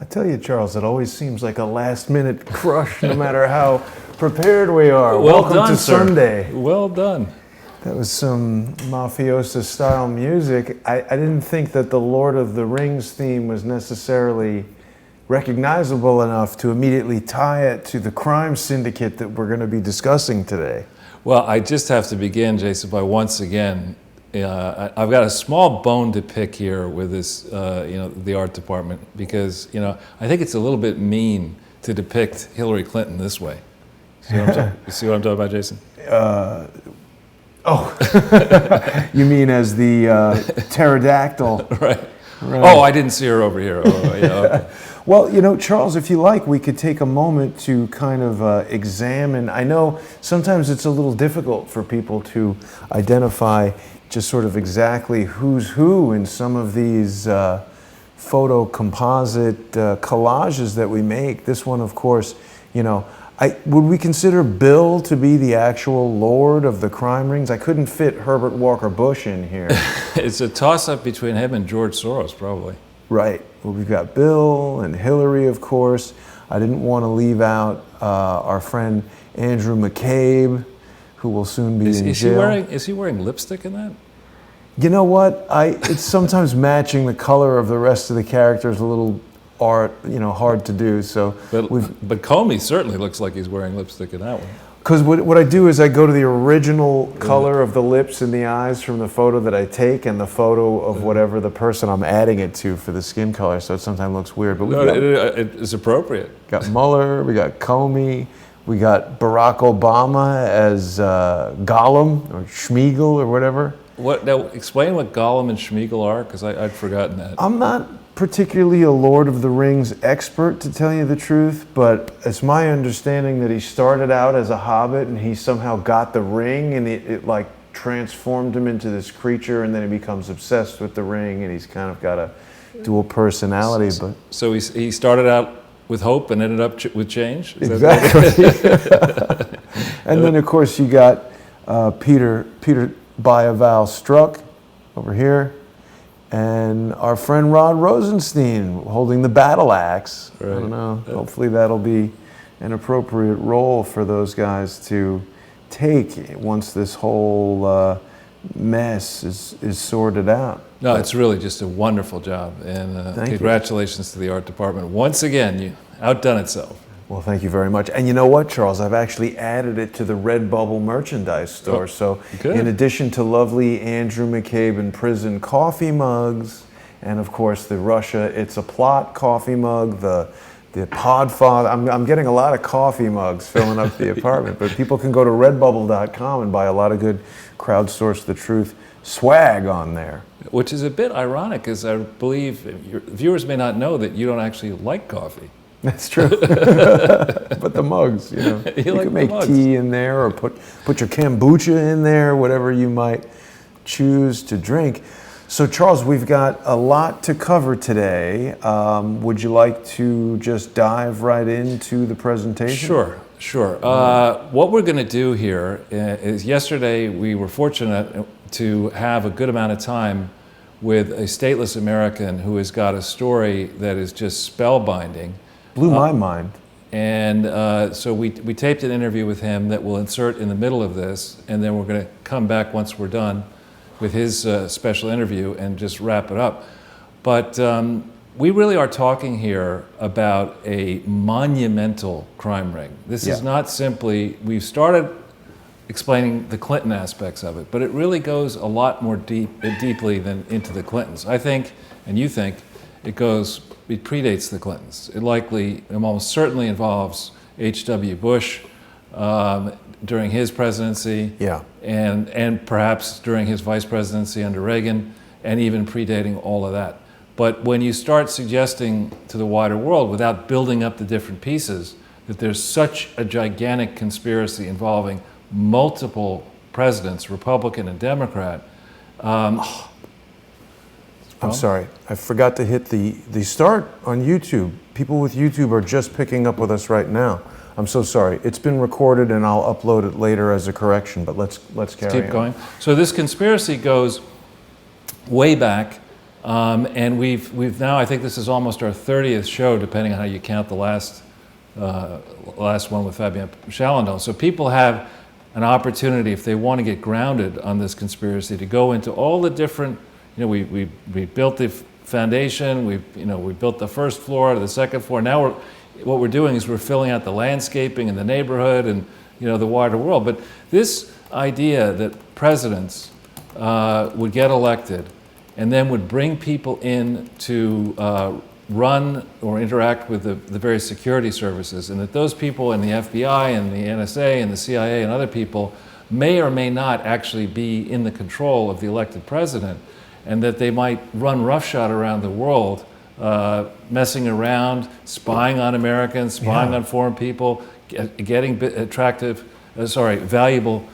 tell you, Charles, it always seems like a last-minute crush, no matter how prepared we are. Well Welcome done, to sir. Sunday. Well done. That was some mafiosa-style music. I didn't think that the Lord of the Rings theme was necessarily recognizable enough to immediately tie it to the crime syndicate that we're going to be discussing today. Well, I just have to begin, Jason, by once again, I've got a small bone to pick here with this, the art department, because, I think it's a little bit mean to depict Hillary Clinton this way. You see what I'm talking about, Jason? You mean as the pterodactyl? Right. Oh, I didn't see her over here. Oh, yeah, okay. Well, Charles, if you like, we could take a moment to kind of examine. I know sometimes it's a little difficult for people to identify just sort of exactly who's who in some of these photo composite collages that we make. This one, of course, would we consider Bill to be the actual lord of the crime rings? I couldn't fit Herbert Walker Bush in here. It's a toss-up between him and George Soros, probably. Right. Well, we've got Bill and Hillary, of course. I didn't want to leave out our friend Andrew McCabe, who will soon be in jail. Is he wearing lipstick in that? You know what? It's sometimes matching the color of the rest of the characters a little hard to do. So, but Comey certainly looks like he's wearing lipstick in that one. Because what I do is I go to the original color of the lips and the eyes from the photo that I take and the photo of whatever the person I'm adding it to for the skin color, so it sometimes looks weird. But it's appropriate. Got Mueller, we got Comey, we got Barack Obama as Gollum or Schmeagol or whatever. Now, explain what Gollum and Schmeagol are, because I'd forgotten that. I'm not particularly a Lord of the Rings expert, to tell you the truth, but it's my understanding that he started out as a hobbit and he somehow got the ring and it like transformed him into this creature, and then he becomes obsessed with the ring and he's kind of got a dual personality. So he started out with hope and ended up with change? Exactly. And then of course you got Peter by a Val Struck over here, and our friend Rod Rosenstein holding the battle axe. Right. I don't know. Hopefully that'll be an appropriate role for those guys to take once this whole mess is sorted out. No, it's really just a wonderful job, and congratulations to the art department. Once again, you outdone itself. Well, thank you very much. And you know what, Charles? I've actually added it to the Redbubble merchandise store. So in addition to lovely Andrew McCabe in prison coffee mugs, and of course the Russia It's a Plot coffee mug, the Podfather, I'm getting a lot of coffee mugs filling up the apartment, but people can go to redbubble.com and buy a lot of good Crowdsource the Truth swag on there. Which is a bit ironic, because I believe your viewers may not know that you don't actually like coffee. That's true. But the mugs, you can make tea in there, or put your kombucha in there, whatever you might choose to drink. So Charles, we've got a lot to cover today. Would you like to just dive right into the presentation? Sure. What we're going to do here is, yesterday we were fortunate to have a good amount of time with a stateless American who has got a story that is just spellbinding. Blew my mind. And so we taped an interview with him that we'll insert in the middle of this, and then we're going to come back once we're done with his special interview and just wrap it up. But we really are talking here about a monumental crime ring. This is not simply, we've started explaining the Clinton aspects of it, but it really goes a lot more deeply than into the Clintons. I think, and you think, it predates the Clintons. It almost certainly involves H.W. Bush during his presidency, and perhaps during his vice presidency under Reagan, and even predating all of that. But when you start suggesting to the wider world, without building up the different pieces, that there's such a gigantic conspiracy involving multiple presidents, Republican and Democrat. I'm sorry, I forgot to hit the start on YouTube. People with YouTube are just picking up with us right now. I'm so sorry. It's been recorded and I'll upload it later as a correction, but let's carry on. Keep going. So this conspiracy goes way back And we've now, I think this is almost our 30th show, depending on how you count the last one with Fabien Chalandon. So people have an opportunity, if they want to get grounded on this conspiracy, to go into all the different, we built the foundation, we built the first floor to the second floor. Now what we're doing is we're filling out the landscaping in the neighborhood and the wider world. But this idea that presidents would get elected and then would bring people in to run or interact with the various security services, and that those people in the FBI and the NSA and the CIA and other people may or may not actually be in the control of the elected president, and that they might run roughshod around the world, messing around, spying on Americans, spying on foreign people, getting valuable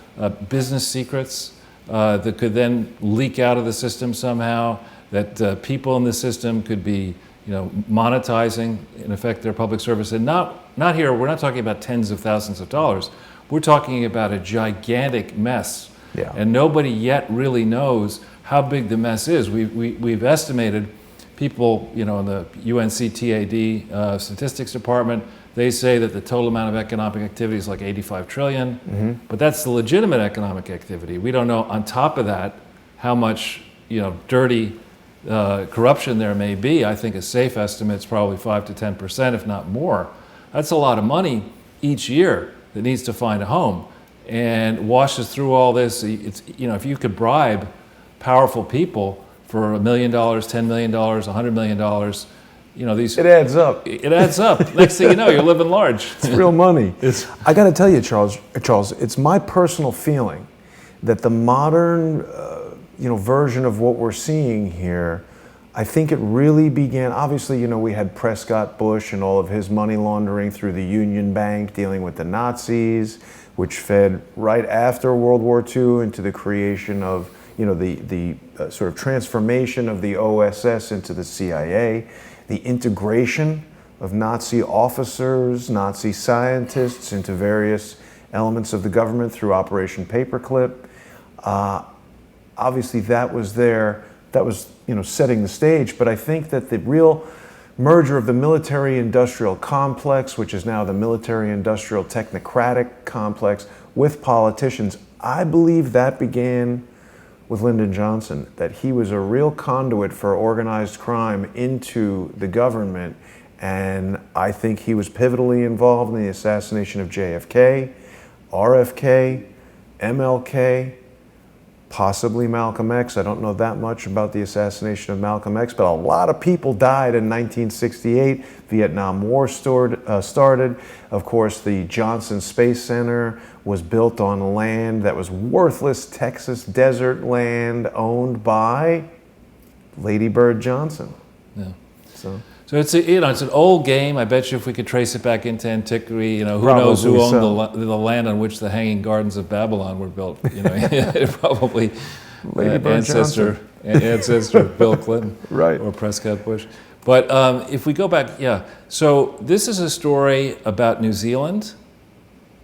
business secrets that could then leak out of the system somehow, that people in the system could be monetizing, in effect, their public service. And not here, we're not talking about tens of thousands of dollars. We're talking about a gigantic mess. Yeah. And nobody yet really knows how big the mess is. We've estimated people, in the UNCTAD statistics department, they say that the total amount of economic activity is like 85 trillion, but that's the legitimate economic activity. We don't know on top of that how much, dirty corruption there may be. I think a safe estimate is probably 5 to 10%, if not more. That's a lot of money each year that needs to find a home and washes through all this. It's, if you could bribe powerful people for $1 million, $10 million, $100 million, these... It adds up. It adds up. Next thing you know, you're living large. It's real money. I got to tell you, Charles, it's my personal feeling that the modern version of what we're seeing here, I think it really began, obviously, we had Prescott Bush and all of his money laundering through the Union Bank dealing with the Nazis, which fed right after World War II into the creation of, the sort of transformation of the OSS into the CIA, the integration of Nazi officers, Nazi scientists into various elements of the government through Operation Paperclip. Obviously, that was there. That was, setting the stage. But I think that the real merger of the military-industrial complex, which is now the military-industrial technocratic complex, with politicians, I believe that began with Lyndon Johnson, that he was a real conduit for organized crime into the government. And I think he was pivotally involved in the assassination of JFK, RFK, MLK, possibly Malcolm X. I don't know that much about the assassination of Malcolm X, but a lot of people died in 1968. Vietnam War started. Of course, the Johnson Space Center was built on land that was worthless Texas desert land owned by Lady Bird Johnson. Yeah. So it's it's an old game. I bet you if we could trace it back into antiquity, who knows who owned the land on which the Hanging Gardens of Babylon were built. Probably ancestor Bill Clinton, right, or Prescott Bush. But if we go back, so this is a story about New Zealand,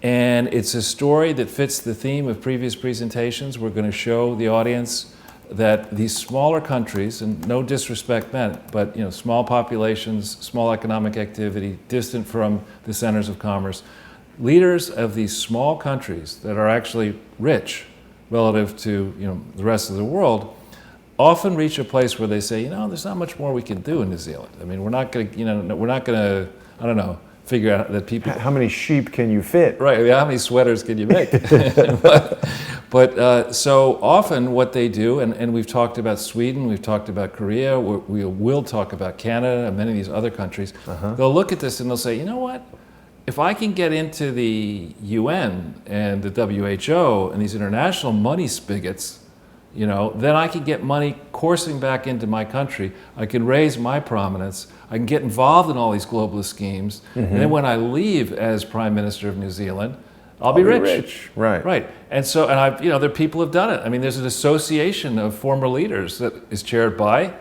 and it's a story that fits the theme of previous presentations. We're going to show the audience that these smaller countries, and no disrespect meant, but small populations, small economic activity, distant from the centers of commerce, leaders of these small countries that are actually rich relative to the rest of the world, often reach a place where they say, there's not much more we can do in New Zealand. I mean, we're not going to, I don't know, figure out that people... How many sheep can you fit? Right, how many sweaters can you make? But so often what they do, and we've talked about Sweden, we've talked about Korea, we will talk about Canada and many of these other countries, they'll look at this and they'll say, you know what? If I can get into the UN and the WHO and these international money spigots, then I can get money coursing back into my country. I can raise my prominence. I can get involved in all these globalist schemes. And then when I leave as Prime Minister of New Zealand, I'll be rich. Right. Right. And so, there people have done it. I mean, there's an association of former leaders that is chaired by,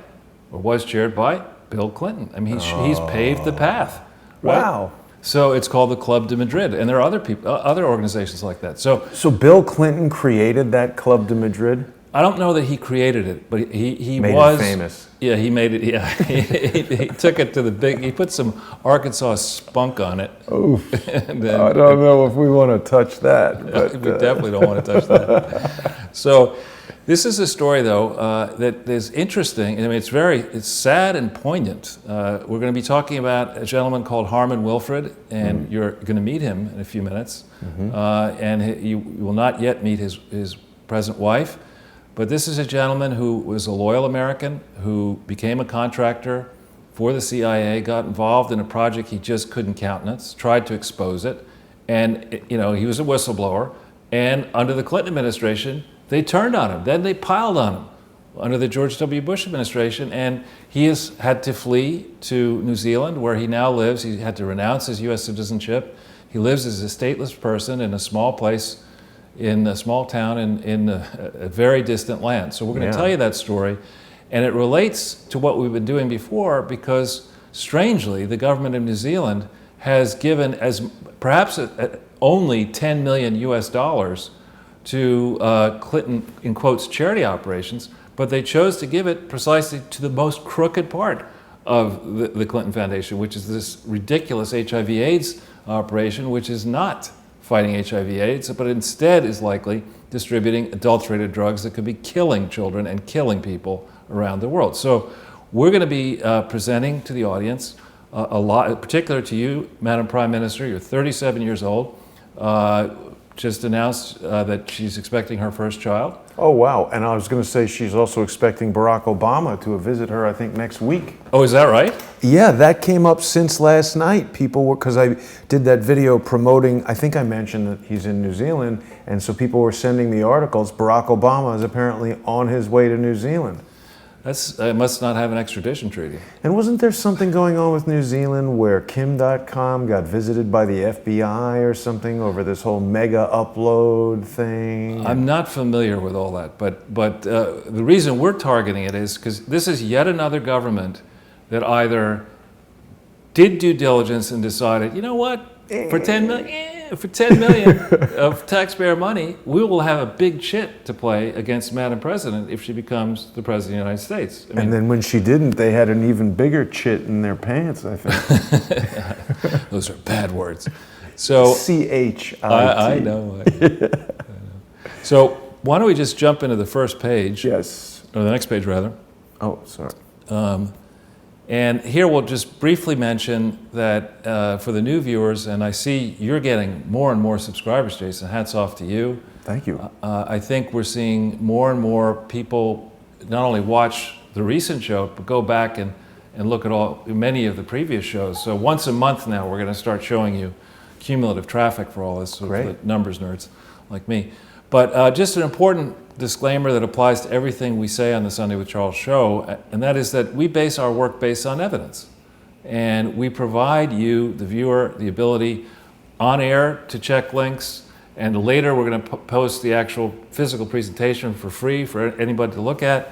or was chaired by, Bill Clinton. I mean, he's paved the path. Right? Wow. So it's called the Club de Madrid, and there are other people, other organizations like that. So Bill Clinton created that Club de Madrid? I don't know that he created it, but he Made was it famous. Yeah, he made it. Yeah, he took it to the big. He put some Arkansas spunk on it. Oof. And then, I don't know if we want to touch that. But, we definitely don't want to touch that. So, this is a story though that is interesting. I mean, it's sad and poignant. We're going to be talking about a gentleman called Harmon Wilfred, and you're going to meet him in a few minutes. And you will not yet meet his present wife. But this is a gentleman who was a loyal American, who became a contractor for the CIA, got involved in a project he just couldn't countenance, tried to expose it, and he was a whistleblower. And under the Clinton administration, they turned on him. Then they piled on him under the George W. Bush administration, and he has had to flee to New Zealand, where he now lives. He had to renounce his U.S. citizenship. He lives as a stateless person in a small place, in a small town in a very distant land. So we're going to tell you that story, and it relates to what we've been doing before, because strangely, the government of New Zealand has given as perhaps only 10 million US dollars to Clinton, in quotes, charity operations, but they chose to give it precisely to the most crooked part of the Clinton Foundation, which is this ridiculous HIV/AIDS operation, which is not fighting HIV/AIDS, but instead is likely distributing adulterated drugs that could be killing children and killing people around the world. So we're going to be presenting to the audience a lot, particular to you, Madam Prime Minister. You're 37 years old. Just announced that she's expecting her first child. Oh, wow. And I was going to say she's also expecting Barack Obama to visit her, I think, next week. Oh, is that right? Yeah, that came up since last night. People were, because I did that video promoting, I think I mentioned that he's in New Zealand, and so people were sending me articles. Barack Obama is apparently on his way to New Zealand. I must not have an extradition treaty. And wasn't there something going on with New Zealand where Kim.com got visited by the FBI or something over this whole mega upload thing? I'm not familiar with all that, but the reason we're targeting it is because this is yet another government that either did due diligence and decided, you know what, for 10 million of taxpayer money, we will have a big chit to play against Madam President if she becomes the President of the United States. I mean, and then when she didn't, they had an even bigger chit in their pants, I think. Those are bad words. So C-H-I-T. I know. So why don't we just jump into the first page? Yes. Or the next page, rather. Oh, sorry. And here we'll just briefly mention that for the new viewers, and I see you're getting more and more subscribers, Jason. Hats off to you. Thank you. I think we're seeing more and more people not only watch the recent show, but go back and look at many of the previous shows. So once a month now, we're going to start showing you cumulative traffic for all this, so for the numbers nerds like me. But just an important disclaimer that applies to everything we say on the Sunday with Charles show, and that is that we base our work based on evidence. And we provide you, the viewer, the ability on air to check links, and later we're going to post the actual physical presentation for free for anybody to look at.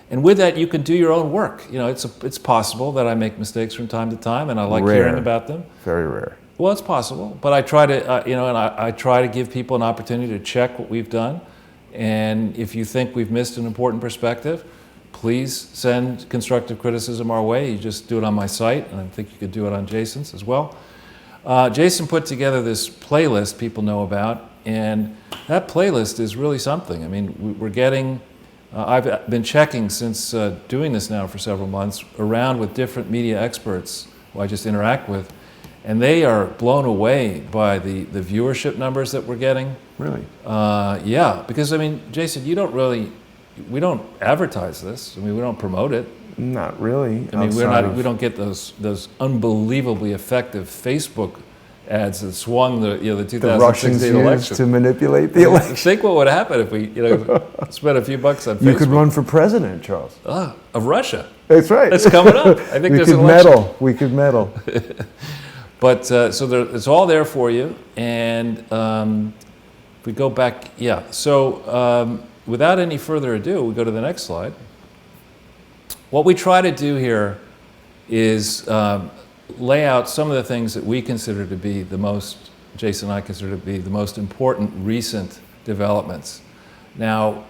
And with that, you can do your own work. You know, it's possible that I make mistakes from time to time, and I like hearing about them. Very rare. Well, it's possible, but I try to, and I try to give people an opportunity to check what we've done. And if you think we've missed an important perspective, please send constructive criticism our way. You just do it on my site, and I think you could do it on Jason's as well. Jason put together this playlist people know about, and that playlist is really something. I mean, we're getting, I've been checking since doing this now for several months, around with different media experts who I just interact with, and they are blown away by the viewership numbers that we're getting. Really? Yeah, because I mean, Jason, we don't advertise this. I mean, we don't promote it. Not really. I mean, we don't get those unbelievably effective Facebook ads that swung the 2016 election to manipulate the election. Think what would happen if we spent a few bucks on Facebook. You could run for president, Charles. Of Russia. That's right. It's coming up. I think there's an election. We could meddle. But so it's all there for you, and if we go back, So without any further ado, we go to the next slide. What we try to do here is lay out some of the things that we consider to be Jason and I consider to be the most important recent developments. Now,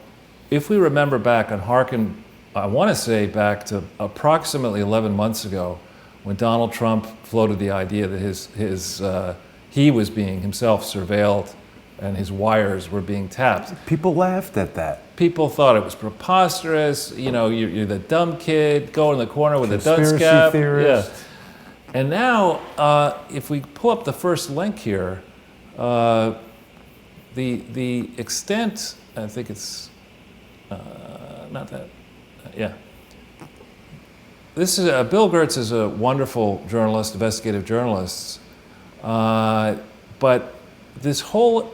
if we remember back and hearken, I want to say back to approximately 11 months ago, when Donald Trump floated the idea that he was being himself surveilled and his wires were being tapped. People laughed at that. People thought it was preposterous. You know, you're the dumb kid, go in the corner with a dunce Conspiracy cap. theorist. Yeah. And now, if we pull up the first link here, the extent, I think it's not that, yeah. This is Bill Gertz is a wonderful journalist, investigative journalist, but this whole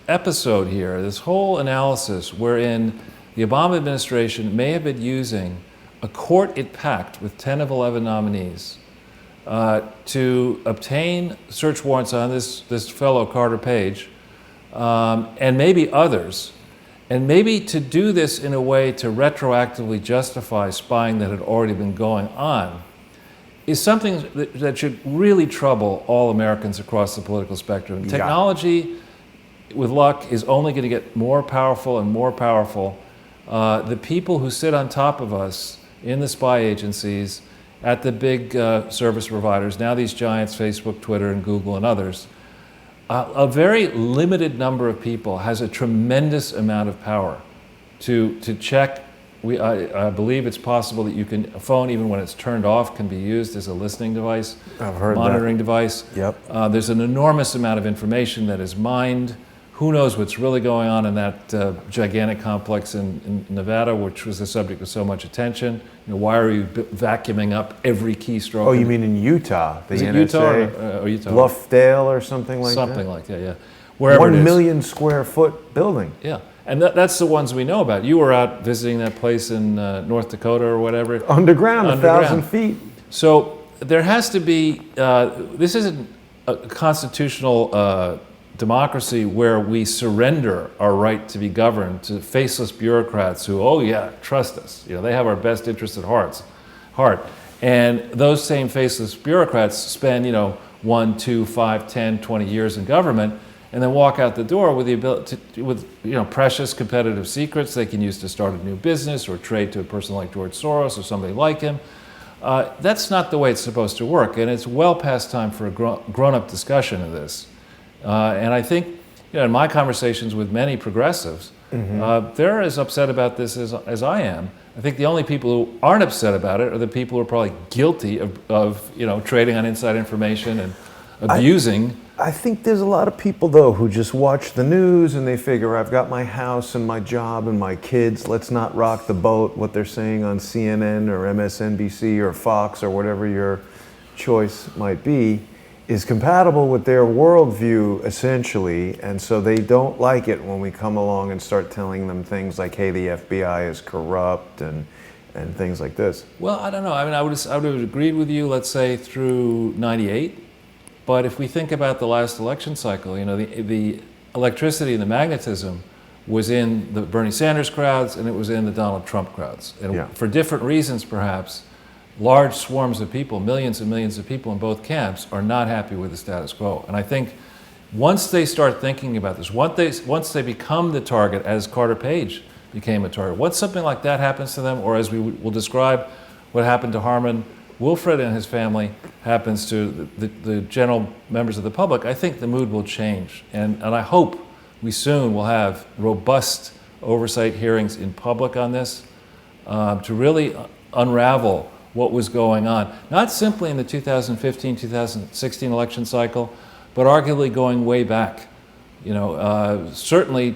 episode here, this whole analysis wherein the Obama administration may have been using a court it packed with 10 of 11 nominees to obtain search warrants on this fellow Carter Page and maybe others, and maybe to do this in a way to retroactively justify spying that had already been going on, is something that should really trouble all Americans across the political spectrum. Yeah. Technology, with luck, is only going to get more powerful and more powerful. The people who sit on top of us in the spy agencies, at the big service providers, now these giants, Facebook, Twitter, and Google, and others, a very limited number of people has a tremendous amount of power to check. I believe it's possible that a phone, even when it's turned off, can be used as a listening device, I've heard monitoring that. device. Yep. There's an enormous amount of information that is mined. Who knows what's really going on in that gigantic complex in Nevada, which was the subject of so much attention? You know, why are you vacuuming up every keystroke? Oh, you mean in Utah? The Is it NSA? Utah or Utah? Bluffdale or something like that? Something like that, yeah. Wherever it 1 is. million square foot building. Yeah, and that's the ones we know about. You were out visiting that place in North Dakota or whatever. Underground, 1,000 Underground. feet. So there has to be, this isn't a constitutional democracy where we surrender our right to be governed to faceless bureaucrats who, oh yeah, trust us. You know, they have our best interests at heart. And those same faceless bureaucrats spend, 1, 2, 5, 10, 20 years in government and then walk out the door with the ability with precious competitive secrets they can use to start a new business or trade to a person like George Soros or somebody like him. That's not the way it's supposed to work, and it's well past time for a grown-up discussion of this. And I think, in my conversations with many progressives, they're as upset about this as I am. I think the only people who aren't upset about it are the people who are probably guilty of trading on inside information and abusing. I think there's a lot of people, though, who just watch the news and they figure, I've got my house and my job and my kids, let's not rock the boat. What they're saying on CNN or MSNBC or Fox or whatever your choice might be is compatible with their worldview, essentially, and so they don't like it when we come along and start telling them things like, hey, the FBI is corrupt and things like this. Well, I don't know. I mean, I would have agreed with you, let's say, through '98. But if we think about the last election cycle, the electricity and the magnetism was in the Bernie Sanders crowds and it was in the Donald Trump crowds. And for different reasons, perhaps, large swarms of people, millions and millions of people in both camps, are not happy with the status quo. And I think once they start thinking about this, once they become the target, as Carter Page became a target, once something like that happens to them, or as we will describe what happened to Harmon Wilfred and his family happens to the general members of the public, I think the mood will change. And I hope we soon will have robust oversight hearings in public on this to really unravel what was going on, not simply in the 2015-2016 election cycle, but arguably going way back. Certainly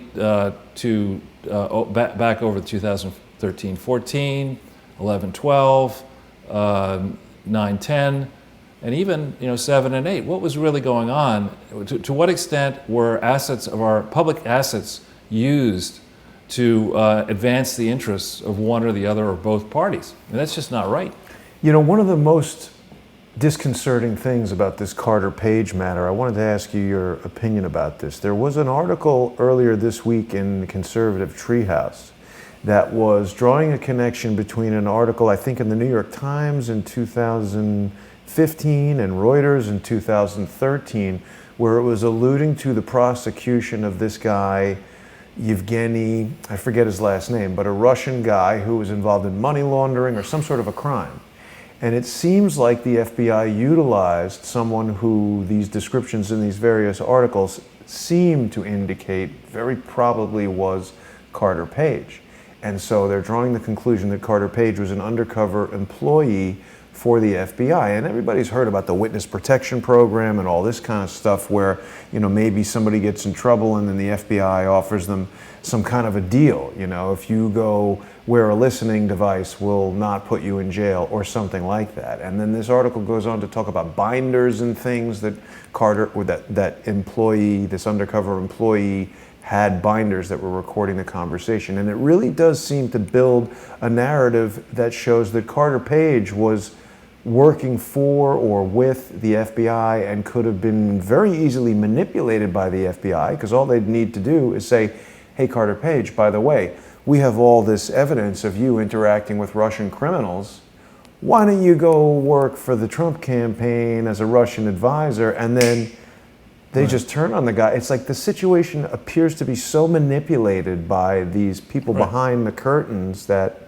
to back over 2013-14, 11-12, 9-10, and even 7 and 8. What was really going on? To what extent were assets of our public assets used to advance the interests of one or the other or both parties? And that's just not right. One of the most disconcerting things about this Carter Page matter, I wanted to ask you your opinion about this. There was an article earlier this week in the Conservative Treehouse that was drawing a connection between an article, I think in the New York Times in 2015 and Reuters in 2013, where it was alluding to the prosecution of this guy Yevgeny, I forget his last name, but a Russian guy who was involved in money laundering or some sort of a crime. And it seems like the FBI utilized someone who these descriptions in these various articles seem to indicate very probably was Carter Page. And so they're drawing the conclusion that Carter Page was an undercover employee for the FBI. And everybody's heard about the witness protection program and all this kind of stuff where, you know, maybe somebody gets in trouble and then the FBI offers them some kind of a deal. You know, if you go wear a listening device, we'll not put you in jail or something like that. And then this article goes on to talk about binders and things that Carter, or that employee, this undercover employee, had binders that were recording the conversation. And it really does seem to build a narrative that shows that Carter Page was working for or with the FBI and could have been very easily manipulated by the FBI, because all they'd need to do is say, hey, Carter Page, by the way, we have all this evidence of you interacting with Russian criminals. Why don't you go work for the Trump campaign as a Russian advisor? And then they just turn on the guy. It's like the situation appears to be so manipulated by these people behind the curtains that...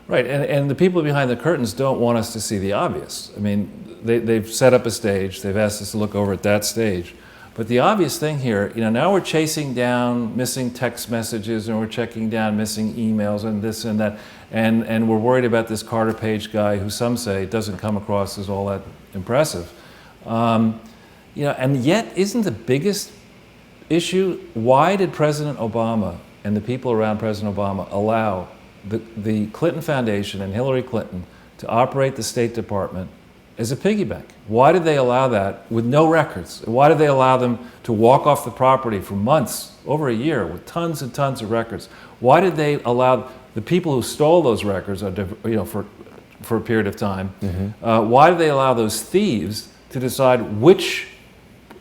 Right, and the people behind the curtains don't want us to see the obvious. I mean, they've set up a stage. They've asked us to look over at that stage. But the obvious thing here, you know, now we're chasing down missing text messages and we're checking down missing emails and this and that. And we're worried about this Carter Page guy who some say doesn't come across as all that impressive. You know, and yet isn't the biggest issue, why did President Obama and the people around President Obama allow the Clinton Foundation and Hillary Clinton to operate the State Department as a piggy bank? Why did they allow that with no records? Why did they allow them to walk off the property for months, over a year, with tons and tons of records? Why did they allow the people who stole those records, you know, for a period of time? Why did they allow those thieves to decide which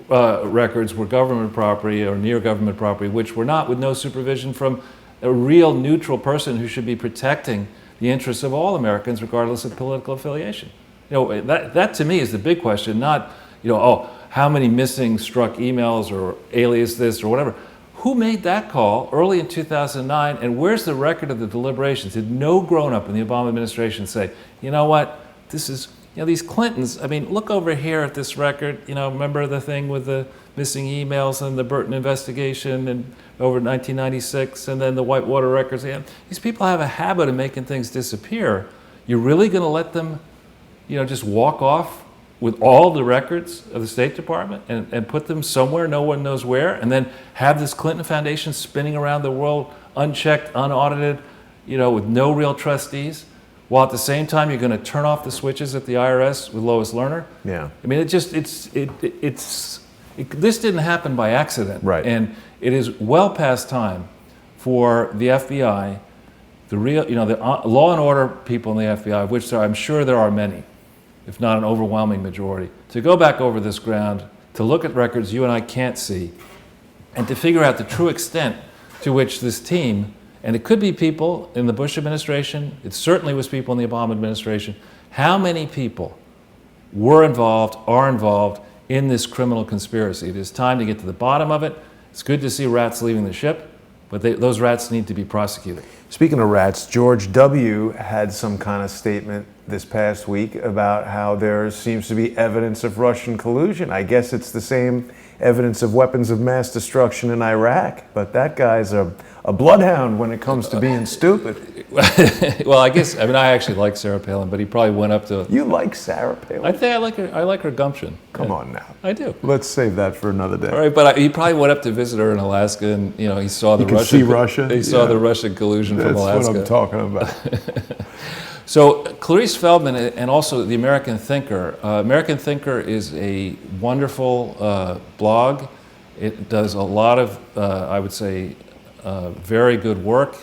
records were government property or near government property, which were not, with no supervision from a real neutral person who should be protecting the interests of all Americans, regardless of political affiliation? You know, that to me is the big question, not, you know, oh, how many missing struck emails or alias this or whatever. Who made that call early in 2009, and where's the record of the deliberations? Did no grown-up in the Obama administration say, you know what, this is, you know, these Clintons, I mean, look over here at this record, you know, remember the thing with the missing emails and the Burton investigation and over 1996, and then the Whitewater records. Yeah, these people have a habit of making things disappear. You're really going to let them, you know, just walk off with all the records of the State Department and put them somewhere no one knows where, and then have this Clinton Foundation spinning around the world unchecked, unaudited, you know, with no real trustees, while at the same time you're going to turn off the switches at the IRS with Lois Lerner? Yeah. I mean, this didn't happen by accident. Right. And it is well past time for the FBI, the real, you know, the law and order people in the FBI, of which I'm sure there are many, if not an overwhelming majority, to go back over this ground, to look at records you and I can't see, and to figure out the true extent to which this team, and it could be people in the Bush administration, it certainly was people in the Obama administration, how many people were involved, are involved in this criminal conspiracy. It is time to get to the bottom of it. It's good to see rats leaving the ship, but those rats need to be prosecuted. Speaking of rats, George W. had some kind of statement this past week about how there seems to be evidence of Russian collusion. I guess it's the same evidence of weapons of mass destruction in Iraq, but that guy's a bloodhound when it comes to being stupid. Well, I guess, I mean, I actually like Sarah Palin, but he probably went up to... You like Sarah Palin? I think I like her gumption. Come on now. I do. Let's save that for another day. All right, but he probably went up to visit her in Alaska, and, you know, he saw the Russian... see Russia? He saw the Russian collusion from Alaska. That's what I'm talking about. So Clarice Feldman and also the American Thinker. American Thinker is a wonderful blog. It does a lot of, I would say, very good work.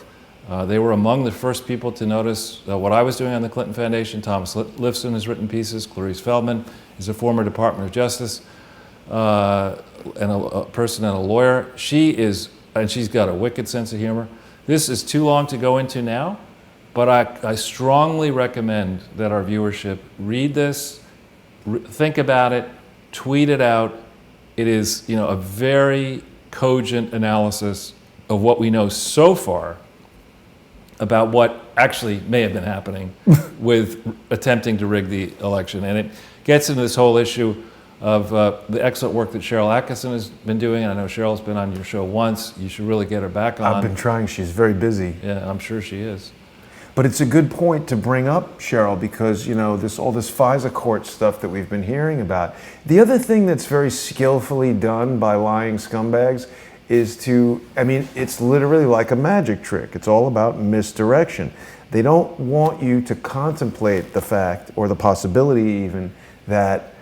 They were among the first people to notice what I was doing on the Clinton Foundation. Thomas Lifson has written pieces. Clarice Feldman is a former Department of Justice and a person and a lawyer. She's got a wicked sense of humor. This is too long to go into now, but I strongly recommend that our viewership read this, think about it, tweet it out. It is, you know, a very cogent analysis, of what we know so far about what actually may have been happening with attempting to rig the election. And it gets into this whole issue of the excellent work that Cheryl Atkinson has been doing. And I know Cheryl's been on your show once. You should really get her back on. I've been trying. She's very busy. Yeah, I'm sure she is. But it's a good point to bring up, Cheryl, because, you know, all this FISA court stuff that we've been hearing about. The other thing that's very skillfully done by lying scumbags is to, I mean, it's literally like a magic trick. It's all about misdirection. They don't want you to contemplate the fact, or the possibility even, that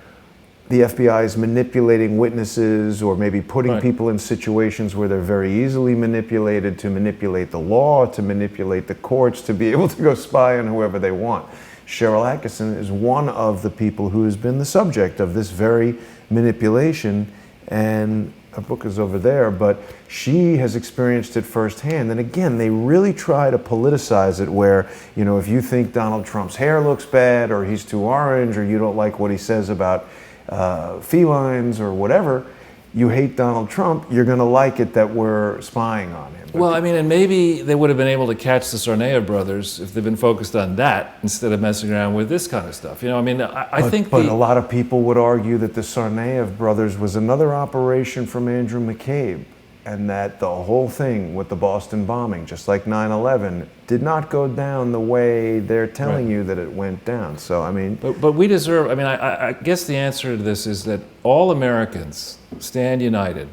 the FBI is manipulating witnesses, or maybe putting people in situations where they're very easily manipulated, to manipulate the law, to manipulate the courts, to be able to go spy on whoever they want. Cheryl Atkinson is one of the people who has been the subject of this very manipulation, and her book is over there, but she has experienced it firsthand. And again, they really try to politicize it where, you know, if you think Donald Trump's hair looks bad, or he's too orange, or you don't like what he says about felines or whatever, you hate Donald Trump, you're going to like it that we're spying on him. Well, I mean, and maybe they would have been able to catch the Tsarnaev brothers if they'd been focused on that instead of messing around with this kind of stuff. You know, I mean, I think But a lot of people would argue that the Tsarnaev brothers was another operation from Andrew McCabe, and that the whole thing with the Boston bombing, just like 9/11, did not go down the way they're telling you that it went down. So, I mean... But we deserve, I mean, I guess the answer to this is that all Americans stand united,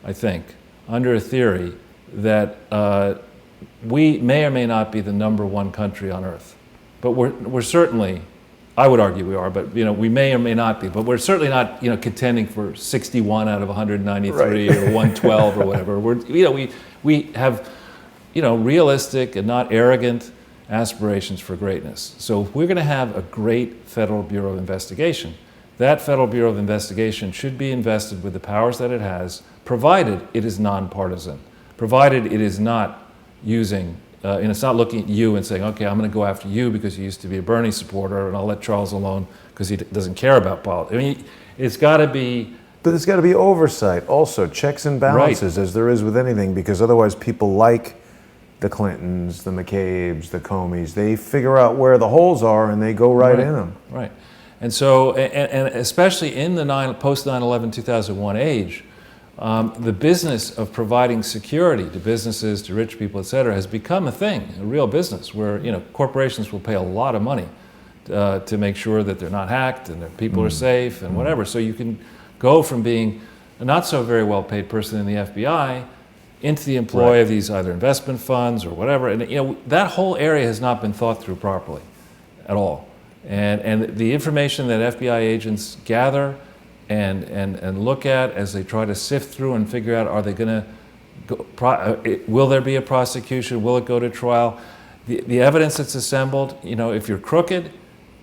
I think, under a theory that we may or may not be the #1 country on earth. But we're certainly, I would argue we are, but, you know, we may or may not be, but we're certainly not, you know, contending for 61 out of 193 or 112 or whatever. We're, you know, we have, you know, realistic and not arrogant aspirations for greatness. So if we're going to have a great Federal Bureau of Investigation, that Federal Bureau of Investigation should be invested with the powers that it has, provided it is nonpartisan, provided it is not using and it's not looking at you and saying, okay, I'm going to go after you because you used to be a Bernie supporter, and I'll let Charles alone because he doesn't care about politics. I mean, it's got to be... But there's got to be oversight also, checks and balances, as there is with anything, because otherwise people like the Clintons, the McCabes, the Comeys, they figure out where the holes are and they go right in them. Right. And so, and especially in the post 9/11 2001 age, the business of providing security to businesses, to rich people, et cetera, has become a thing, a real business where, you know, corporations will pay a lot of money to make sure that they're not hacked and that people are safe and whatever. So you can go from being a not so very well paid person in the FBI into the employ of these either investment funds or whatever. And, you know, that whole area has not been thought through properly at all. And the information that FBI agents gather and look at as they try to sift through and figure out, are they going to will there be a prosecution? Will it go to trial? The evidence that's assembled, you know, if you're crooked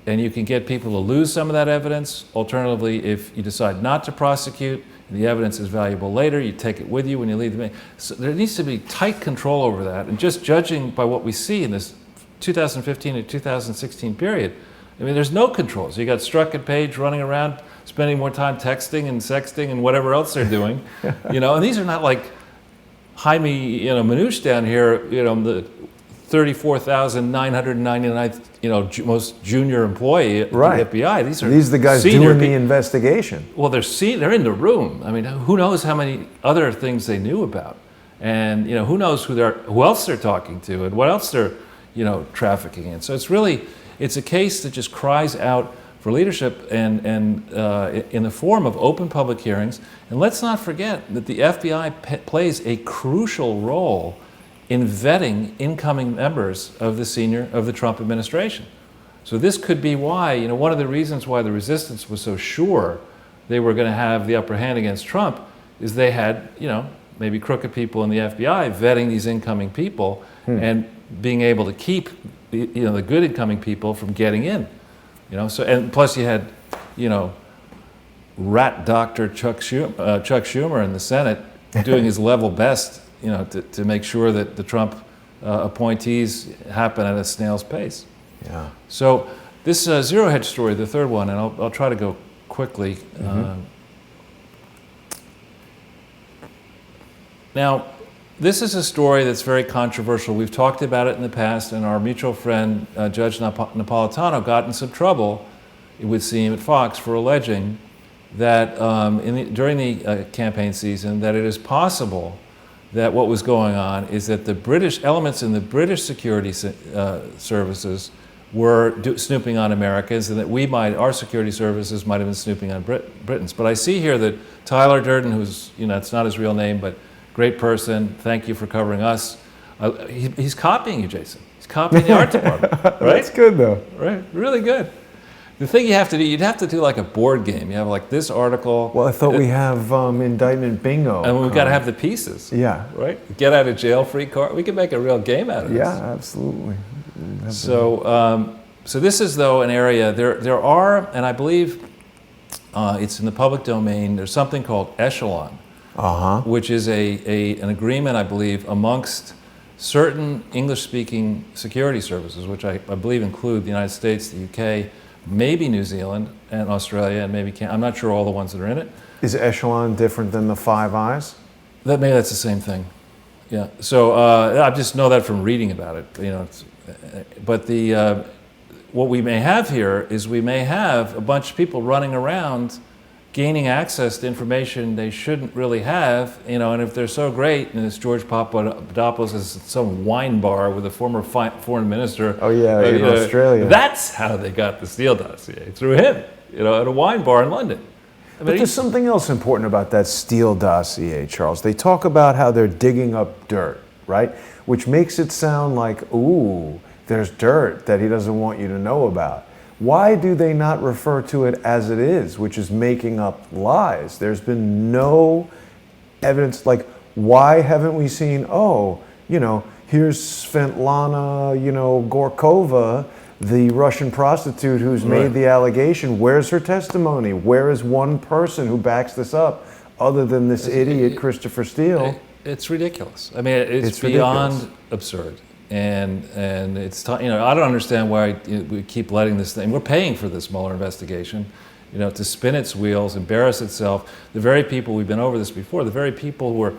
and you can get people to lose some of that evidence, alternatively, if you decide not to prosecute and the evidence is valuable later, you take it with you when you leave the... So there needs to be tight control over that. And just judging by what we see in this 2015 to 2016 period, I mean, there's no controls. You got Strzok and Page running around, spending more time texting and sexting and whatever else they're doing, you know. And these are not like Jaime, you know, Manouche down here, you know, the 34,999th, you know, most junior employee at the FBI. These are the guys doing the investigation. Well, they're in the room. I mean, who knows how many other things they knew about, and, you know, who knows who else they're talking to and what else they're, you know, trafficking in. So it's a case that just cries out for leadership and in the form of open public hearings. And let's not forget that the FBI plays a crucial role in vetting incoming members of the Trump administration. So this could be why, you know, one of the reasons why the resistance was so sure they were going to have the upper hand against Trump is they had, you know, maybe crooked people in the FBI vetting these incoming people and being able to keep the good incoming people from getting in, you know. So, and plus you had, you know, rat doctor Chuck Schumer in the Senate doing his level best, you know, to make sure that the Trump appointees happen at a snail's pace. Yeah. So this zero hedge story, the third one, and I'll try to go quickly. Now, this is a story that's very controversial. We've talked about it in the past, and our mutual friend, Judge Napolitano, got in some trouble, it would seem, at Fox for alleging that during the campaign season, that it is possible that what was going on is that the British elements in the British security services were snooping on Americans, and that our security services might have been snooping on Britons. But I see here that Tyler Durden, who's, it's not his real name, but great person, thank you for covering us. He's copying you, Jason. He's copying the art department, right? That's good, though. Right, really good. The thing you have to do, you'd have to do like a board game. You have like this article. Well, I thought we have indictment bingo. And we've got to have the pieces. Yeah. Right? Get out of jail free card. We could make a real game out of this. Yeah, absolutely. So, so this is, though, an area, there are, and I believe it's in the public domain, there's something called Echelon, which is an agreement, I believe, amongst certain English-speaking security services, which I believe include the United States, the UK, maybe New Zealand and Australia, and maybe Canada. I'm not sure all the ones that are in it. Is Echelon different than the Five Eyes? Maybe that's the same thing. Yeah. So I just know that from reading about it. But what we may have here is we may have a bunch of people running around gaining access to information they shouldn't really have, and if they're so great, and it's George Papadopoulos is some wine bar with a former foreign minister. Oh yeah, in Australia. That's how they got the Steele dossier, through him, at a wine bar in London. But there's something else important about that Steele dossier, Charles. They talk about how they're digging up dirt, right? Which makes it sound like, ooh, there's dirt that he doesn't want you to know about. Why do they not refer to it as it is, which is making up lies? There's been no evidence. Like, why haven't we seen, here's Svetlana, Gorkova, the Russian prostitute who's made the allegation. Where's her testimony? Where is one person who backs this up other than this idiot, Christopher Steele? It's ridiculous. I mean, it's beyond ridiculous. Absurd. And it's, I don't understand why we keep letting this thing, we're paying for this Mueller investigation, to spin its wheels, embarrass itself. The very people, we've been over this before, the very people who are,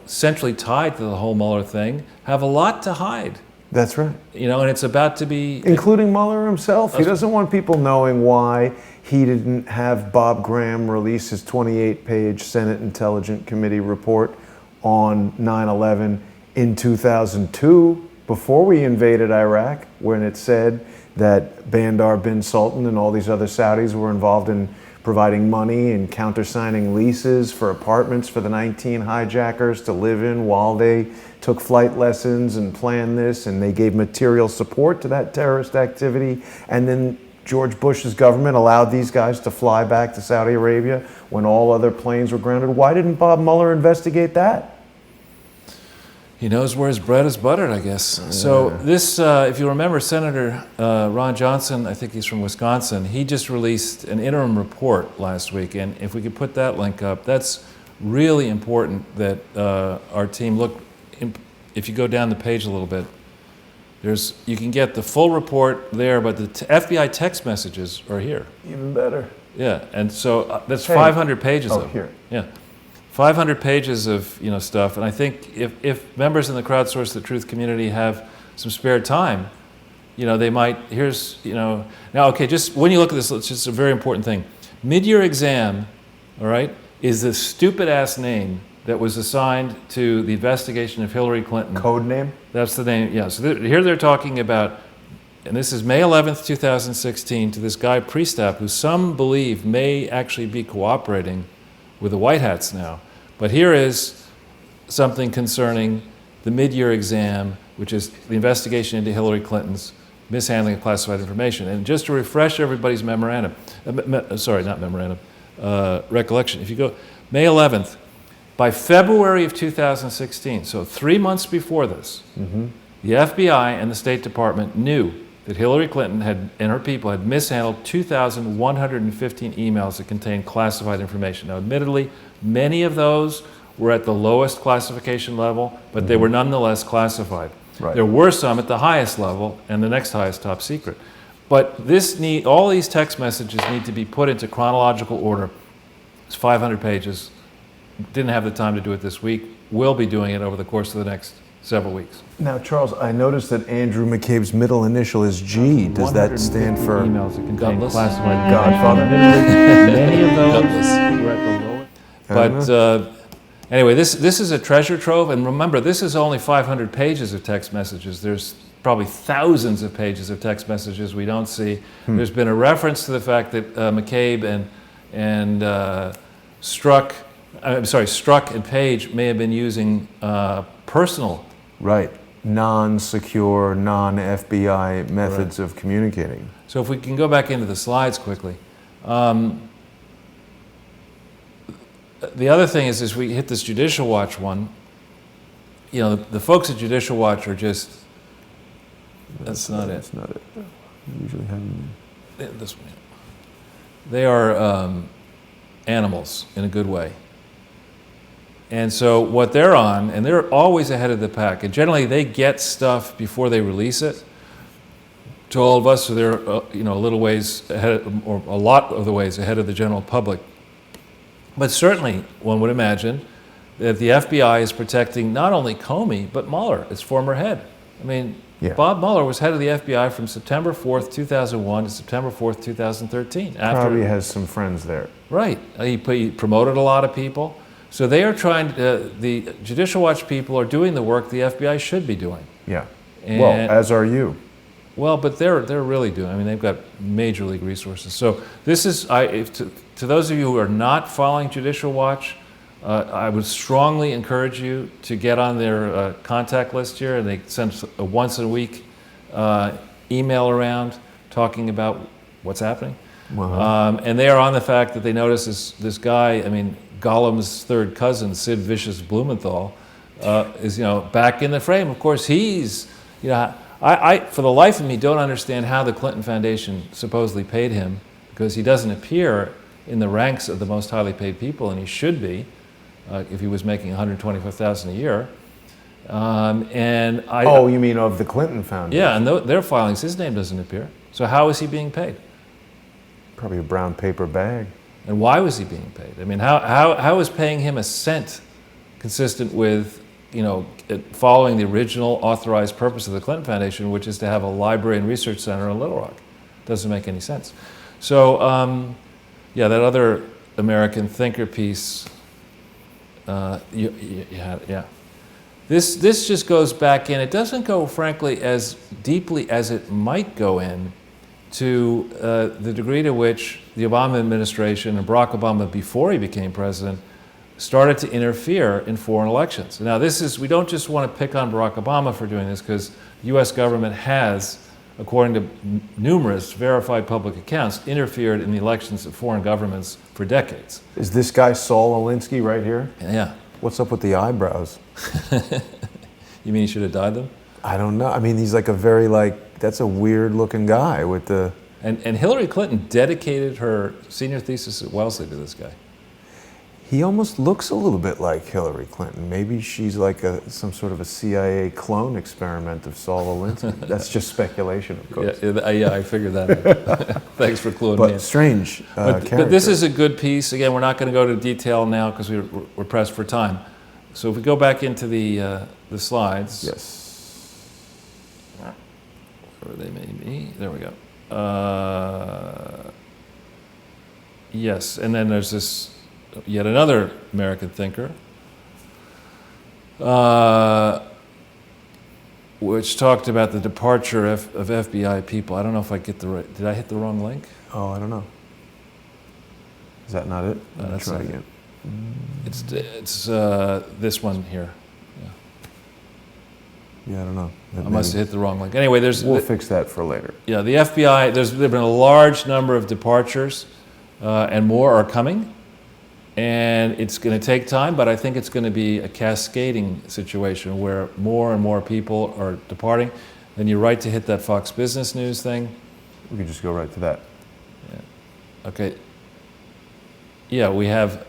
centrally tied to the whole Mueller thing have a lot to hide. That's right. And it's about to be... Including Mueller himself. He doesn't want people knowing why he didn't have Bob Graham release his 28-page Senate Intelligence Committee report on 9/11 in 2002, before we invaded Iraq, when it said that Bandar bin Sultan and all these other Saudis were involved in providing money and countersigning leases for apartments for the 19 hijackers to live in while they took flight lessons and planned this, and they gave material support to that terrorist activity. And then George Bush's government allowed these guys to fly back to Saudi Arabia when all other planes were grounded. Why didn't Bob Mueller investigate that? He knows where his bread is buttered, I guess. Yeah. So this, if you remember, Senator Ron Johnson, I think he's from Wisconsin, he just released an interim report last week. And if we could put that link up, that's really important that our team look, if you go down the page a little bit, you can get the full report there, but the FBI text messages are here. Even better. Yeah, and so that's 500 pages of it. Here. Yeah. 500 pages of stuff, and I think if members in the Crowdsource the Truth community have some spare time, they might, now, okay, just when you look at this, it's just a very important thing. Mid-year exam, all right, is the stupid-ass name that was assigned to the investigation of Hillary Clinton. Code name? That's the name, yeah. So here they're talking about, and this is May 11th, 2016, to this guy Priestap, who some believe may actually be cooperating with the White Hats now. But here is something concerning the mid-year exam, which is the investigation into Hillary Clinton's mishandling of classified information. And just to refresh everybody's recollection, if you go May 11th, by February of 2016, so 3 months before this, the FBI and the State Department knew that Hillary Clinton and her people had mishandled 2,115 emails that contained classified information. Now, admittedly, many of those were at the lowest classification level, but they were nonetheless classified. Right. There were some at the highest level, and the next highest, top secret. But all these text messages need to be put into chronological order. It's 500 pages. Didn't have the time to do it this week. will be doing it over the course of the next several weeks. Now, Charles, I noticed that Andrew McCabe's middle initial is G. Does that stand for emails that contain Gutless? classified Godfather? Many of those Gutless. were at the lower. But anyway, this is a treasure trove, and remember, this is only 500 pages of text messages. There's probably thousands of pages of text messages we don't see. There's been a reference to the fact that McCabe and Strzok and Page may have been using personal. Right. Non-secure, non-FBI methods of communicating. So if we can go back into the slides quickly. The other thing is we hit this Judicial Watch one, you know, the folks at Judicial Watch are just, that's not it. That's not it. Usually have them. Yeah, this one. They are animals in a good way. And so what they're on, and they're always ahead of the pack, and generally they get stuff before they release it to all of us, so they're you know, a little ways ahead, or a lot of the ways ahead of the general public. But certainly, one would imagine that the FBI is protecting not only Comey, but Mueller, its former head. I mean, Yeah. Bob Mueller was head of the FBI from September 4th, 2001 to September 4th, 2013. Probably has some friends there. Right. He promoted a lot of people. So they are trying, the Judicial Watch people are doing the work the FBI should be doing. Yeah. And, Well, as are you. well, but they're really doing. I mean, they've got major league resources. So this is to those of you who are not following Judicial Watch, I would strongly encourage you to get on their contact list here, and they send a once a week email around talking about what's happening. Wow. And they are on the fact that they notice this guy. I mean, Gollum's third cousin, Sid Vicious Blumenthal, is, you know, back in the frame. Of course, he's, you know, I for the life of me don't understand how the Clinton Foundation supposedly paid him, because he doesn't appear in the ranks of the most highly paid people, and he should be if he was making $125,000 a year. Oh, you mean of the Clinton Foundation? Yeah, and their filings, his name doesn't appear. So how is he being paid? Probably a brown paper bag. And why was he being paid? I mean, how is paying him a cent consistent with, you know, following the original authorized purpose of the Clinton Foundation, which is to have a library and research center in Little Rock? Doesn't make any sense. So, yeah, that other American thinker piece, you had, yeah. This just goes back in. It doesn't go, frankly, as deeply as it might go in to the degree to which the Obama administration and Barack Obama, before he became president, started to interfere in foreign elections. Now, we don't just want to pick on Barack Obama for doing this, because the U.S. government has, according to numerous verified public accounts, interfered in the elections of foreign governments for decades. Is this guy Saul Alinsky right here? Yeah. What's up with the eyebrows? You mean he should have dyed them? I don't know. I mean, he's like a very, that's a weird looking guy with the... And Hillary Clinton dedicated her senior thesis at Wellesley to this guy. He almost looks a little bit like Hillary Clinton. Maybe she's like some sort of a CIA clone experiment of Saul Alinsky. That's just speculation, of course. Yeah, I figured that out. Thanks for cluing me in. But strange character. But this is a good piece. Again, we're not going to go to detail now because we're pressed for time. So if we go back into the slides. Yes. Where they may be. There we go. Yes, and then there's this yet another American thinker, which talked about the departure of FBI people. I don't know if I get the right. Did I hit the wrong link? Oh, I don't know. Is that not it? That's try not it. again. It's this one here. Yeah, I don't know. I must have hit the wrong link. Anyway, We'll fix that for later. Yeah, the FBI. There've been a large number of departures, and more are coming. And it's going to take time, but I think it's going to be a cascading situation where more and more people are departing. Then you're right to hit that Fox Business News thing. We could just go right to that. Yeah. Okay. Yeah, we have.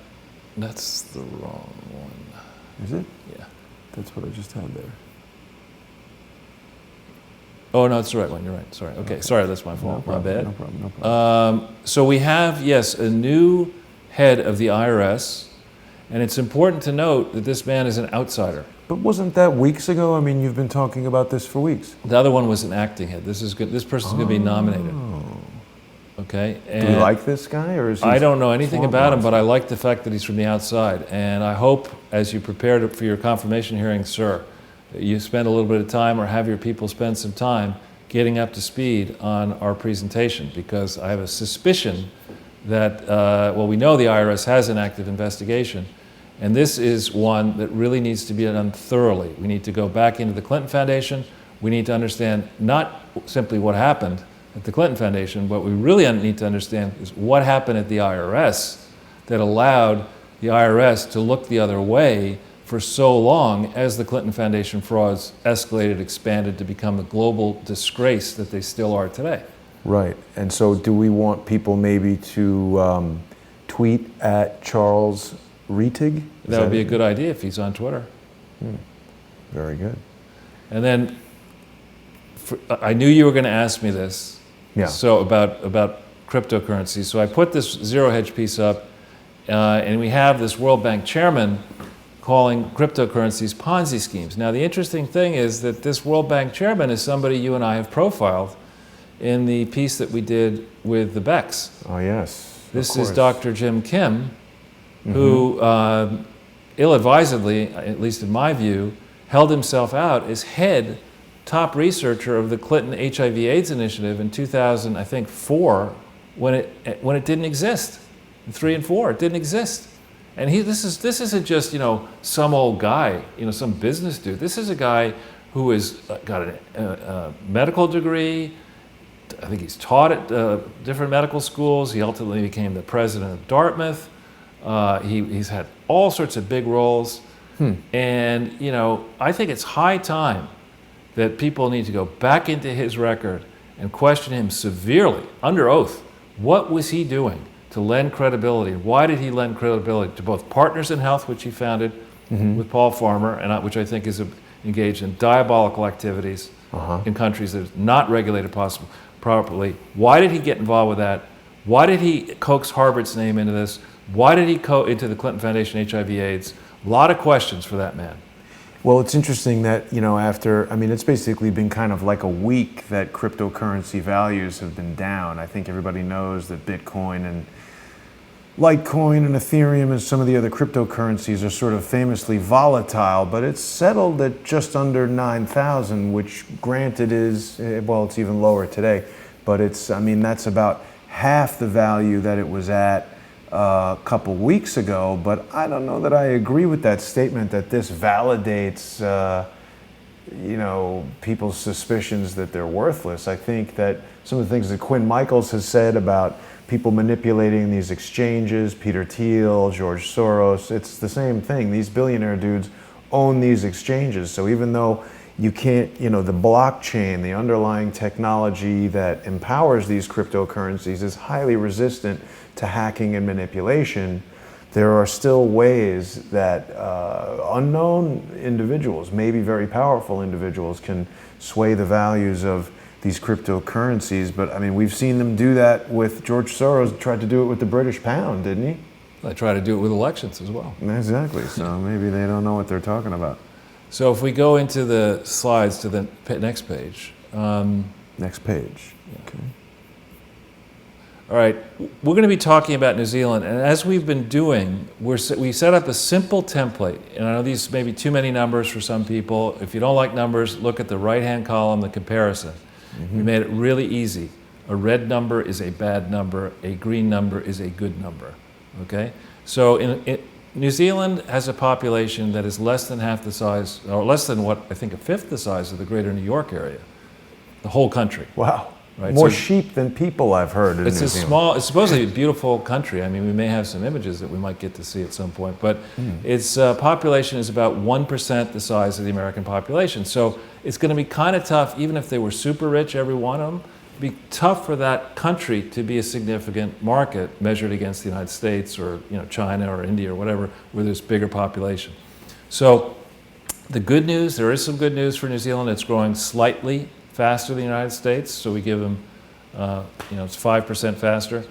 That's the wrong one. Is it? Yeah. That's what I just had there. Oh, no, it's the right one. You're right. Sorry. Okay. Sorry, that's my fault. No problem, My bad. No problem. No problem. So we have, yes, a new head of the IRS, And it's important to note that this man is an outsider. But wasn't that weeks ago? I mean, you've been talking about this for weeks. The other one was an acting head. This is good. This person's going to be nominated. Okay. Do you like this guy, or is he? I don't know anything about him, monster? but I like the fact that he's from the outside. And I hope, as you prepare for your confirmation hearing, sir, that you spend a little bit of time, or have your people spend some time, getting up to speed on our presentation, because I have a suspicion that, well, we know the IRS has an active investigation, and this is one that really needs to be done thoroughly. We need to go back into the Clinton Foundation. We need to understand not simply what happened at the Clinton Foundation. What we really need to understand is what happened at the IRS that allowed the IRS to look the other way for so long as the Clinton Foundation frauds escalated, expanded to become the global disgrace that they still are today. Right. And so do we want people maybe to tweet at Charles Rettig? That would be a good idea if he's on Twitter. Very good. And then, I knew you were going to ask me this. Yeah. So about cryptocurrency. So I put this Zero Hedge piece up, and we have this World Bank chairman calling cryptocurrencies Ponzi schemes. Now, the interesting thing is that this World Bank chairman is somebody you and I have profiled in the piece that we did with the Becks. Oh, yes. This is Dr. Jim Kim, who ill-advisedly, at least in my view, held himself out as top researcher of the Clinton HIV/AIDS initiative in 2004, when it didn't exist. In 3 and 4, it didn't exist. And this isn't just, you know, some old guy, you know, some business dude. This is a guy who has got a medical degree. I think he's taught at different medical schools. He ultimately became the president of Dartmouth. He's had all sorts of big roles. And, you know, I think it's high time that people need to go back into his record and question him severely, under oath. What was he doing to lend credibility? Why did he lend credibility to both Partners in Health, which he founded with Paul Farmer, and which I think is engaged in diabolical activities in countries that are not regulated properly? Why did he get involved with that? Why did he coax Harvard's name into this? Why did he go into the Clinton Foundation HIV/AIDS? A lot of questions for that man. Well, it's interesting that, you know, it's basically been kind of like a week that cryptocurrency values have been down. I think everybody knows that Bitcoin and Litecoin and Ethereum and some of the other cryptocurrencies are sort of famously volatile, but it's settled at just under 9,000, which granted is, well, it's even lower today, but that's about half the value that it was at a couple weeks ago. But I don't know that I agree with that statement that this validates, people's suspicions that they're worthless. I think that some of the things that Quinn Michaels has said about people manipulating these exchanges, Peter Thiel, George Soros, it's the same thing. These billionaire dudes own these exchanges. So even though you can't, the blockchain, the underlying technology that empowers these cryptocurrencies is highly resistant to hacking and manipulation, there are still ways that unknown individuals, maybe very powerful individuals, can sway the values of these cryptocurrencies. But we've seen them do that with George Soros, tried to do it with the British pound, didn't he? They try to do it with elections as well. Exactly, so maybe they don't know what they're talking about. So if we go into the slides to the next page. Next page, okay. All right, we're going to be talking about New Zealand, and as we've been doing, we set up a simple template, and I know these may be too many numbers for some people. If you don't like numbers, look at the right-hand column, the comparison. We made it really easy. A red number is a bad number, a green number is a good number, okay? So New Zealand has a population that is less than half the size, or less than what, I think a fifth the size of the greater New York area, the whole country. Wow. Right, More so sheep than people, I've heard, in New Zealand. It's supposedly a beautiful country. We may have some images that we might get to see at some point, but its population is about 1% the size of the American population. So it's going to be kind of tough, even if they were super rich, every one of them, it'd be tough for that country to be a significant market measured against the United States or China or India or whatever, where there's bigger population. So the good news, there is some good news for New Zealand. It's growing slightly faster than the United States, so we give them, it's 5% faster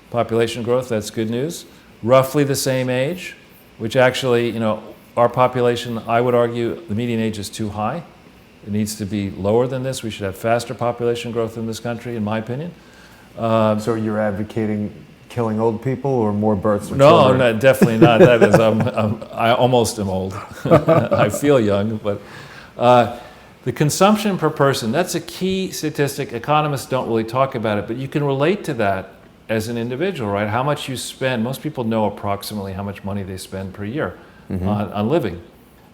population growth. That's good news. Roughly the same age, which actually, our population, I would argue, the median age is too high. It needs to be lower than this. We should have faster population growth in this country, in my opinion. So you're advocating killing old people or more births of No, children? no, definitely not. That is, I almost am old. I feel young, but the consumption per person, that's a key statistic. Economists don't really talk about it, but you can relate to that as an individual, right? How much you spend. Most people know approximately how much money they spend per year on living.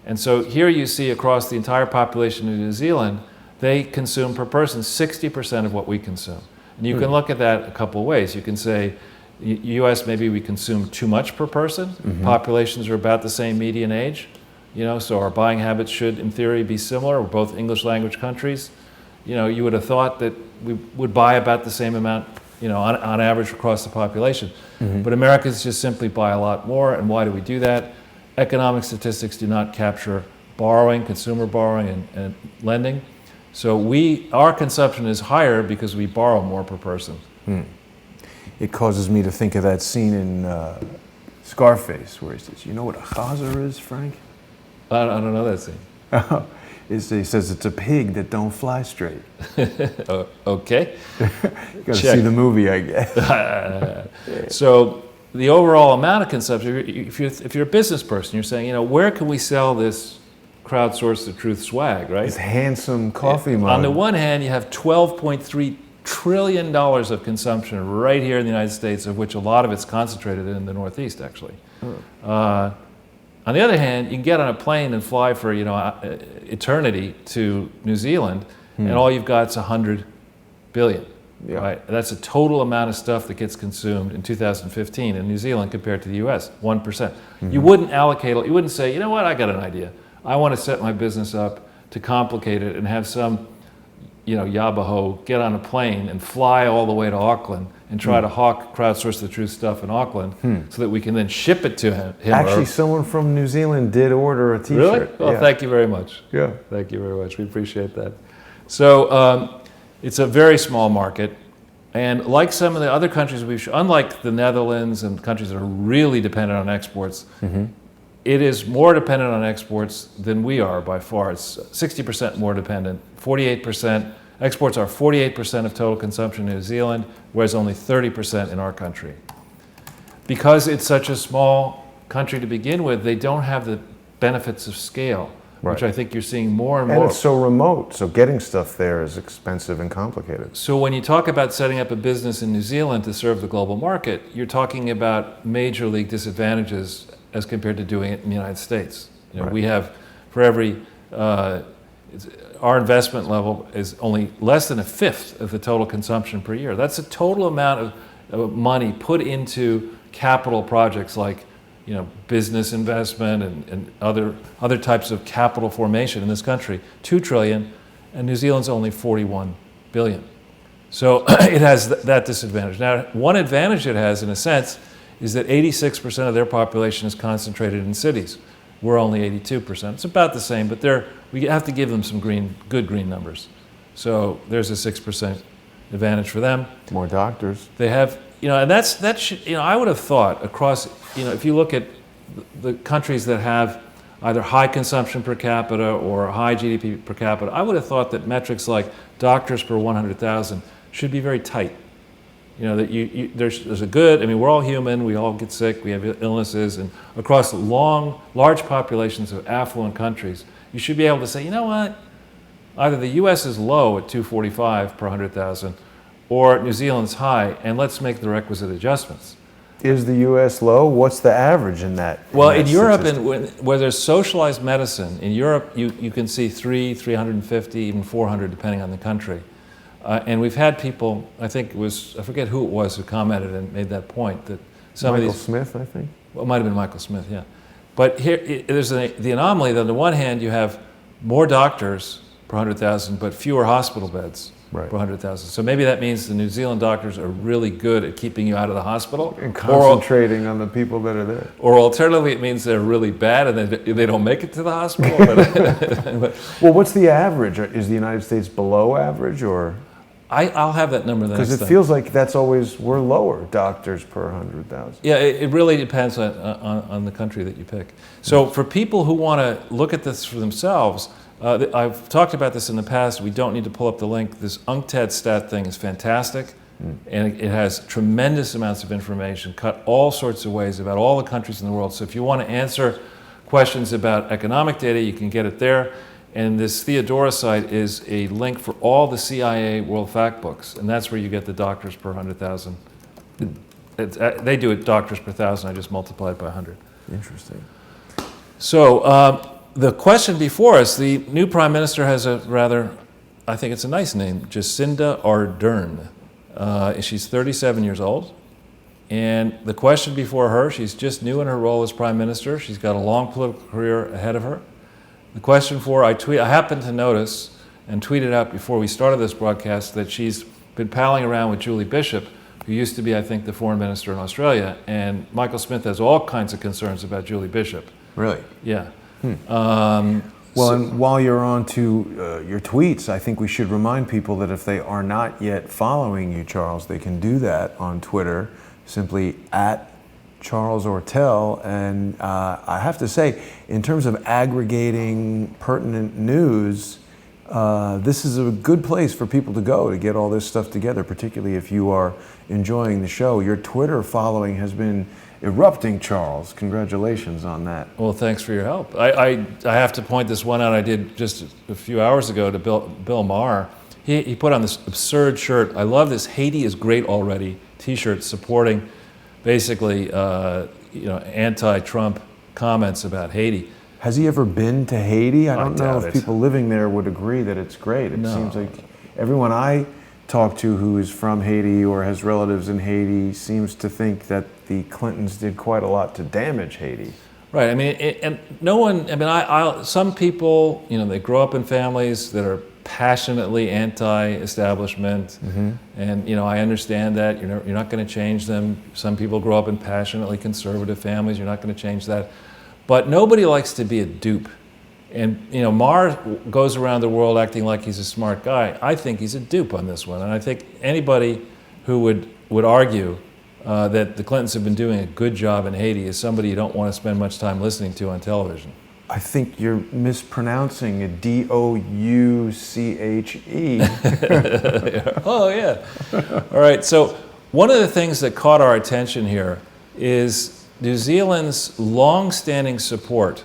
And so here you see across the entire population of New Zealand, they consume per person 60% of what we consume. And you can look at that a couple of ways. You can say, U.S. maybe we consume too much per person. Populations are about the same median age, so our buying habits should, in theory, be similar. We're both English language countries. You would have thought that we would buy about the same amount, on average across the population. But Americans just simply buy a lot more. And why do we do that? Economic statistics do not capture borrowing, consumer borrowing, and lending. So our consumption is higher because we borrow more per person. It causes me to think of that scene in Scarface where he says, "You know what a chazer is, Frank?" I don't know that scene. He says it's a pig that don't fly straight. Okay. You got to see the movie, I guess. So the overall amount of consumption, if you're a business person, you're saying, where can we sell this crowdsource the truth swag, right? It's handsome coffee mug. On the one hand, you have $12.3 trillion of consumption right here in the United States, of which a lot of it's concentrated in the Northeast, actually. On the other hand, you can get on a plane and fly for eternity to New Zealand, and all you've got is 100 billion. Yeah. Right? That's a total amount of stuff that gets consumed in 2015 in New Zealand compared to the U.S. 1%. You wouldn't allocate. You wouldn't say, I got an idea. I want to set my business up to complicate it and have some, yabaho get on a plane and fly all the way to Auckland and try to hawk crowdsource the truth stuff in Auckland so that we can then ship it to him. Actually, someone from New Zealand did order a T-shirt. Really? Well, yeah. Thank you very much. Yeah. Thank you very much. We appreciate that. So it's a very small market. And like some of the other countries, unlike the Netherlands and countries that are really dependent on exports, it is more dependent on exports than we are by far. It's 60% more dependent, 48%. Exports are 48% of total consumption in New Zealand, whereas only 30% in our country. Because it's such a small country to begin with, they don't have the benefits of scale, which I think you're seeing more and more. And it's so remote, so getting stuff there is expensive and complicated. So when you talk about setting up a business in New Zealand to serve the global market, you're talking about major league disadvantages as compared to doing it in the United States. We have, for every, our investment level is only less than a fifth of the total consumption per year. That's a total amount of money put into capital projects like business investment and other types of capital formation in this country, 2 trillion, and New Zealand's only 41 billion. So it has that disadvantage. Now, one advantage it has, in a sense, is that 86% of their population is concentrated in cities. We're only 82%. It's about the same, but we have to give them some good green numbers. So there's a 6% advantage for them. More doctors. They have, and that should, I would have thought across, if you look at the countries that have either high consumption per capita or high GDP per capita, I would have thought that metrics like doctors per 100,000 should be very tight. That there's a good, we're all human, we all get sick, we have illnesses, and across large populations of affluent countries, you should be able to say, what? Either the US is low at 245 per 100,000, or New Zealand's high, and let's make the requisite adjustments. Is the US low? What's the average in that? Well, in Europe, where there's socialized medicine, in Europe, you can see 350, even 400, depending on the country. And we've had people, I forget who it was who commented and made that point, that some Michael of these... Smith, I think? Well, it might have been Michael Smith, yeah. But here, there's the anomaly that on the one hand, you have more doctors per 100,000, but fewer hospital beds per 100,000. So maybe that means the New Zealand doctors are really good at keeping you out of the hospital. And concentrating on the people that are there. Or alternatively, it means they're really bad and they don't make it to the hospital. Well, what's the average? Is the United States below average, or...? I'll have that number the next Because time. it feels like that's always, we're lower doctors per 100,000. Yeah, it really depends on the country that you pick. So for people who want to look at this for themselves, I've talked about this in the past. We don't need to pull up the link. This UNCTAD stat thing is fantastic, and it has tremendous amounts of information, cut all sorts of ways about all the countries in the world. So if you want to answer questions about economic data, you can get it there. And this Theodora site is a link for all the CIA World Factbooks, and that's where you get the doctors per 100,000. They do it doctors per 1,000. I just multiplied by 100. Interesting. So the question before us, the new prime minister has a rather, I think it's a nice name, Jacinda Ardern. She's 37 years old. And the question before her, she's just new in her role as prime minister. She's got a long political career ahead of her. The question for I happened to notice and tweeted out before we started this broadcast that she's been palling around with Julie Bishop, who used to be, I think, the foreign minister in Australia. And Michael Smith has all kinds of concerns about Julie Bishop. Really? Yeah. Well, and while you're on to your tweets, I think we should remind people that if they are not yet following you, Charles, they can do that on Twitter, simply at Charles Ortel. And I have to say, in terms of aggregating pertinent news, this is a good place for people to go to get all this stuff together, particularly if you are enjoying the show. Your Twitter following has been erupting, Charles. Congratulations on that. Well, thanks for your help. I have to point this one out I did just a few hours ago to Bill Maher. He put on this absurd shirt. I love this Haiti is great already t-shirt supporting basically anti-Trump comments about Haiti. Has he ever been to Haiti? I don't know doubt if it. people living there would agree that it's great. It seems like everyone I talk to who is from Haiti or has relatives in Haiti seems to think that the Clintons did quite a lot to damage Haiti. Right. I mean, and no one. I mean, some people, they grow up in families that are passionately anti-establishment, and I understand that you're not going to change them. Some people grow up in passionately conservative families. You're not going to change that. But nobody likes to be a dupe. And Maher goes around the world acting like he's a smart guy. I think he's a dupe on this one, and I think anybody who would argue that the Clintons have been doing a good job in Haiti is somebody you don't want to spend much time listening to on television. I think you're mispronouncing it. D-O-U-C-H-E. Oh, yeah. All right, so one of the things that caught our attention here is New Zealand's long-standing support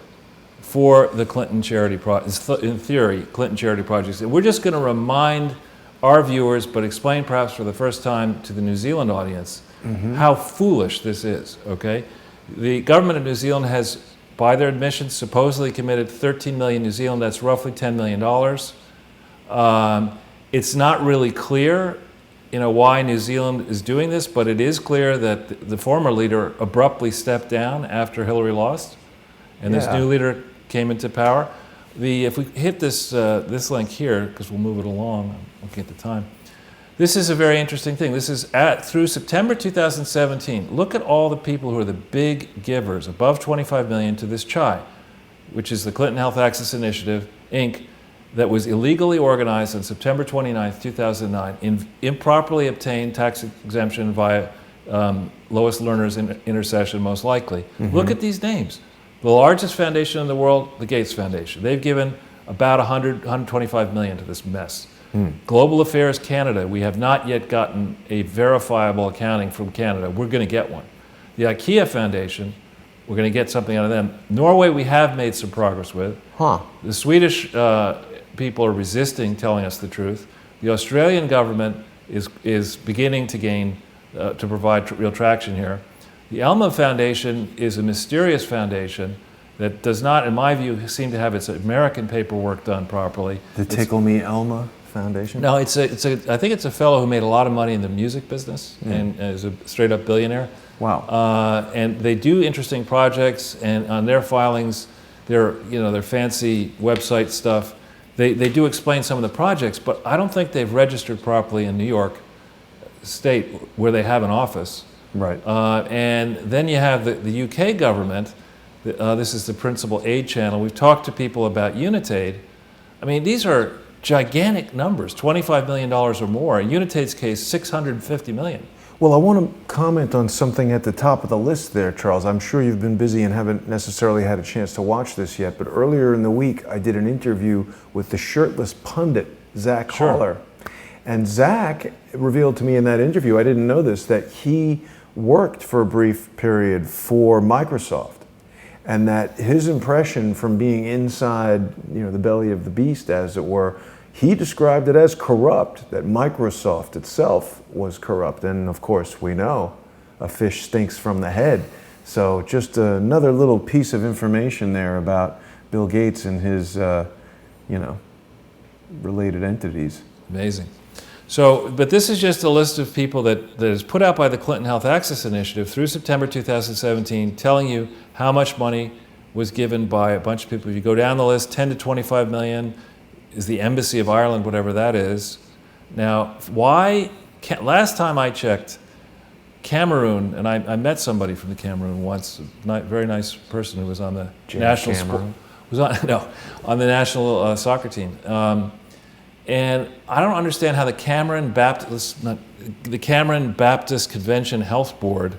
for the Clinton charity project, in theory, Clinton charity projects. We're just going to remind our viewers, but explain perhaps for the first time to the New Zealand audience, how foolish this is, okay? The government of New Zealand has, by their admission, supposedly committed 13 million New Zealand, that's roughly $10 million. It's not really clear, why New Zealand is doing this, but it is clear that the former leader abruptly stepped down after Hillary lost, and this new leader came into power. If we hit this link here, because we'll move it along, I'm looking at the time. This is a very interesting thing. This is through September 2017. Look at all the people who are the big givers, above 25 million, to this CHI, which is the Clinton Health Access Initiative, Inc., that was illegally organized on September 29, 2009, improperly obtained tax exemption via Lois Lerner's intercession, most likely. Look at these names. The largest foundation in the world, the Gates Foundation. They've given about 125 million to this mess. Global Affairs Canada, we have not yet gotten a verifiable accounting from Canada. We're going to get one. The IKEA Foundation, we're going to get something out of them. Norway, we have made some progress with. The Swedish people are resisting telling us the truth. The Australian government is beginning to gain, to provide real traction here. The Elma Foundation is a mysterious foundation that does not, in my view, seem to have its American paperwork done properly. The Tickle Me Elma Foundation? No, I think it's a fellow who made a lot of money in the music business and is a straight-up billionaire. Wow. And they do interesting projects, and on their filings, their fancy website stuff, they do explain some of the projects, but I don't think they've registered properly in New York State, where they have an office. Right. And then you have the UK government. This is the principal aid channel. We've talked to people about Unitaid. I mean, these are gigantic numbers, $25 million or more. In Unitate's case, $650 million. Well, I want to comment on something at the top of the list there, Charles. I'm sure you've been busy and haven't necessarily had a chance to watch this yet, but earlier in the week, I did an interview with the shirtless pundit, Zach Sure. Haller. And Zach revealed to me in that interview, I didn't know this, that he worked for a brief period for Microsoft. And that his impression from being inside, the belly of the beast, as it were, he described it as corrupt, that Microsoft itself was corrupt. And of course, we know a fish stinks from the head. So just another little piece of information there about Bill Gates and his, related entities. Amazing. So, but this is just a list of people that is put out by the Clinton Health Access Initiative through September 2017, telling you how much money was given by a bunch of people. If you go down the list, 10 to 25 million is the Embassy of Ireland, whatever that is. Now, last time I checked, Cameroon, and I met somebody from the Cameroon once, a very nice person who was on the national on the national soccer team. And I don't understand how the Cameron Baptist Convention Health Board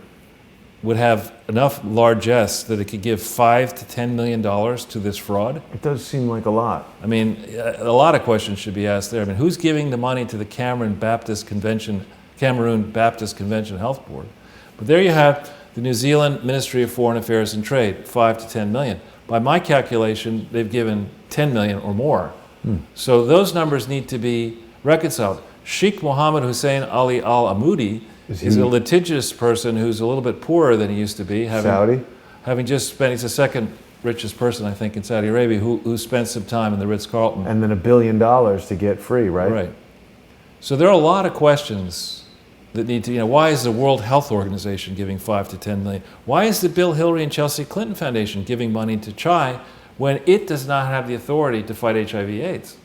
would have enough largesse that it could give $5 to $10 million to this fraud. It does seem like a lot. I mean, a lot of questions should be asked there. I mean, who's giving the money to the Cameroon Baptist Convention Health Board? But there you have the New Zealand Ministry of Foreign Affairs and Trade, $5 to $10 million. By my calculation, they've given $10 million or more. So those numbers need to be reconciled. Sheikh Mohammed Hussein Ali Al-Amoudi is a litigious person who's a little bit poorer than he used to be. Having just spent, he's the second richest person, I think, in Saudi Arabia, who spent some time in the Ritz-Carlton. And then $1 billion to get free, right? Right. So there are a lot of questions that need to, why is the World Health Organization giving $5 to $10 million? Why is the Bill, Hillary, and Chelsea Clinton Foundation giving money to Chai when it does not have the authority to fight HIV/AIDS?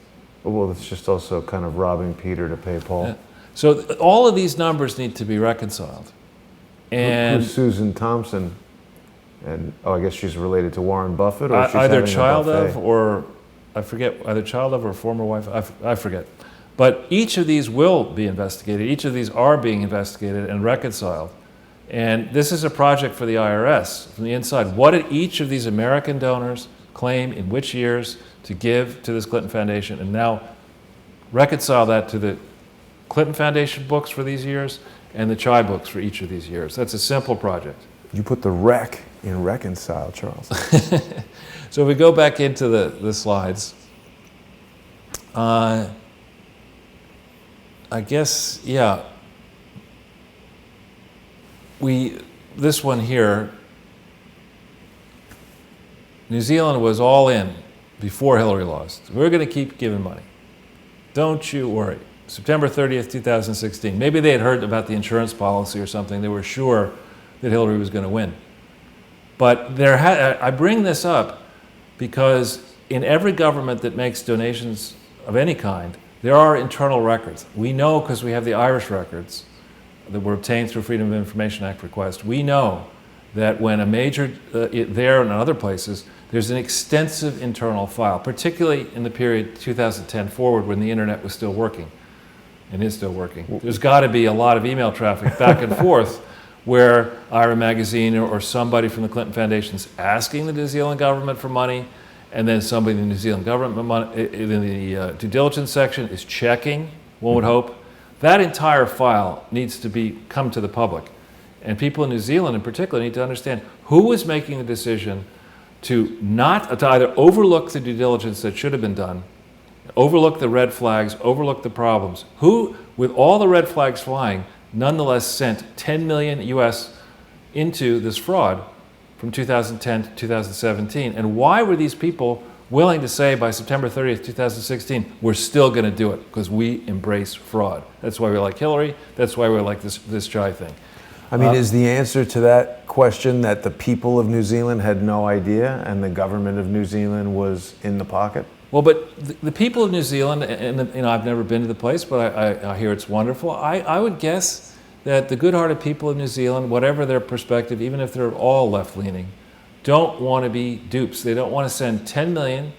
Well, it's just also kind of robbing Peter to pay Paul. Yeah. So all of these numbers need to be reconciled. And Who's Susan Thompson? And I guess she's related to Warren Buffett, or she's either having a child buffet? of, or I forget, either child of or former wife. I forget. But each of these will be investigated. Each of these are being investigated and reconciled. And this is a project for the IRS from the inside. What did each of these American donors claim in which years to give to this Clinton Foundation, and now reconcile that to the Clinton Foundation books for these years and the Chai books for each of these years. That's a simple project. You put the rec in reconcile, Charles. So if we go back into the slides, I guess, yeah, this one here, New Zealand was all in before Hillary lost. We're going to keep giving money. Don't you worry. September 30th, 2016. Maybe they had heard about the insurance policy or something. They were sure that Hillary was going to win. But I bring this up because in every government that makes donations of any kind, there are internal records. We know, because we have the Irish records that were obtained through Freedom of Information Act request, we know that when a major, there and other places, there's an extensive internal file, particularly in the period 2010 forward when the internet was still working, and is still working. There's got to be a lot of email traffic back and forth where Ira Magazine or somebody from the Clinton Foundation is asking the New Zealand government for money, and then somebody in the New Zealand government in the due diligence section is checking, one would hope. That entire file needs to come to the public. And people in New Zealand in particular need to understand who was making the decision to either overlook the due diligence that should have been done, overlook the red flags, overlook the problems. Who, with all the red flags flying, nonetheless sent 10 million US into this fraud from 2010 to 2017. And why were these people willing to say by September 30th, 2016, we're still going to do it because we embrace fraud? That's why we like Hillary. That's why we like this Chai thing. I mean, is the answer to that question that the people of New Zealand had no idea and the government of New Zealand was in the pocket? Well, but the people of New Zealand, and I've never been to the place, but I hear it's wonderful. I would guess that the good-hearted people of New Zealand, whatever their perspective, even if they're all left-leaning, don't want to be dupes. They don't want to send 10 million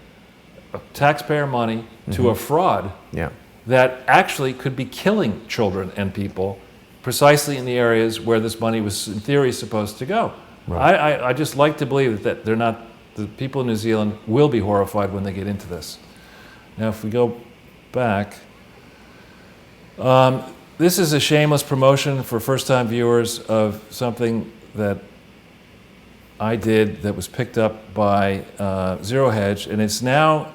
taxpayer money to a fraud Yeah. that actually could be killing children and people precisely in the areas where this money was in theory supposed to go. Right. I just like to believe that they're not, the people in New Zealand will be horrified when they get into this. Now if we go back, this is a shameless promotion for first-time viewers of something that I did that was picked up by Zero Hedge, and it's now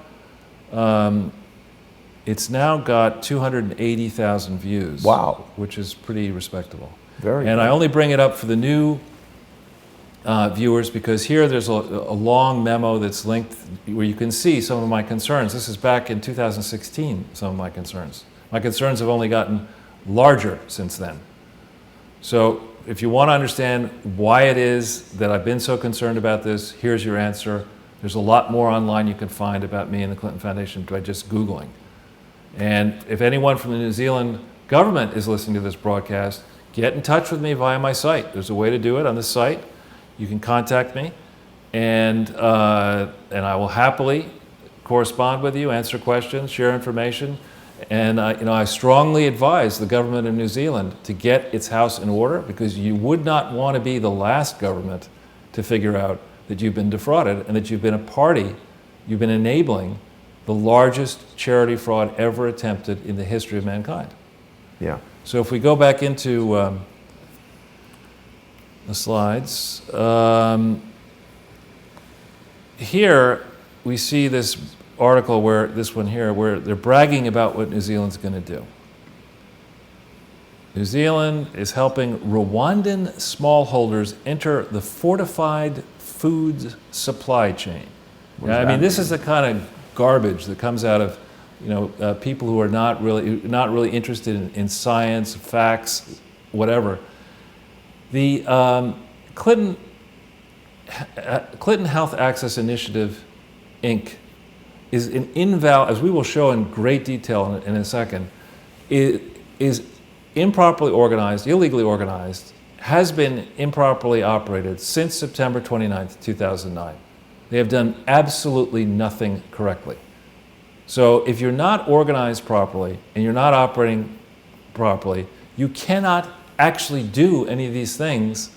got 280,000 views. Wow. Which is pretty respectable. Very And good. I only bring it up for the new viewers because here there's a long memo that's linked where you can see some of my concerns. This is back in 2016, some of my concerns. My concerns have only gotten larger since then. So if you want to understand why it is that I've been so concerned about this, here's your answer. There's a lot more online you can find about me and the Clinton Foundation by just Googling. And if anyone from the New Zealand government is listening to this broadcast, get in touch with me via my site. There's a way to do it on the site. You can contact me, and I will happily correspond with you, answer questions, share information. And I strongly advise the government of New Zealand to get its house in order, because you would not want to be the last government to figure out that you've been defrauded and that you've been a party, you've been enabling the largest charity fraud ever attempted in the history of mankind. Yeah. So if we go back into the slides, here we see this article where they're bragging about what New Zealand's going to do. New Zealand is helping Rwandan smallholders enter the fortified foods supply chain. What does I that mean, this mean? is the kind of garbage that comes out of people who are not really interested in science, facts, whatever. The Clinton Health Access Initiative, Inc., is an as we will show in great detail in a second, is improperly organized, illegally organized, has been improperly operated since September 29th, 2009. They have done absolutely nothing correctly. So if you're not organized properly and you're not operating properly, you cannot actually do any of these things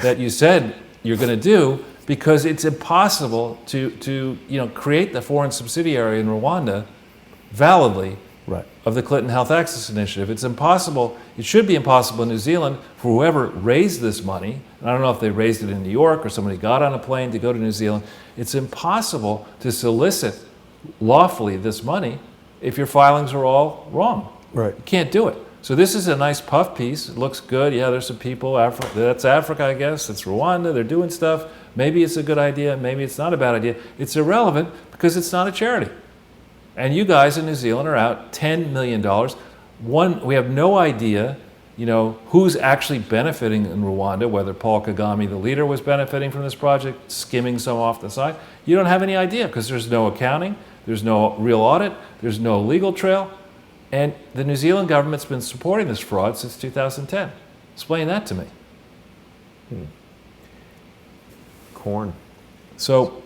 that you said you're going to do, because it's impossible to create the foreign subsidiary in Rwanda validly Right. of the Clinton Health Access Initiative. It's impossible, it should be impossible in New Zealand for whoever raised this money, and I don't know if they raised it in New York or somebody got on a plane to go to New Zealand, it's impossible to solicit lawfully this money if your filings are all wrong. Right. You can't do it. So this is a nice puff piece. It looks good. Yeah, there's some people, that's Africa, I guess. It's Rwanda. They're doing stuff. Maybe it's a good idea. Maybe it's not a bad idea. It's irrelevant because it's not a charity. And you guys in New Zealand are out $10 million. We have no idea, who's actually benefiting in Rwanda, whether Paul Kagame, the leader, was benefiting from this project, skimming some off the side. You don't have any idea because there's no accounting, there's no real audit, there's no legal trail. And the New Zealand government's been supporting this fraud since 2010. Explain that to me. Corn. So,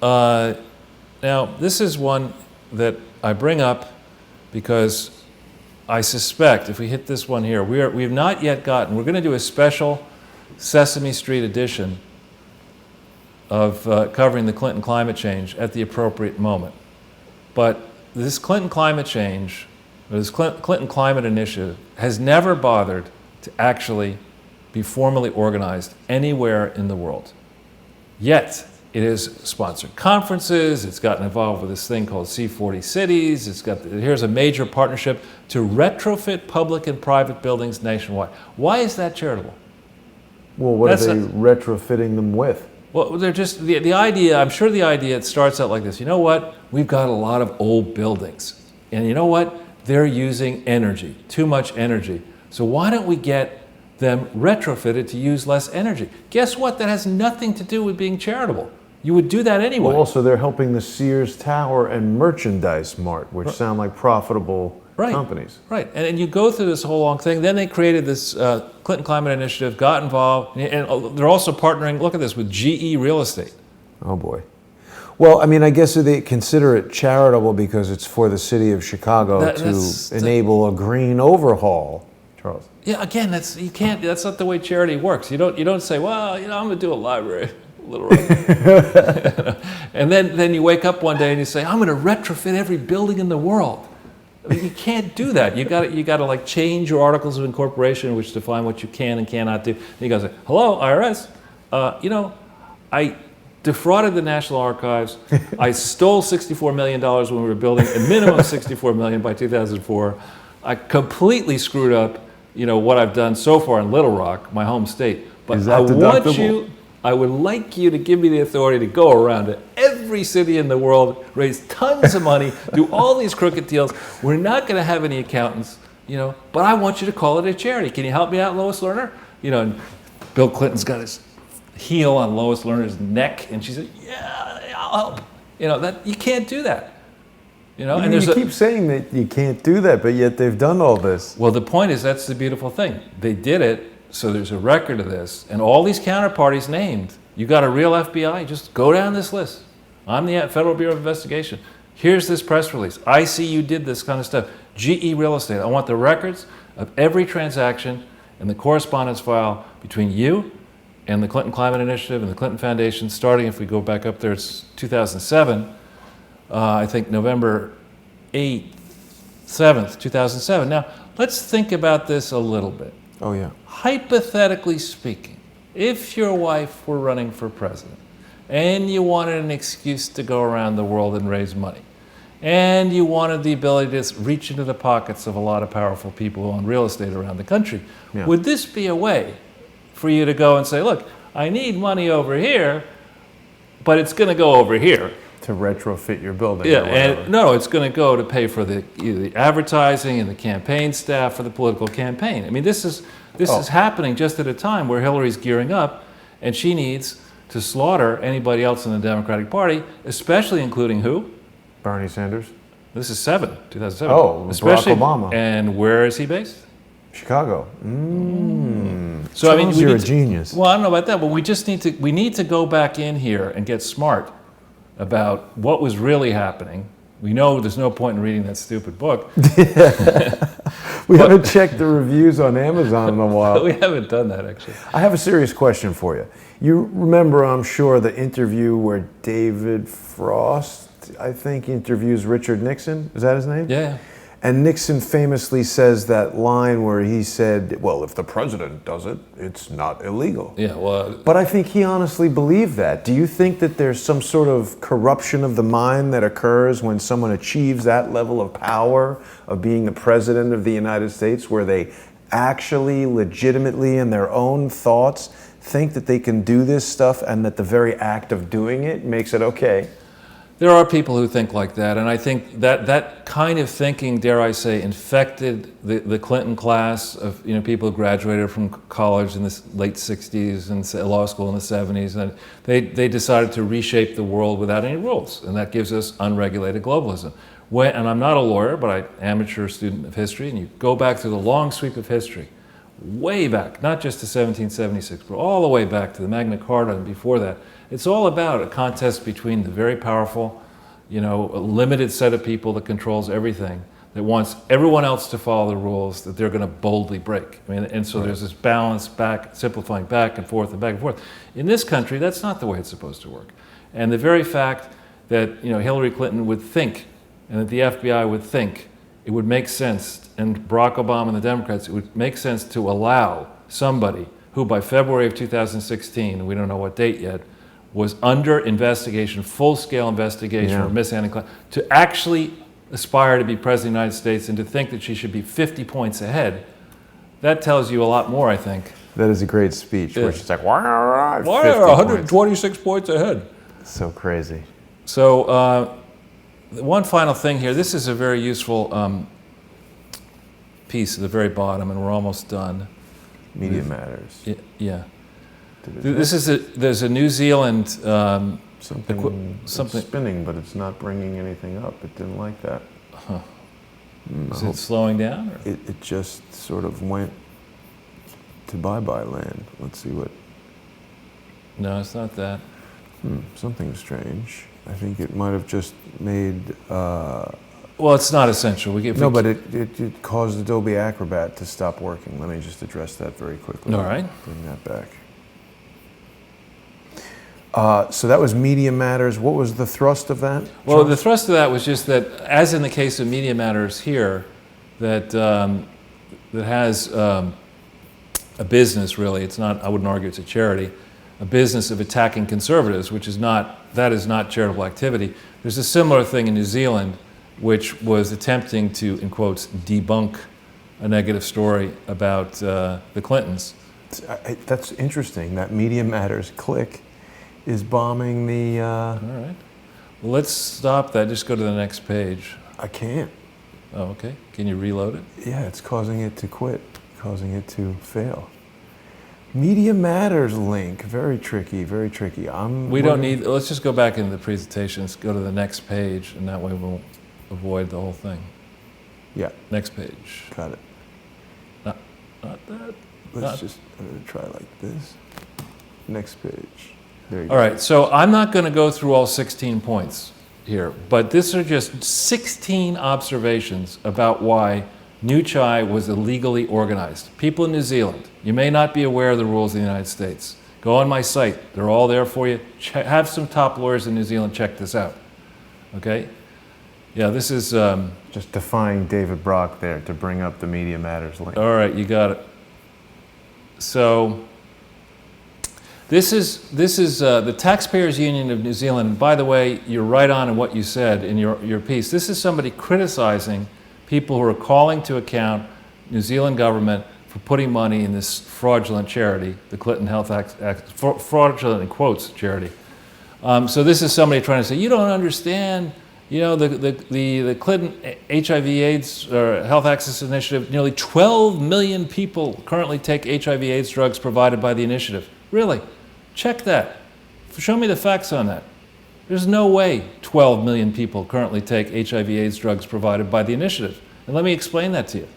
now this is one that I bring up because I suspect if we hit this one here, we have not yet gotten, we're going to do a special Sesame Street edition of covering the Clinton climate change at the appropriate moment. But this Clinton climate change, or this Clinton climate initiative, has never bothered to actually be formally organized anywhere in the world. Yet, it has sponsored conferences, it's gotten involved with this thing called C40 Cities, here's a major partnership to retrofit public and private buildings nationwide. Why is that charitable? Well, what are they retrofitting them with? Well, they're just, the idea, I'm sure the idea, it starts out like this. You know what? We've got a lot of old buildings. And you know what? They're using energy, too much energy. So why don't we get them retrofitted to use less energy? Guess what? That has nothing to do with being charitable. You would do that anyway. Well, also, they're helping the Sears Tower and Merchandise Mart, which sound like profitable companies. Right, and you go through this whole long thing. Then they created this Clinton Climate Initiative, got involved, and they're also partnering, look at this, with GE Real Estate. Oh boy. Well, I mean, I guess they consider it charitable because it's for the city of Chicago to enable a green overhaul, Charles. Yeah, again, you can't. That's not the way charity works. You don't say, well, I'm going to do a library, Little Rock, and then you wake up one day and you say, I'm going to retrofit every building in the world. I mean, you can't do that. You got to like change your articles of incorporation, which define what you can and cannot do. And you got to say, hello, IRS. I defrauded the National Archives. I stole $64 million when we were building a minimum of $64 million by 2004. I completely screwed up, what I've done so far in Little Rock, my home state. But Is that deductible? I would like you to give me the authority to go around to every city in the world, raise tons of money, do all these crooked deals. We're not going to have any accountants, but I want you to call it a charity. Can you help me out, Lois Lerner? And Bill Clinton's got his heel on Lois Lerner's neck, and she said, "Yeah, I'll help." That you can't do that. And you keep saying that you can't do that, but yet they've done all this. Well, the point is that's the beautiful thing. They did it, so there's a record of this, and all these counterparties named. You got a real FBI? Just go down this list. I'm the Federal Bureau of Investigation. Here's this press release. I see you did this kind of stuff. GE Real Estate. I want the records of every transaction and the correspondence file between you and the Clinton Climate Initiative and the Clinton Foundation, starting, if we go back up there, it's 2007, I think November 8th, 7th, 2007. Now, let's think about this a little bit. Oh, yeah. Hypothetically speaking, if your wife were running for president and you wanted an excuse to go around the world and raise money, and you wanted the ability to reach into the pockets of a lot of powerful people who own real estate around the country, would this be a way for you to go and say, look, I need money over here, but it's going to go over here. To retrofit your building. Yeah, and no, it's going to go to pay for the advertising and the campaign staff for the political campaign. I mean, this is happening just at a time where Hillary's gearing up, and she needs to slaughter anybody else in the Democratic Party, especially including who? Bernie Sanders. This is 2007. Oh, especially, Barack Obama. And where is he based? Chicago. So Charles, I mean, you're a genius. Well, I don't know about that, but we need to go back in here and get smart about what was really happening. We know there's no point in reading that stupid book. We haven't checked the reviews on Amazon in a while. We haven't done that, actually. I have a serious question for you. You remember, I'm sure, the interview where David Frost, I think, interviews Richard Nixon? Is that his name? Yeah. And Nixon famously says that line where he said, well, if the president does it, it's not illegal. Yeah, well... But I think he honestly believed that. Do you think that there's some sort of corruption of the mind that occurs when someone achieves that level of power of being the president of the United States, where they actually, legitimately, in their own thoughts, think that they can do this stuff and that the very act of doing it makes it okay? There are people who think like that, and I think that kind of thinking, dare I say, infected the Clinton class of people who graduated from college in the late 60s and law school in the 70s, and they decided to reshape the world without any rules, and that gives us unregulated globalism. And I'm not a lawyer, but I'm an amateur student of history, and you go back through the long sweep of history, way back, not just to 1776, but all the way back to the Magna Carta and before that. It's all about a contest between the very powerful, a limited set of people that controls everything, that wants everyone else to follow the rules that they're going to boldly break. I mean, and so there's this balance simplifying back and forth and back and forth. In this country, that's not the way it's supposed to work. And the very fact that Hillary Clinton would think, and that the FBI would think, it would make sense, and Barack Obama and the Democrats, it would make sense to allow somebody who by February of 2016, and we don't know what date yet, was under investigation, full-scale investigation for mishandling, to actually aspire to be president of the United States and to think that she should be 50 points ahead, that tells you a lot more, I think. That is a great speech, where she's like, why are 126 points ahead? So crazy. So one final thing here. This is a very useful piece at the very bottom, and we're almost done. Media Matters. Yeah. There's a New Zealand something spinning, but it's not bringing anything up. It didn't like that. Huh. Is it slowing down? Or? It just sort of went to bye-bye land. Let's see what... No, it's not that. Something strange. I think it might have just made. Well, it's not essential. But it caused Adobe Acrobat to stop working. Let me just address that very quickly. All right. Bring that back. So that was Media Matters. What was the thrust of that? Well, Charles? the thrust of that was just that, as in the case of Media Matters here, that has a business, really. It's not. I wouldn't argue it's a charity. A business of attacking conservatives, which is not. That is not charitable activity. There's a similar thing in New Zealand, which was attempting to, in quotes, debunk a negative story about the Clintons. That's interesting. That Media Matters clique is bombing the. All right. Well, let's stop that. Just go to the next page. I can't. Oh, okay. Can you reload it? Yeah, it's causing it to quit, causing it to fail. Media Matters link, very tricky, very tricky. We don't need. Let's just go back into the presentations. Go to the next page, and that way we'll avoid the whole thing. Yeah. Next page. Got it. Not that. Let's just try like this. Next page. There you go. All right, so I'm not going to go through all 16 points here, but these are just 16 observations about why New Chai was illegally organized. People in New Zealand, you may not be aware of the rules in the United States. Go on my site. They're all there for you. Have some top lawyers in New Zealand check this out. Okay? Yeah, this is... Just defying David Brock there to bring up the Media Matters link. All right, you got it. So... This is the Taxpayers Union of New Zealand. And by the way, you're right on in what you said in your piece. This is somebody criticizing people who are calling to account New Zealand government for putting money in this fraudulent charity, the Clinton Health Act, fraudulent in quotes charity. So this is somebody trying to say, you don't understand, you know, the Clinton HIV/AIDS Health Access Initiative. Nearly 12 million people currently take HIV/AIDS drugs provided by the initiative. Really? Check that. Show me the facts on that. There's no way 12 million people currently take HIV/AIDS drugs provided by the initiative. And let me explain that to you. In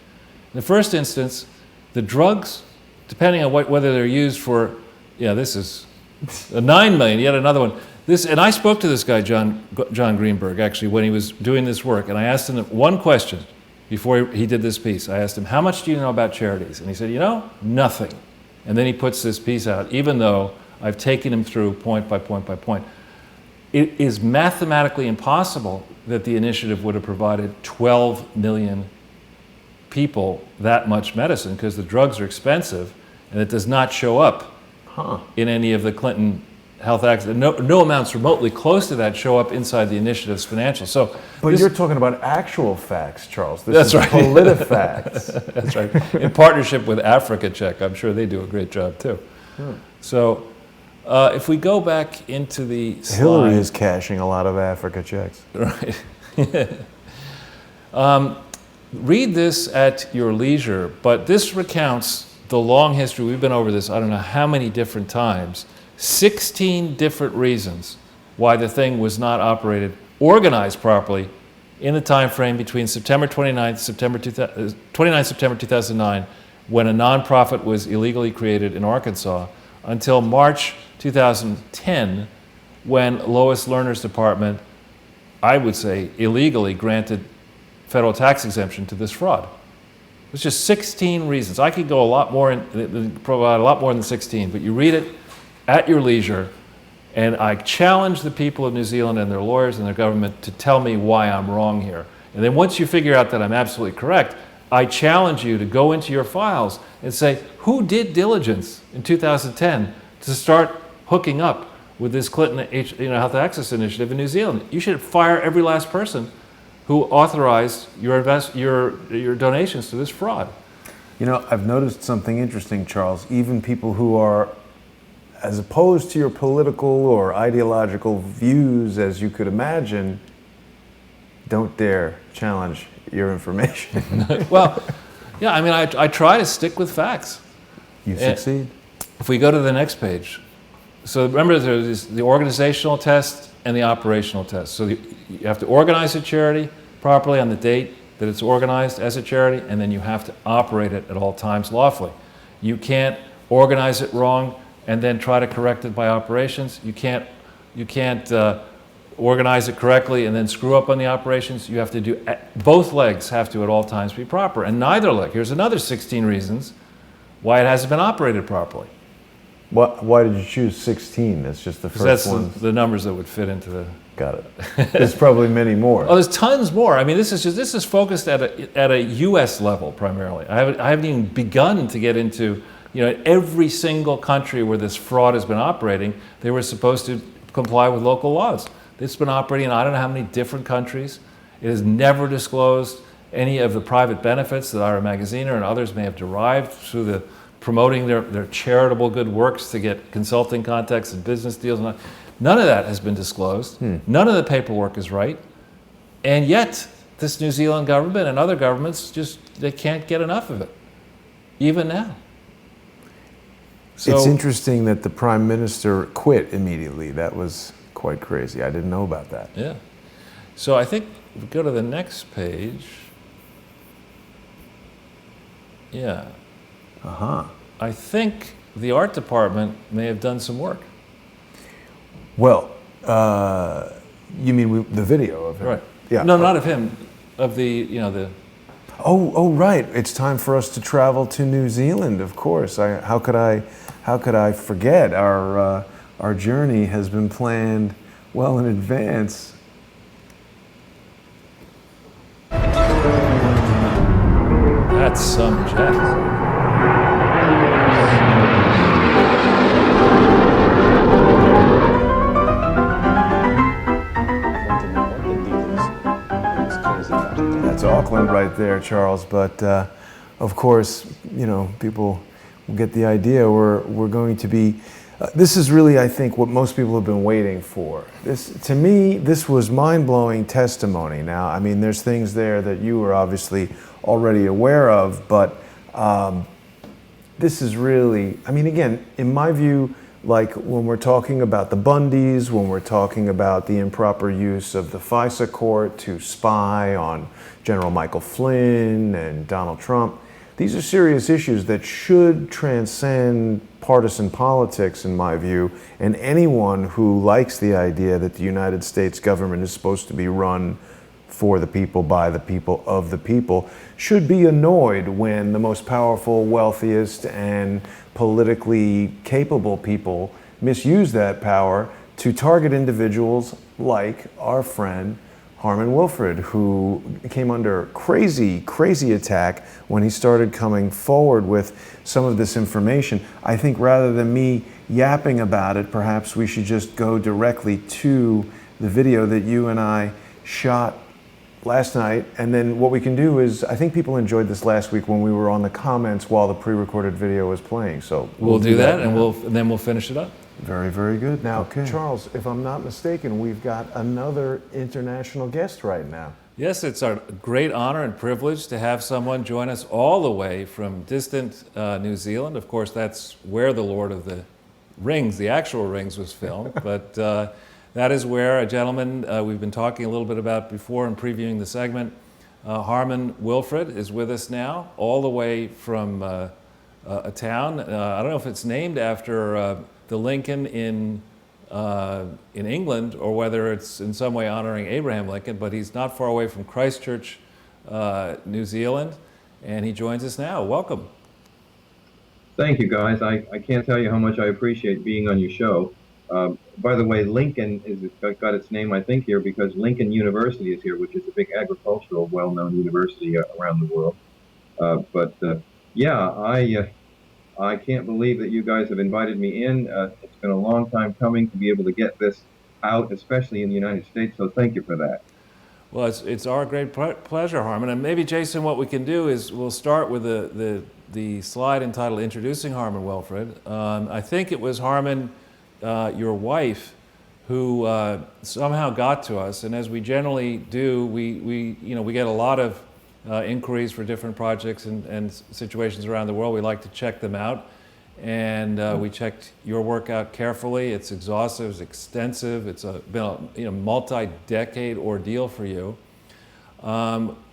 the first instance, the drugs, depending on whether they're used for, yeah, this is a 9 million, yet another one. And I spoke to this guy, John Greenberg, actually, when he was doing this work, and I asked him one question before he did this piece. I asked him, how much do you know about charities? And he said, you know, nothing. And then he puts this piece out, even though I've taken him through point by point by point. It is mathematically impossible that the initiative would have provided 12 million people that much medicine because the drugs are expensive and it does not show up in any of the Clinton Health Act. No amounts remotely close to that show up inside the initiative's financials. So, but you're talking about actual facts, Charles. That's right. PolitiFacts. That's right. In partnership with Africa Check, I'm sure they do a great job too. So, if we go back into the slide, Hillary is cashing a lot of Africa checks. Right. Read this at your leisure, but this recounts the long history. We've been over this, I don't know how many different times. 16 different reasons why the thing was not organized properly in the time frame between September 29th, September 2009, when a nonprofit was illegally created in Arkansas, until March 2010, when Lois Lerner's department, I would say, illegally granted federal tax exemption to this fraud. It's just 16 reasons. I could go a lot more and provide a lot more than 16, but you read it at your leisure, and I challenge the people of New Zealand and their lawyers and their government to tell me why I'm wrong here. And then once you figure out that I'm absolutely correct, I challenge you to go into your files and say, who did diligence in 2010 to start hooking up with this Clinton Health Access Initiative in New Zealand? You should fire every last person who authorized your donations to this fraud. You know, I've noticed something interesting, Charles. Even people who are as opposed to your political or ideological views as you could imagine, don't dare challenge your information. Well, yeah, I mean, I try to stick with facts. You succeed. If we go to the next page. So remember, there's the organizational test and the operational test. So you have to organize a charity properly on the date that it's organized as a charity, and then you have to operate it at all times lawfully. You can't organize it wrong and then try to correct it by operations. You can't organize it correctly and then screw up on the operations. You have to do, both legs have to at all times be proper, and neither leg. Here's another 16 reasons why it hasn't been operated properly. Why did you choose 16? That's just the first That's one. the numbers that would fit into the. Got it. There's probably many more. Oh, there's tons more. I mean, this is focused at a U.S. level primarily. I haven't even begun to get into, every single country where this fraud has been operating, they were supposed to comply with local laws. It's been operating in I don't know how many different countries. It has never disclosed any of the private benefits that Ira Magaziner and others may have derived through the promoting their charitable good works to get consulting contacts and business deals. None of that has been disclosed. None of the paperwork is right. And yet, this New Zealand government and other governments they can't get enough of it, even now. So, it's interesting that the Prime Minister quit immediately. That was quite crazy. I didn't know about that. Yeah. So I think if we go to the next page. Yeah. Uh-huh. I think the art department may have done some work. Well, you mean the video of him? Right. Yeah. No, not of him. Of the. Oh, right. It's time for us to travel to New Zealand. Of course. How could I forget? Our journey has been planned well in advance. That's some jet. That's Auckland right there, Charles. But of course, people will get the idea. We're going to be. This is really, I think, what most people have been waiting for. To me, this was mind-blowing testimony. Now, I mean, there's things there that you were obviously already aware of, but this is really, I mean, again, in my view, like when we're talking about the Bundys, when we're talking about the improper use of the FISA court to spy on General Michael Flynn and Donald Trump, these are serious issues that should transcend partisan politics, in my view, and anyone who likes the idea that the United States government is supposed to be run for the people, by the people, of the people, should be annoyed when the most powerful, wealthiest, and politically capable people misuse that power to target individuals like our friend Harmon Wilfred, who came under crazy attack when he started coming forward with some of this information. I think rather than me yapping about it, perhaps we should just go directly to the video that you and I shot last night. And then what we can do is, I think people enjoyed this last week when we were on the comments while the pre-recorded video was playing. So we'll do that, and then we'll finish it up. Very, very good. Now, Okay. Charles, if I'm not mistaken, we've got another international guest right now. Yes, it's our great honor and privilege to have someone join us all the way from distant New Zealand. Of course, that's where the Lord of the Rings, the actual Rings, was filmed. But that is where a gentleman we've been talking a little bit about before and previewing the segment, Harmon Wilfred, is with us now, all the way from a town. I don't know if it's named after the Lincoln in England, or whether it's in some way honoring Abraham Lincoln, but he's not far away from Christchurch, New Zealand, and he joins us now. Welcome. Thank you, guys. I can't tell you how much I appreciate being on your show. By the way, Lincoln got its name, I think, here because Lincoln University is here, which is a big agricultural, well-known university around the world. I can't believe that you guys have invited me in. It's been a long time coming to be able to get this out, especially in the United States, so thank you for that. Well, it's our great pleasure, Harmon. And maybe, Jason, what we can do is we'll start with the slide entitled Introducing Harmon Wilfred. I think it was Harmon, your wife, who somehow got to us, and as we generally do, we get a lot of inquiries for different projects and situations around the world. We like to check them out, and we checked your work out carefully. It's exhaustive, it's extensive. It's been a multi-decade ordeal for you.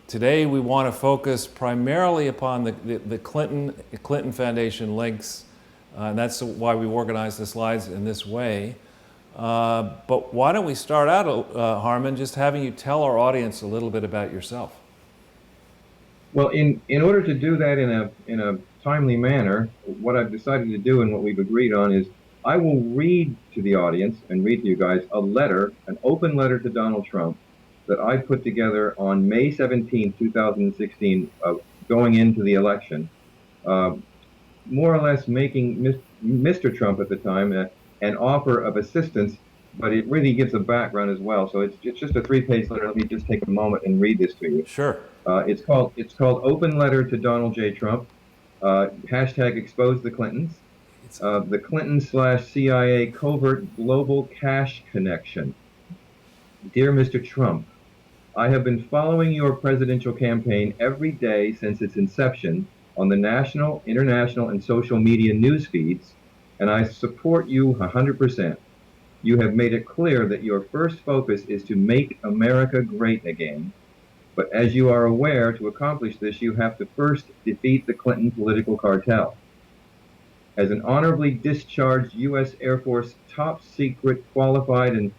Today we want to focus primarily upon the Clinton Foundation links, and that's why we organized the slides in this way. But why don't we start out, Harmon, just having you tell our audience a little bit about yourself? Well, in order to do that in a timely manner, what I've decided to do and what we've agreed on is I will read to the audience and read to you guys a letter, an open letter to Donald Trump that I put together on May 17, 2016, going into the election, more or less making Mr. Trump at the time an offer of assistance, but it really gives a background as well. So it's just a 3-page letter. Let me just take a moment and read this to you. Sure. It's called Open Letter to Donald J. Trump. Hashtag expose the Clintons. The Clinton/CIA covert global cash connection. Dear Mr. Trump, I have been following your presidential campaign every day since its inception on the national, international, and social media news feeds, and I support you 100%. You have made it clear that your first focus is to make America great again. But as you are aware, to accomplish this, you have to first defeat the Clinton political cartel. As an honorably discharged U.S. Air Force top secret qualified and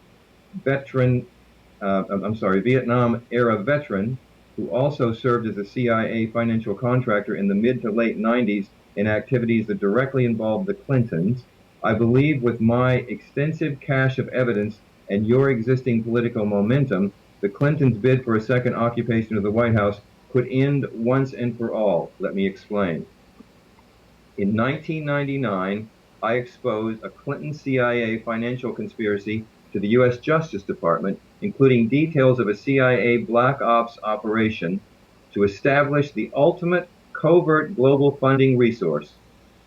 Vietnam-era veteran, who also served as a CIA financial contractor in the mid to late 90s in activities that directly involved the Clintons, I believe with my extensive cache of evidence and your existing political momentum, the Clintons' bid for a second occupation of the White House could end once and for all. Let me explain. In 1999, I exposed a Clinton CIA financial conspiracy to the U.S. Justice Department, including details of a CIA black ops operation to establish the ultimate covert global funding resource.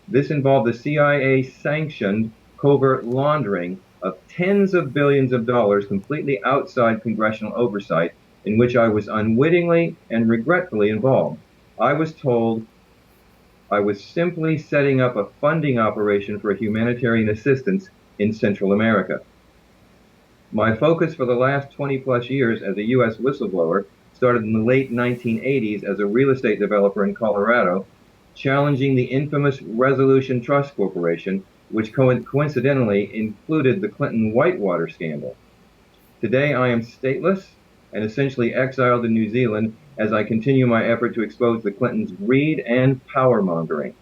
This involved the CIA-sanctioned covert laundering of tens of billions of dollars completely outside congressional oversight, in which I was unwittingly and regretfully involved. I was told I was simply setting up a funding operation for humanitarian assistance in Central America. My focus for the last 20-plus years as a U.S. whistleblower started in the late 1980s as a real estate developer in Colorado, challenging the infamous Resolution Trust Corporation, which coincidentally included the Clinton Whitewater scandal. Today I am stateless and essentially exiled in New Zealand as I continue my effort to expose the Clintons' greed and power-mongering.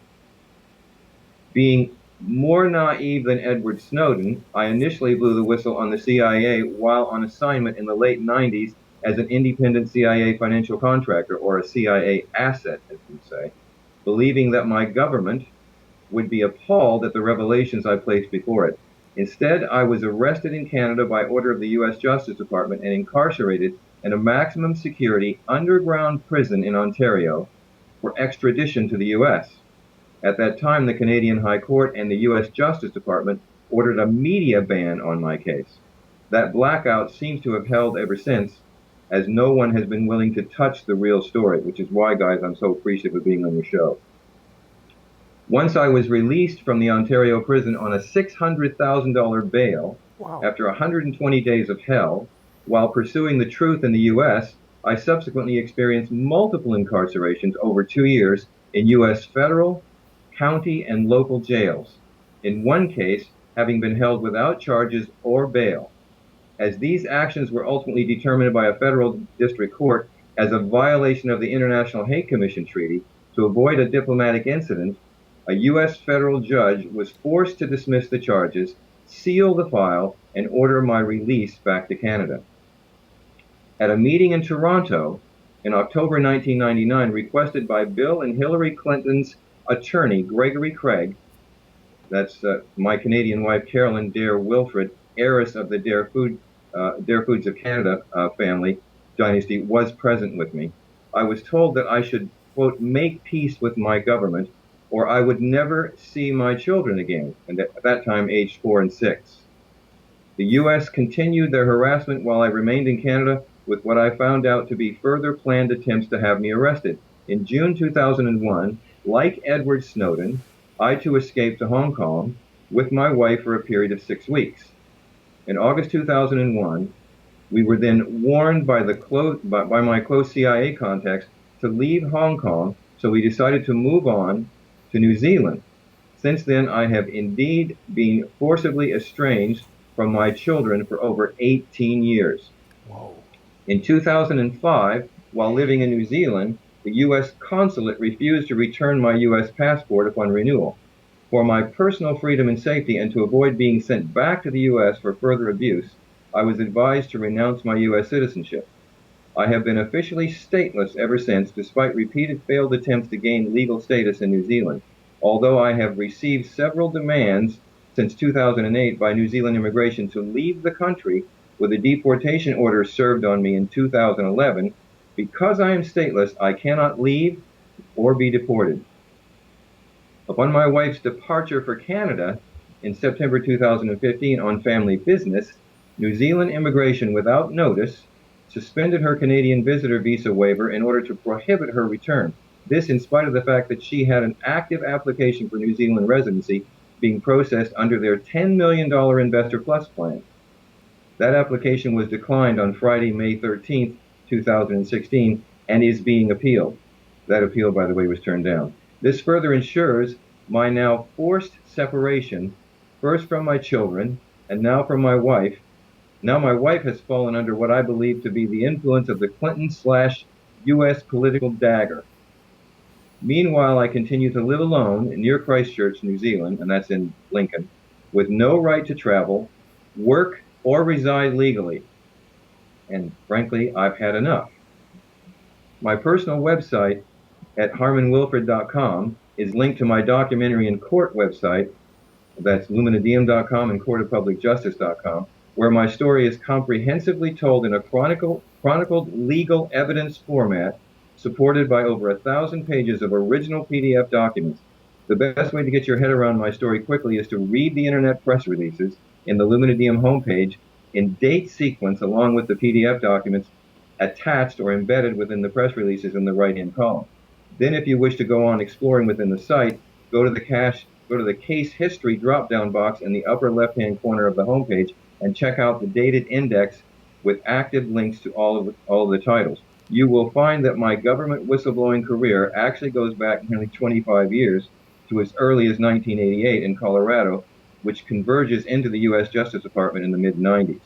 Being more naive than Edward Snowden, I initially blew the whistle on the CIA while on assignment in the late 90s as an independent CIA financial contractor, or a CIA asset, as you say, believing that my government would be appalled at the revelations I placed before it. Instead, I was arrested in Canada by order of the U.S. Justice Department and incarcerated in a maximum security underground prison in Ontario for extradition to the U.S. At that time, the Canadian High Court and the U.S. Justice Department ordered a media ban on my case. That blackout seems to have held ever since, as no one has been willing to touch the real story, which is why, guys, I'm so appreciative of being on your show. Once I was released from the Ontario prison on a $600,000 bail, after 120 days of hell, while pursuing the truth in the U.S., I subsequently experienced multiple incarcerations over 2 years in U.S. federal, county, and local jails. In one case, having been held without charges or bail. As these actions were ultimately determined by a federal district court as a violation of the International Hate Commission Treaty, to avoid a diplomatic incident, a U.S. federal judge was forced to dismiss the charges, seal the file, and order my release back to Canada. At a meeting in Toronto in October 1999, requested by Bill and Hillary Clinton's attorney, Gregory Craig, that's my Canadian wife, Carolyn Dare Wilfred, heiress of the Dare Foods of Canada family dynasty, was present with me. I was told that I should, quote, make peace with my government, or I would never see my children again, and at that time aged 4 and 6. The U.S. continued their harassment while I remained in Canada, with what I found out to be further planned attempts to have me arrested. In June 2001, like Edward Snowden, I too escaped to Hong Kong with my wife for a period of 6 weeks. In August 2001, we were then warned by my close CIA contacts to leave Hong Kong, so we decided to move on to New Zealand. Since then, I have indeed been forcibly estranged from my children for over 18 years. Whoa. In 2005, while living in New Zealand, the U.S. consulate refused to return my U.S. passport upon renewal. For my personal freedom and safety, and to avoid being sent back to the U.S. for further abuse, I was advised to renounce my U.S. citizenship. I have been officially stateless ever since, despite repeated failed attempts to gain legal status in New Zealand. Although I have received several demands since 2008 by New Zealand immigration to leave the country, with a deportation order served on me in 2011, because I am stateless, I cannot leave or be deported. Upon my wife's departure for Canada in September 2015 on family business, New Zealand immigration, without notice, suspended her Canadian visitor visa waiver in order to prohibit her return. This in spite of the fact that she had an active application for New Zealand residency being processed under their $10 million Investor Plus plan. That application was declined on Friday, May 13th, 2016, and is being appealed. That appeal, by the way, was turned down. This further ensures my now forced separation, first from my children and now from my wife. Now my wife has fallen under what I believe to be the influence of the Clinton/US political dagger. Meanwhile, I continue to live alone near Christchurch, New Zealand, and that's in Lincoln, with no right to travel, work, or reside legally. And frankly, I've had enough. My personal website at harmonwilfred.com is linked to my documentary and court website, that's luminadiem.com and courtofpublicjustice.com, where my story is comprehensively told in a chronicled legal evidence format, supported by over 1,000 pages of original PDF documents. The best way to get your head around my story quickly is to read the internet press releases in the Luminadiem homepage in date sequence, along with the PDF documents attached or embedded within the press releases in the right-hand column. Then if you wish to go on exploring within the site, go to the case history drop-down box in the upper left-hand corner of the homepage and check out the dated index with active links to all of the titles. You will find that my government whistleblowing career actually goes back nearly 25 years to as early as 1988 in Colorado, which converges into the U.S. Justice Department in the mid-90s.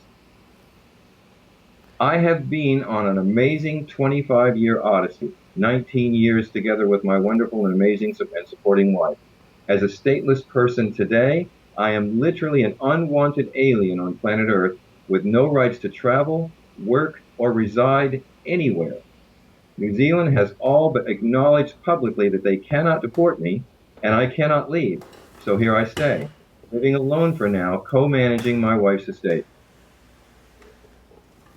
I have been on an amazing 25-year odyssey, 19 years together with my wonderful and amazing and supporting wife. As a stateless person today, I am literally an unwanted alien on planet Earth with no rights to travel, work, or reside anywhere. New Zealand has all but acknowledged publicly that they cannot deport me, and I cannot leave. So here I stay, living alone for now, co-managing my wife's estate.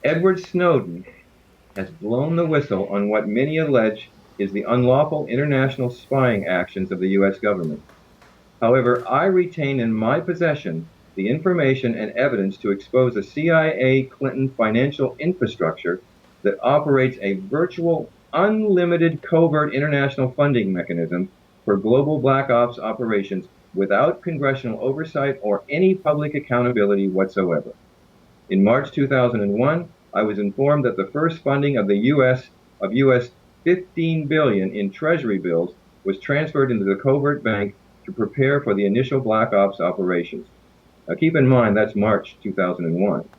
Edward Snowden has blown the whistle on what many allege is the unlawful international spying actions of the U.S. government. However, I retain in my possession the information and evidence to expose a CIA Clinton financial infrastructure that operates a virtual, unlimited covert international funding mechanism for global black ops operations without congressional oversight or any public accountability whatsoever. In March 2001, I was informed that the first funding of US $15 billion in Treasury bills was transferred into the covert bank to prepare for the initial black ops operations. Now keep in mind, that's March 2001.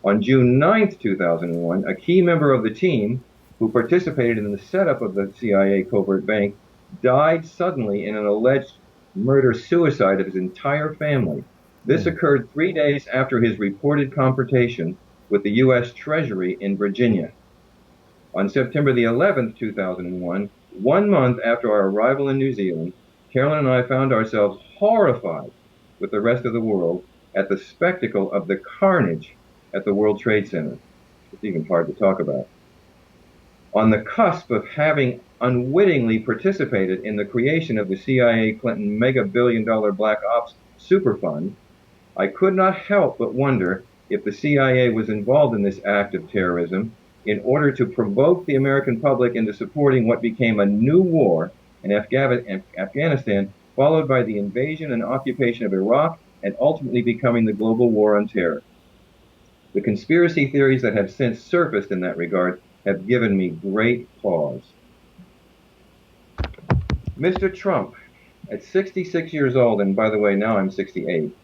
On June 9th, 2001, a key member of the team who participated in the setup of the CIA covert bank died suddenly in an alleged murder-suicide of his entire family. This occurred 3 days after his reported confrontation with the U.S. Treasury in Virginia. On September the 11th, 2001, 1 month after our arrival in New Zealand, Carolyn and I found ourselves horrified with the rest of the world at the spectacle of the carnage at the World Trade Center. It's even hard to talk about. On the cusp of having unwittingly participated in the creation of the CIA Clinton mega billion-dollar Black Ops super fund, I could not help but wonder if the CIA was involved in this act of terrorism in order to provoke the American public into supporting what became a new war in Afghanistan, followed by the invasion and occupation of Iraq, and ultimately becoming the global war on terror. The conspiracy theories that have since surfaced in that regard have given me great pause. Mr. Trump, at 66 years old, and by the way, now I'm 68,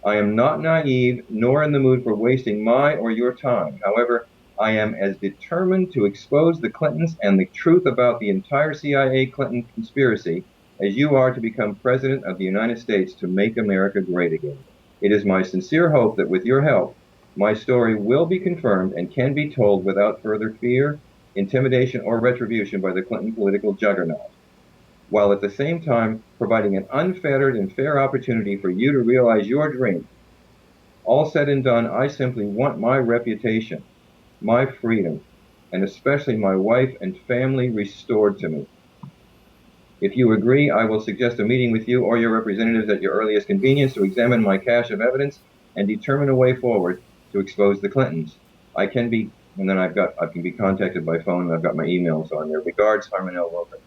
I am not naive, nor in the mood for wasting my or your time. However, I am as determined to expose the Clintons and the truth about the entire CIA Clinton conspiracy as you are to become President of the United States to make America great again. It is my sincere hope that with your help, my story will be confirmed and can be told without further fear, intimidation, or retribution by the Clinton political juggernaut, while at the same time providing an unfettered and fair opportunity for you to realize your dream. All said and done, I simply want my reputation, my freedom, and especially my wife and family restored to me. If you agree, I will suggest a meeting with you or your representatives at your earliest convenience to examine my cache of evidence and determine a way forward to expose the Clintons. I can be, and then I can be contacted by phone, and I've got my emails on there. Regards, Harmon Wilfred.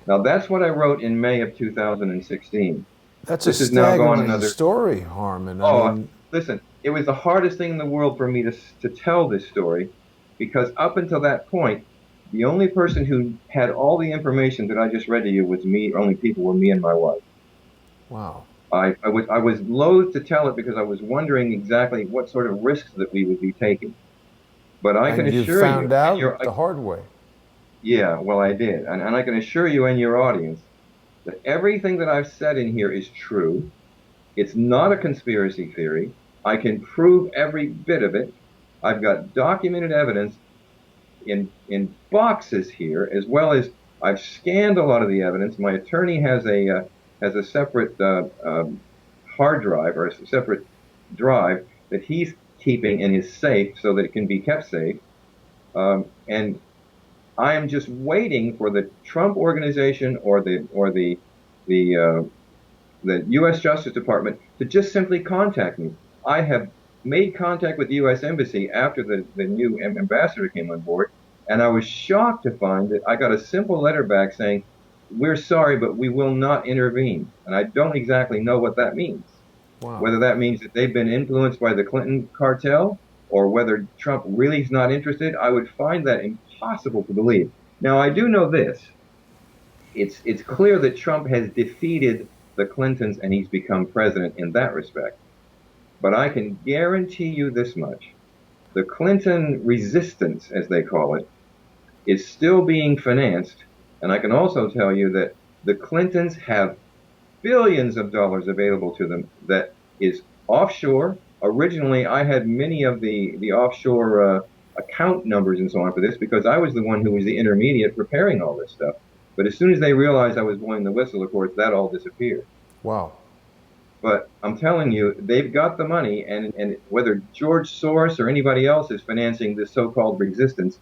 Now that's what I wrote in May of 2016. That's This a has now gone staggering another story, Harmon. Listen, it was the hardest thing in the world for me to tell this story, because up until that point, the only person who had all the information that I just read to you was me. Only people were me and my wife. Wow. I was loath to tell it because I was wondering exactly what sort of risks that we would be taking. But I can assure you, you found out the hard way. Yeah, well, I did, and I can assure you and your audience that everything that I've said in here is true. It's not a conspiracy theory. I can prove every bit of it. I've got documented evidence in boxes here, as well as I've scanned a lot of the evidence. My attorney has a separate hard drive, or a separate drive that he's keeping in his safe so that it can be kept safe. And I am just waiting for the Trump organization or the U.S. Justice Department to just simply contact me. I have made contact with the U.S. Embassy after the new ambassador came on board, and I was shocked to find that I got a simple letter back saying, "We're sorry, but we will not intervene." And I don't exactly know what that means. Wow. Whether that means that they've been influenced by the Clinton cartel, or whether Trump really is not interested, I would find that impossible to believe. Now, I do know this. It's clear that Trump has defeated the Clintons and he's become president in that respect. But I can guarantee you this much. The Clinton resistance, as they call it, is still being financed. And I can also tell you that the Clintons have billions of dollars available to them that is offshore. Originally, I had many of the offshore account numbers and so on for this because I was the one who was the intermediate preparing all this stuff. But as soon as they realized I was blowing the whistle, of course, that all disappeared. Wow. But I'm telling you, they've got the money, and whether George Soros or anybody else is financing this so-called resistance,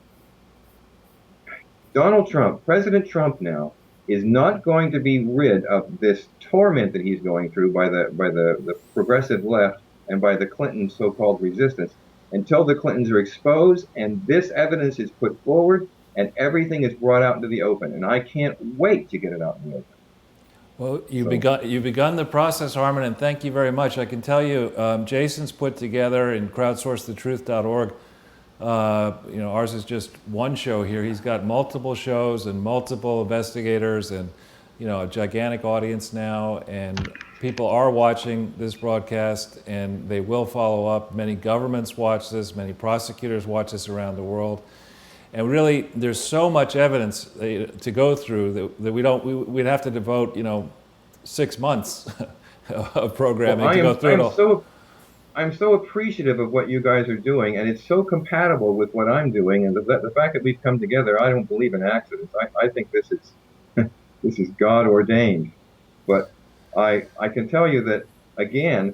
Donald Trump, President Trump now, is not going to be rid of this torment that he's going through by the progressive left and by the Clinton so-called resistance until the Clintons are exposed and this evidence is put forward and everything is brought out into the open. And I can't wait to get it out in the open. Well, you've begun the process, Harmon, and thank you very much. I can tell you, Jason's put together in crowdsourcethetruth.org. Ours is just one show here. He's got multiple shows and multiple investigators, and a gigantic audience now. And people are watching this broadcast, and they will follow up. Many governments watch this. Many prosecutors watch this around the world. And really, there's so much evidence to go through that we'd have to devote, 6 months of programming to go through it all. I'm so appreciative of what you guys are doing, and it's so compatible with what I'm doing, and the fact that we've come together. I don't believe in accidents. I think this is God ordained. But I can tell you that again,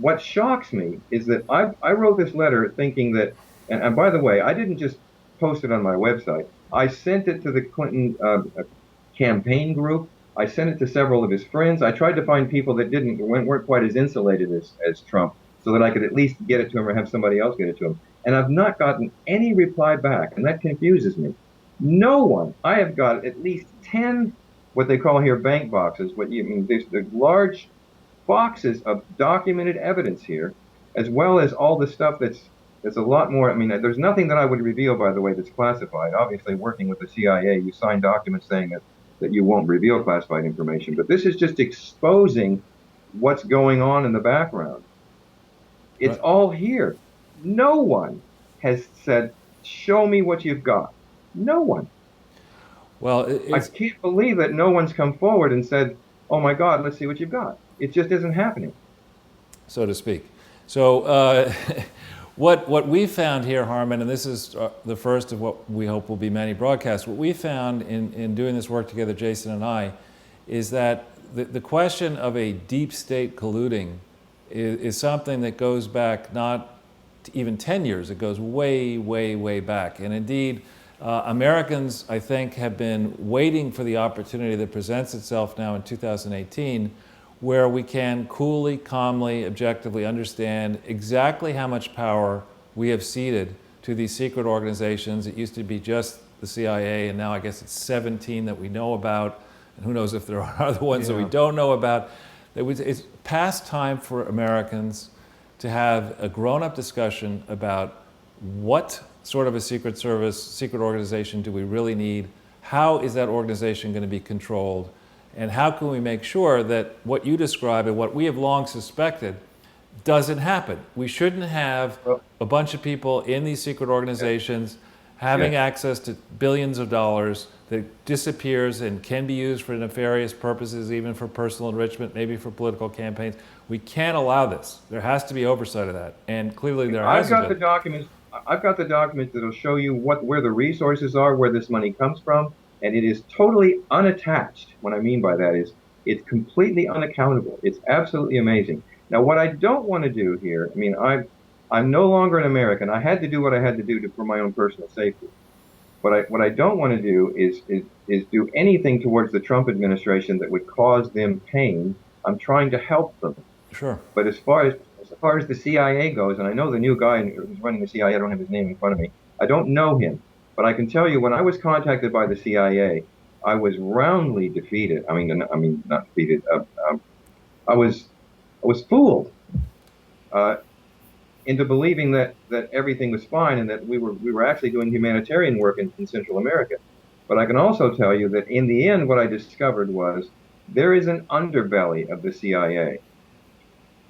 what shocks me is that I wrote this letter thinking that, and by the way, I didn't just post it on my website. I sent it to the Clinton campaign group. I sent it to several of his friends. I tried to find people that weren't quite as insulated as Trump, so that I could at least get it to him or have somebody else get it to him. And I've not gotten any reply back, and that confuses me. No one. I have got at least 10, what they call here bank boxes. There's large boxes of documented evidence here, as well as all the stuff that's a lot more. There's nothing that I would reveal, by the way, that's classified. Obviously, working with the CIA, you sign documents saying that you won't reveal classified information. But this is just exposing what's going on in the background. It's Right. all here. No one has said, show me what you've got. No one. Well, I it's can't believe that no one's come forward and said, oh my God, let's see what you've got. It just isn't happening. so to speak. So, what we found here, Harmon, and this is the first of what we hope will be many broadcasts, what we found in doing this work together, Jason and I, is that the question of a deep state colluding is something that goes back not even 10 years, it goes way, way, way back. And indeed, Americans, I think, have been waiting for the opportunity that presents itself now in 2018, where we can coolly, calmly, objectively understand exactly how much power we have ceded to these secret organizations. It used to be just the CIA, and now I guess it's 17 that we know about, and who knows if there are other ones that we don't know about. It's past time for Americans to have a grown-up discussion about what sort of a secret service, secret organization do we really need? How is that organization going to be controlled? And how can we make sure that what you describe and what we have long suspected doesn't happen? We shouldn't have a bunch of people in these secret organizations having access to billions of dollars that disappears and can be used for nefarious purposes, even for personal enrichment, maybe for political campaigns. We can't allow this. There has to be oversight of that. And clearly there hasn't been. I've got the documents that'll show you where the resources are, where this money comes from, and it is totally unattached. What I mean by that is it's completely unaccountable. It's absolutely amazing. Now, what I don't want to do here, I mean, I'm no longer an American. I had to do what I had to do for my own personal safety. What I don't want to do is do anything towards the Trump administration that would cause them pain. I'm trying to help them. Sure. But as far as the CIA goes, and I know the new guy who's running the CIA, I don't have his name in front of me. I don't know him, but I can tell you when I was contacted by the CIA, I was roundly defeated. I mean not defeated. I was fooled into believing that everything was fine and that we were actually doing humanitarian work in Central America. But I can also tell you that in the end, what I discovered was there is an underbelly of the CIA.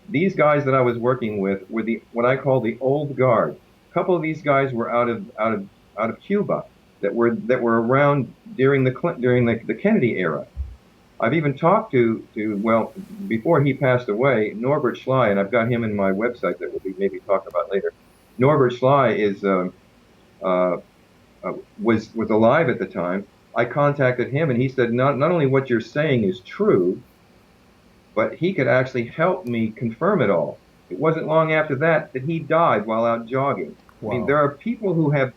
These guys that I was working with were what I call the old guard. A couple of these guys were out of Cuba that were around during the Kennedy era. I've even talked to well, before he passed away, Norbert Schley, and I've got him in my website that we'll maybe talk about later. Norbert Schley was alive at the time. I contacted him, and he said not only what you're saying is true, but he could actually help me confirm it all. It wasn't long after that he died while out jogging. Wow. I mean, there are people who have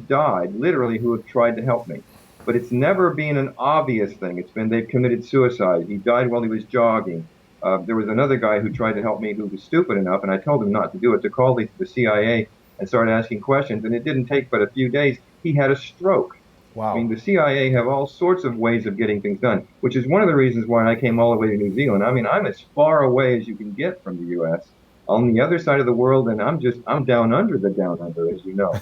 died, literally, who have tried to help me. But it's never been an obvious thing. It's been they've committed suicide. He died while he was jogging. There was another guy who tried to help me who was stupid enough, and I told him not to do it, to call the CIA and start asking questions. And it didn't take but a few days. He had a stroke. Wow. I mean, the CIA have all sorts of ways of getting things done, which is one of the reasons why I came all the way to New Zealand. I mean, I'm as far away as you can get from the U.S. on the other side of the world, and I'm down under the down under, as you know.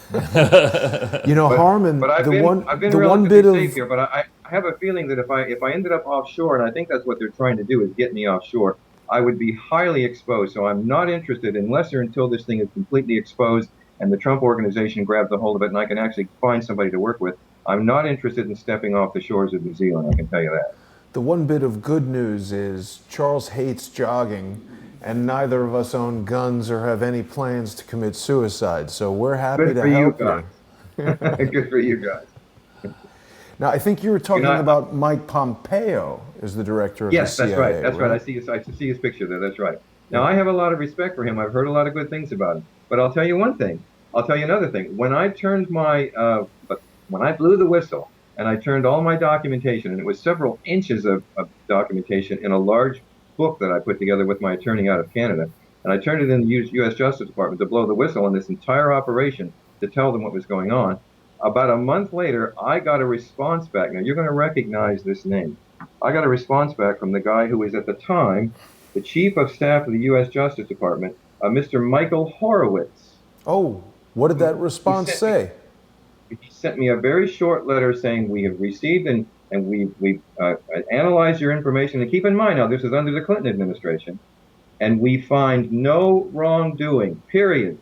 You know, Harmon, but I've been relatively safe here. But I have a feeling that if I ended up offshore, and I think that's what they're trying to do is get me offshore, I would be highly exposed. So I'm not interested unless or until this thing is completely exposed and the Trump organization grabs a hold of it, and I can actually find somebody to work with. I'm not interested in stepping off the shores of New Zealand. I can tell you that. The one bit of good news is Charles hates jogging, and neither of us own guns or have any plans to commit suicide. So we're happy to help you. Good for you guys. Now, I think you were talking about Mike Pompeo as the director of the CIA. Yes, that's right. That's right. I see his picture there. That's right. Now, I have a lot of respect for him. I've heard a lot of good things about him. But I'll tell you one thing. I'll tell you another thing. When I turned when I blew the whistle and I turned all my documentation, and it was several inches of documentation in a large book that I put together with my attorney out of Canada, and I turned it in the U.S. Justice Department to blow the whistle on this entire operation to tell them what was going on. About a month later, I got a response back. Now, you're going to recognize this name. I got a response back from the guy who was at the time the Chief of Staff of the U.S. Justice Department, Mr. Michael Horowitz. Oh, what did that response say? He sent me a very short letter saying we have received and we've analyzed your information. And keep in mind now, this is under the Clinton administration. and we find no wrongdoing, period.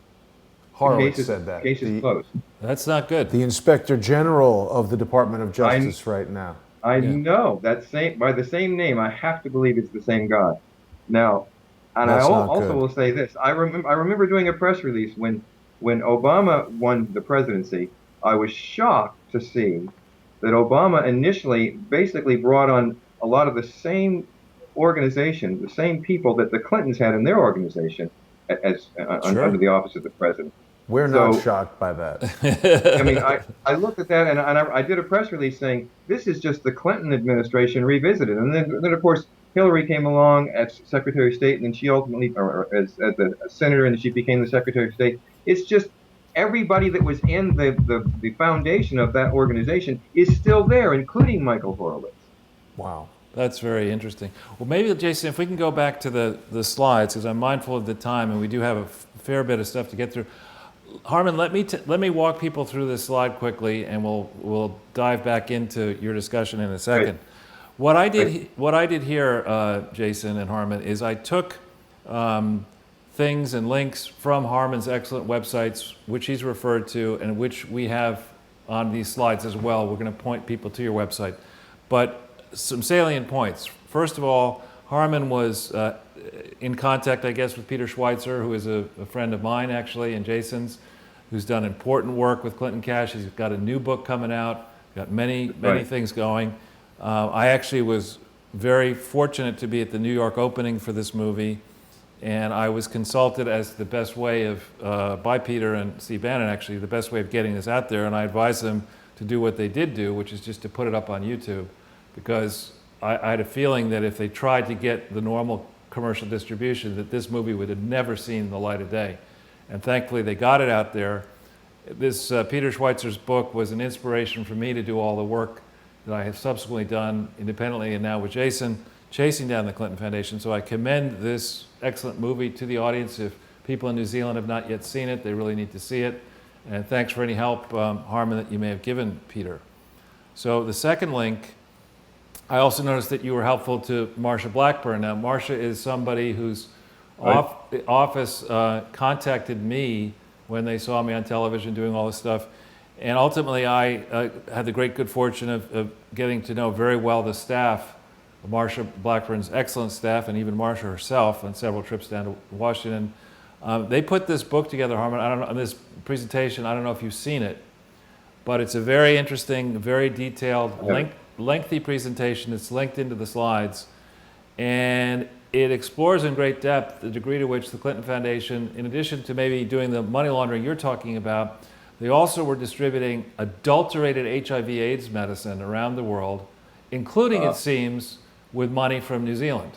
Horowitz said that. Case is closed. That's not good. The Inspector General of the Department of Justice right now. I know that by the same name. I have to believe it's the same guy. Now, and That's I not also good. will say this: I remember doing a press release when Obama won the presidency. I was shocked to see that Obama initially basically brought on a lot of the same organization, the same people that the Clintons had in their organization under the office of the president. We're not shocked by that. I mean, I looked at that and I did a press release saying this is just the Clinton administration revisited. And then of course, Hillary came along as Secretary of State, and then she ultimately, or as the senator, and she became the Secretary of State. It's just everybody that was in the foundation of that organization is still there, including Michael Horowitz. Wow. That's very interesting. Well, maybe, Jason, if we can go back to the slides, because I'm mindful of the time, and we do have a fair bit of stuff to get through. Harmon, let me walk people through this slide quickly, and we'll dive back into your discussion in a second. Right. What I did here, Jason and Harmon, is I took things and links from Harmon's excellent websites, which he's referred to, and which we have on these slides as well. We're going to point people to your website, but some salient points. First of all, Harmon was in contact, I guess, with Peter Schweitzer, who is a friend of mine, actually, and Jason's, who's done important work with Clinton Cash. He's got a new book coming out, got many things going. I actually was very fortunate to be at the New York opening for this movie, and I was consulted as the best way of, by Peter and Steve Bannon, actually, the best way of getting this out there, and I advised them to do what they did do, which is just to put it up on YouTube, because I had a feeling that if they tried to get the normal commercial distribution, that this movie would have never seen the light of day. And thankfully, they got it out there. This Peter Schweitzer's book was an inspiration for me to do all the work that I have subsequently done independently and now with Jason, chasing down the Clinton Foundation. So I commend this excellent movie to the audience. If people in New Zealand have not yet seen it, they really need to see it. And thanks for any help, Harmon, that you may have given Peter. So the second link, I also noticed that you were helpful to Marsha Blackburn. Now, Marsha is somebody whose office contacted me when they saw me on television doing all this stuff. And ultimately, I had the great good fortune of getting to know very well the staff, Marsha Blackburn's excellent staff, and even Marsha herself on several trips down to Washington. They put this book together, Harmon. I don't know, on this presentation, I don't know if you've seen it, but it's a very interesting, very detailed, lengthy presentation. It's linked into the slides, and it explores in great depth the degree to which the Clinton Foundation, in addition to maybe doing the money laundering you're talking about, they also were distributing adulterated HIV/AIDS medicine around the world, including, it seems, with money from New Zealand.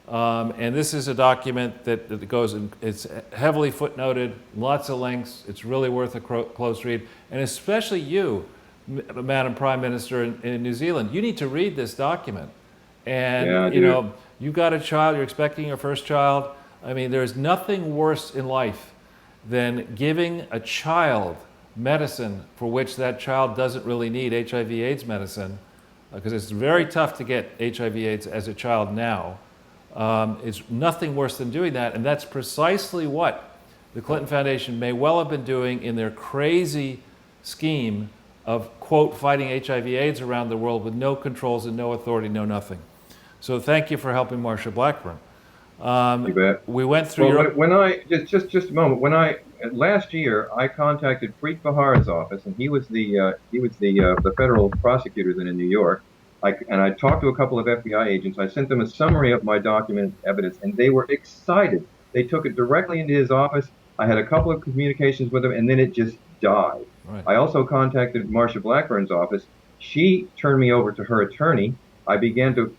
And this is a document that goes, it's heavily footnoted, lots of links. It's really worth a close read, and especially you, Madam Prime Minister in New Zealand, you need to read this document. And you know, you've got a child, you're expecting your first child. I mean, there's nothing worse in life than giving a child medicine for which that child doesn't really need HIV/AIDS medicine, because it's very tough to get HIV/AIDS as a child now. It's nothing worse than doing that, and that's precisely what the Clinton Foundation may well have been doing in their crazy scheme of, quote, fighting HIV/AIDS around the world with no controls and no authority, no nothing. So thank you for helping Marsha Blackburn. You bet. We went through when I just a moment. When last year I contacted Preet Bahar's office, and he was the federal prosecutor then in New York. I talked to a couple of FBI agents. I sent them a summary of my document evidence, and they were excited. They took it directly into his office. I had a couple of communications with him, and then it just died. Right. I also contacted Marsha Blackburn's office. She turned me over to her attorney. I began to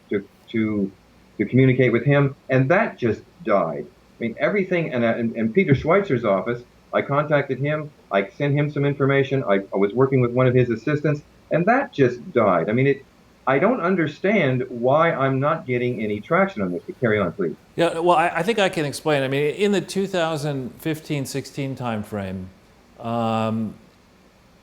communicate with him, and that just died. I mean, everything. And Peter Schweitzer's office, I contacted him. I sent him some information. I was working with one of his assistants, and that just died. I mean, I don't understand why I'm not getting any traction on this. But carry on, please. Yeah, well, I think I can explain. I mean, in the 2015-16 timeframe,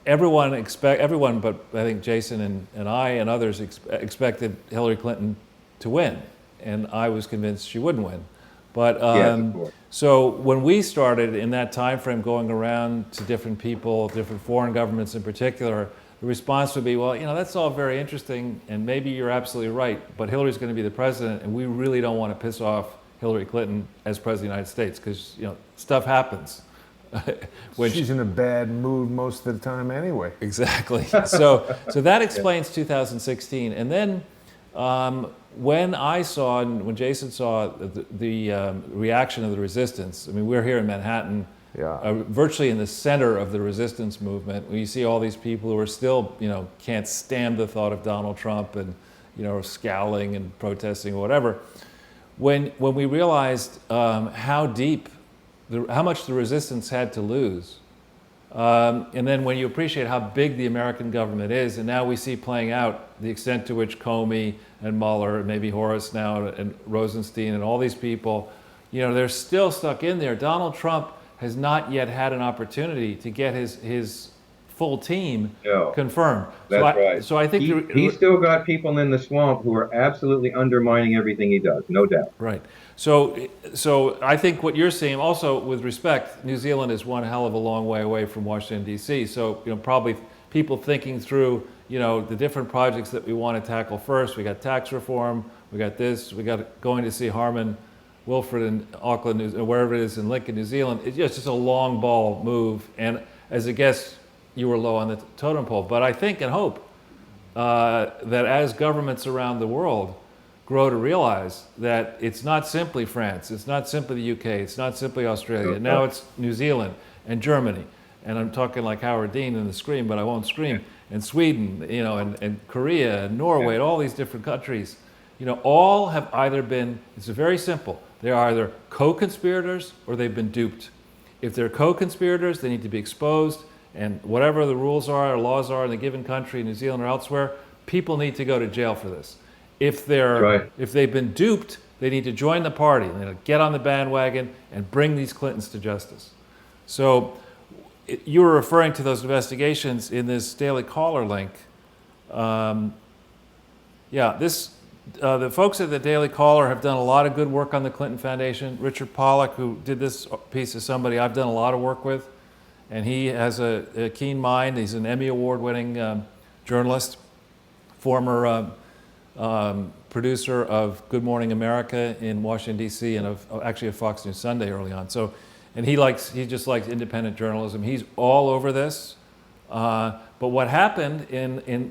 everyone, but I think Jason and I and others expected Hillary Clinton to win, and I was convinced she wouldn't win. But Yes, of course. so when we started in that time frame going around to different people, different foreign governments in particular, the response would be, well, that's all very interesting, and maybe you're absolutely right, but Hillary's going to be the president, and we really don't want to piss off Hillary Clinton as president of the United States, because stuff happens. She's in a bad mood most of the time anyway. Exactly. So that explains 2016, and then when I saw and when Jason saw the reaction of the resistance, I mean, we're here in Manhattan, virtually in the center of the resistance movement. You see all these people who are still, can't stand the thought of Donald Trump and, scowling and protesting or whatever. When we realized how deep, how much the resistance had to lose, and then when you appreciate how big the American government is, and now we see playing out the extent to which Comey and Mueller, and maybe Horace now, and Rosenstein, and all these people, they're still stuck in there. Donald Trump has not yet had an opportunity to get his full team confirmed. That's right. So I think he's still got people in the swamp who are absolutely undermining everything he does, no doubt. Right. So I think what you're seeing, also with respect, New Zealand is one hell of a long way away from Washington, D.C. So probably people thinking through the different projects that we want to tackle first. We got tax reform. We got this. We got going to see Harmon Wilfred in Auckland, wherever it is in Lincoln, New Zealand. It's just a long ball move. And as a guest, you were low on the totem pole. But I think and hope that as governments around the world grow to realize that it's not simply France, it's not simply the UK, it's not simply Australia. Now it's New Zealand and Germany. And I'm talking like Howard Dean in the Scream, but I won't scream. And Sweden, and Korea and Norway, and all these different countries. All have either been, it's very simple, they're either co-conspirators or they've been duped. If they're co-conspirators, they need to be exposed, and whatever the rules are or laws are in a given country, New Zealand or elsewhere, people need to go to jail for this. If they've been duped, they need to join the party, get on the bandwagon and bring these Clintons to justice. So you were referring to those investigations in this Daily Caller link. The folks at the Daily Caller have done a lot of good work on the Clinton Foundation. Richard Pollack, who did this piece, is somebody I've done a lot of work with, and he has a keen mind. He's an Emmy Award-winning journalist, former producer of Good Morning America in Washington, D.C., and actually of Fox News Sunday early on. So, and he just likes independent journalism. He's all over this. But what happened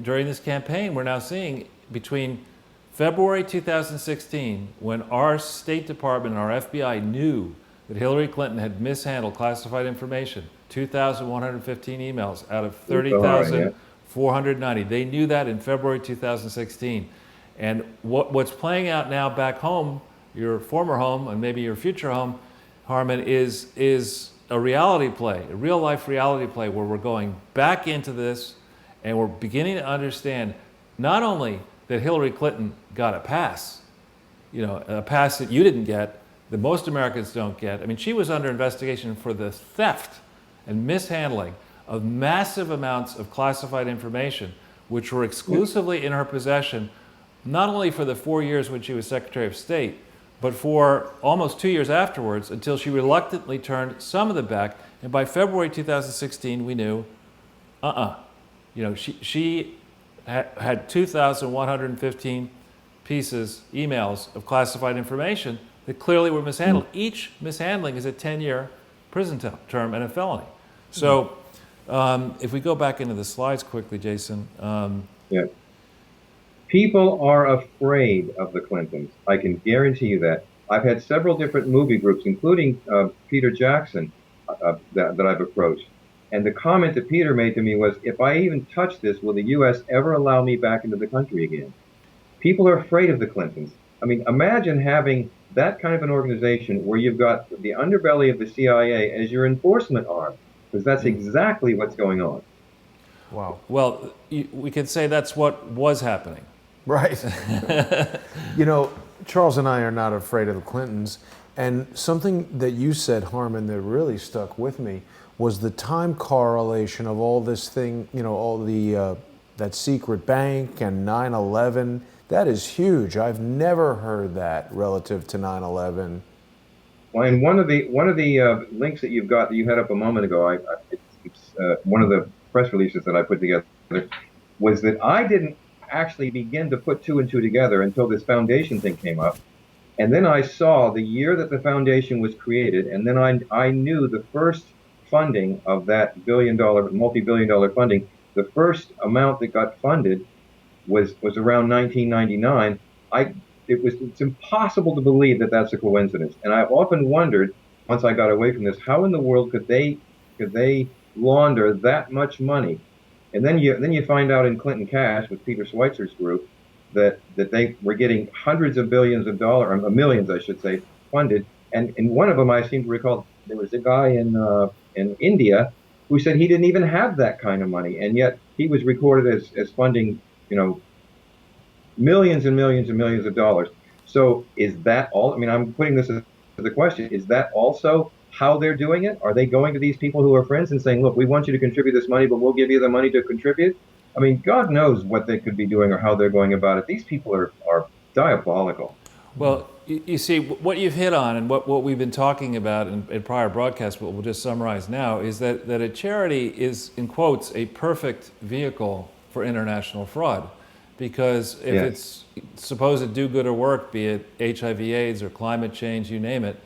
during this campaign, we're now seeing between February 2016, when our State Department and our FBI knew that Hillary Clinton had mishandled classified information, 2,115 emails out of 30,490. They knew that in February 2016. And what's playing out now back home, your former home and maybe your future home, Harmon, is a reality play, a real life reality play where we're going back into this and we're beginning to understand not only that Hillary Clinton got a pass, a pass that you didn't get, that most Americans don't get. I mean, she was under investigation for the theft and mishandling of massive amounts of classified information, which were exclusively in her possession, not only for the 4 years when she was Secretary of State, but for almost 2 years afterwards, until she reluctantly turned some of them back. And by February 2016, we knew, she had 2,115 emails of classified information that clearly were mishandled. Each mishandling is a 10-year prison term and a felony. So if we go back into the slides quickly, Jason. People are afraid of the Clintons. I can guarantee you that. I've had several different movie groups, including Peter Jackson, that I've approached. And the comment that Peter made to me was, if I even touch this, will the U.S. ever allow me back into the country again? People are afraid of the Clintons. I mean, imagine having that kind of an organization where you've got the underbelly of the CIA as your enforcement arm, because that's exactly what's going on. Wow. Well, we could say that's what was happening. Right. Charles and I are not afraid of the Clintons. And something that you said, Harmon, that really stuck with me was the time correlation of all this thing, all the that secret bank and 9/11. That is huge. I've never heard that relative to 9/11. Well, and one of the links that you've got that you had up a moment ago, it's one of the press releases that I put together, was that I didn't actually begin to put two and two together until this foundation thing came up. And then I saw the year that the foundation was created, and then I knew the first funding of that multi-billion dollar funding, the first amount that got funded was around 1999. It's impossible to believe that that's a coincidence. And I've often wondered, once I got away from this, how in the world could they launder that much money? And then you find out in Clinton Cash with Peter Schweitzer's group that they were getting hundreds of billions of dollars, or millions, I should say, funded. And in one of them, I seem to recall there was a guy in India who said he didn't even have that kind of money, and yet he was recorded as funding, millions and millions and millions of dollars. So is that all? I mean, I'm putting this as the question: is that also how they're doing it? Are they going to these people who are friends and saying, "Look, we want you to contribute this money, but we'll give you the money to contribute"? I mean, God knows what they could be doing or how they're going about it. These people are diabolical. Well, you see, what you've hit on and what we've been talking about in prior broadcasts, what we'll just summarize now, is that a charity is, in quotes, a perfect vehicle for international fraud. Because if it's supposed to do good or work, be it HIV/AIDS or climate change, you name it,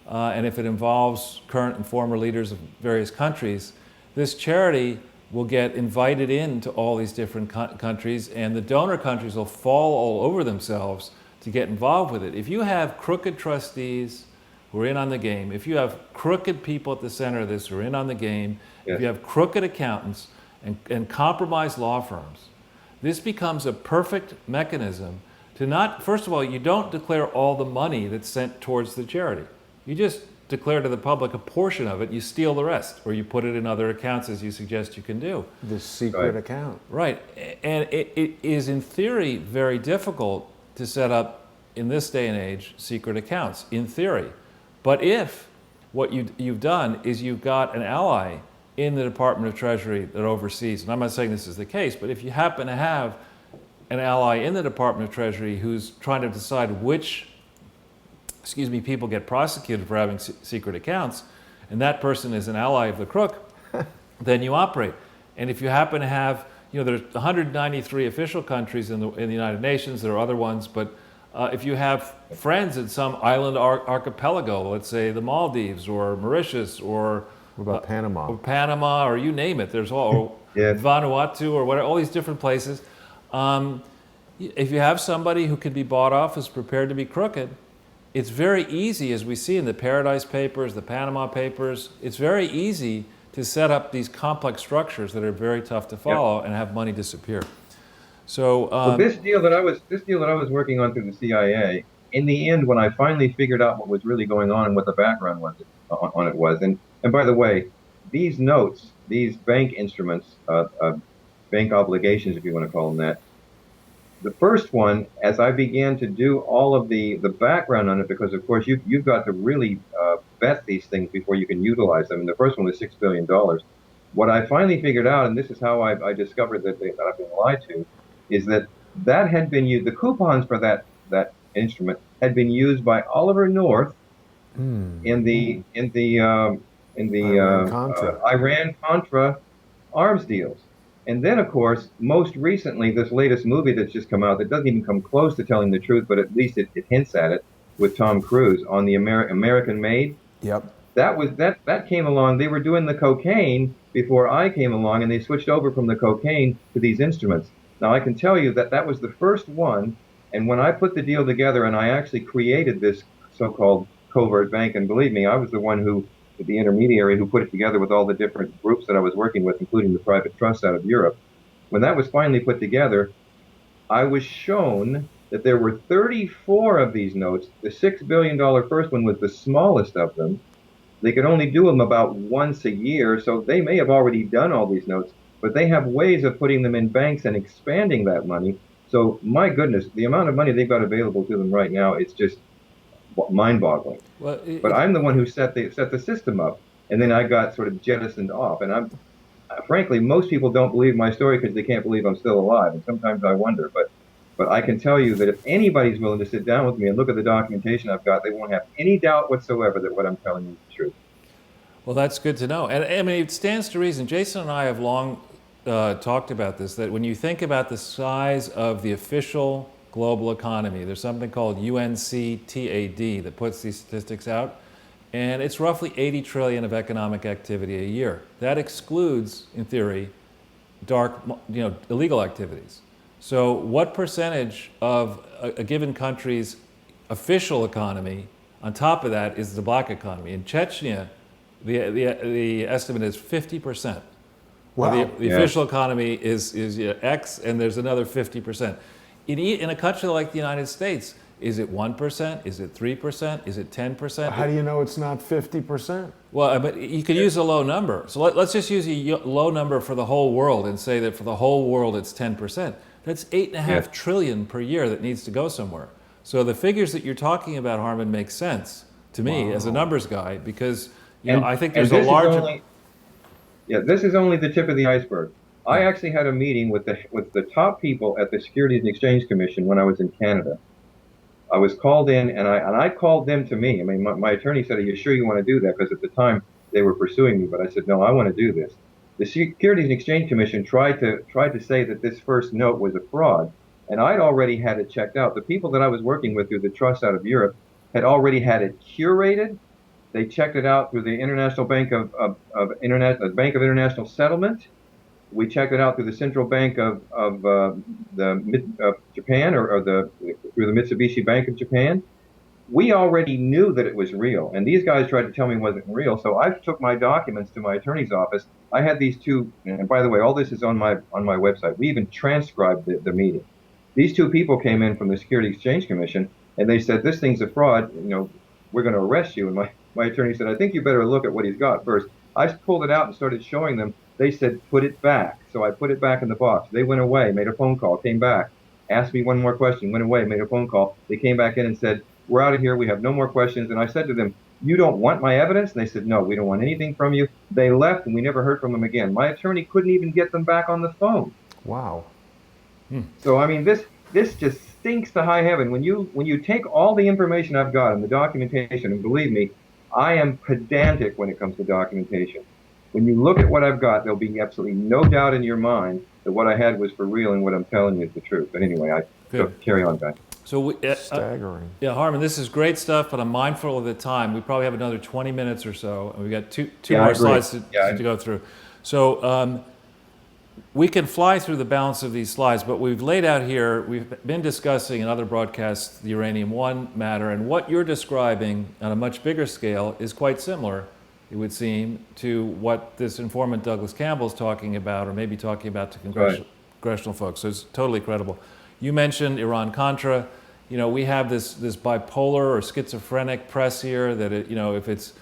and if it involves current and former leaders of various countries, this charity will get invited into all these different countries, and the donor countries will fall all over themselves to get involved with it. If you have crooked trustees who are in on the game, if you have crooked people at the center of this who are in on the game, if you have crooked accountants and compromised law firms, this becomes a perfect mechanism to not, first of all, you don't declare all the money that's sent towards the charity. You just declare to the public a portion of it, you steal the rest, or you put it in other accounts as you suggest you can do. The secret account. Right, and it is in theory very difficult to set up, in this day and age, secret accounts, in theory. But if what you've done is you've got an ally in the Department of Treasury that oversees, and I'm not saying this is the case, but if you happen to have an ally in the Department of Treasury who's trying to decide which people get prosecuted for having secret accounts, and that person is an ally of the crook, then you operate. And if you happen to have, there's 193 official countries in the United Nations, there are other ones, but if you have friends in some island archipelago, let's say the Maldives or Mauritius or what about Panama? Or Panama, or you name it, there's all, Vanuatu or whatever, all these different places. If you have somebody who can be bought off who's prepared to be crooked, it's very easy, as we see in the Paradise Papers, the Panama Papers, it's very easy to set up these complex structures that are very tough to follow and have money disappear. So this deal that I was working on through the CIA, in the end, when I finally figured out what was really going on and what the background was, and by the way, these notes, these bank instruments, bank obligations, if you want to call them that, the first one, as I began to do all of the background on it, because of course you've got to really vet these things before you can utilize them. And the first one was $6 billion. What I finally figured out, and this is how I discovered that I've been lied to, is that had been used. The coupons for that instrument had been used by Oliver North in the Iran-Contra arms deals. And then, of course, most recently, this latest movie that's just come out that doesn't even come close to telling the truth, but at least it hints at it, with Tom Cruise on the American Made. Yep. That came along. They were doing the cocaine before I came along, and they switched over from the cocaine to these instruments. Now, I can tell you that was the first one, and when I put the deal together and I actually created this so-called covert bank, and believe me, I was the one the intermediary who put it together with all the different groups that I was working with, including the private trust out of Europe. When that was finally put together, I was shown that there were 34 of these notes. The $6 billion first one was the smallest of them. They could only do them about once a year, so they may have already done all these notes, but they have ways of putting them in banks and expanding that money. So, my goodness, the amount of money they've got available to them right now, it's just mind-boggling. Well, but I'm the one who set the system up, and then I got sort of jettisoned off. And frankly, most people don't believe my story because they can't believe I'm still alive, and sometimes I wonder. But But I can tell you that if anybody's willing to sit down with me and look at the documentation I've got, they won't have any doubt whatsoever that what I'm telling you is the truth. Well, that's good to know. And I mean, it stands to reason. Jason and I have long talked about this, that when you think about the size of the official global economy, there's something called UNCTAD that puts these statistics out, and it's roughly 80 trillion of economic activity a year. That excludes, in theory, illegal activities. So what percentage of a given country's official economy, on top of that, is the black economy? In Chechnya, the estimate is 50%. Wow. The official economy is X, and there's another 50%. In a country like the United States, is it 1%? Is it 3%? Is it 10%? How do you know it's not 50%? Well, but you could use a low number. So let's just use a low number for the whole world and say that for the whole world it's 10%. That's 8.5 trillion per year that needs to go somewhere. So the figures that you're talking about, Harmon, make sense to me as a numbers guy, because I think there's a larger... This is only the tip of the iceberg. I actually had a meeting with the top people at the Securities and Exchange Commission when I was in Canada. I was called in, and I called them to me. I mean, my attorney said, "Are you sure you want to do that?" Because at the time they were pursuing me, but I said, "No, I want to do this." The Securities and Exchange Commission tried to say that this first note was a fraud, and I'd already had it checked out. The people that I was working with through the trust out of Europe had already had it curated. They checked it out through the International Bank of International Settlement. We checked it out through the Central Bank of Japan, or through the Mitsubishi Bank of Japan. We already knew that it was real, and these guys tried to tell me it wasn't real. So I took my documents to my attorney's office. I had these two, and by the way, all this is on my website. We even transcribed the meeting. These two people came in from the Securities Exchange Commission, and they said, "This thing's a fraud. We're going to arrest you." And my attorney said, "I think you better look at what he's got first." I pulled it out and started showing them. They said, "Put it back." So I put it back in the box. They went away, made a phone call, came back, asked me one more question, went away, made a phone call. They came back in and said, "We're out of here. We have no more questions." And I said to them, "You don't want my evidence?" And they said, "No, we don't want anything from you." They left, and we never heard from them again. My attorney couldn't even get them back on the phone. Wow. So, I mean, this just stinks to high heaven. When you take all the information I've got and the documentation, and believe me, I am pedantic when it comes to documentation. When you look at what I've got, there'll be absolutely no doubt in your mind that what I had was for real and what I'm telling you is the truth. But anyway, so carry on, guys. So Staggering. Yeah, Harmon, this is great stuff, but I'm mindful of the time. We probably have another 20 minutes or so, and we've got two more slides to go through. So we can fly through the balance of these slides, but we've laid out here, we've been discussing in other broadcasts the Uranium One matter, and what you're describing on a much bigger scale is quite similar, it would seem, to what this informant Douglas Campbell is talking about, or maybe talking about to congressional folks. So it's totally credible. You mentioned Iran-Contra. We have this bipolar or schizophrenic press here that, if it's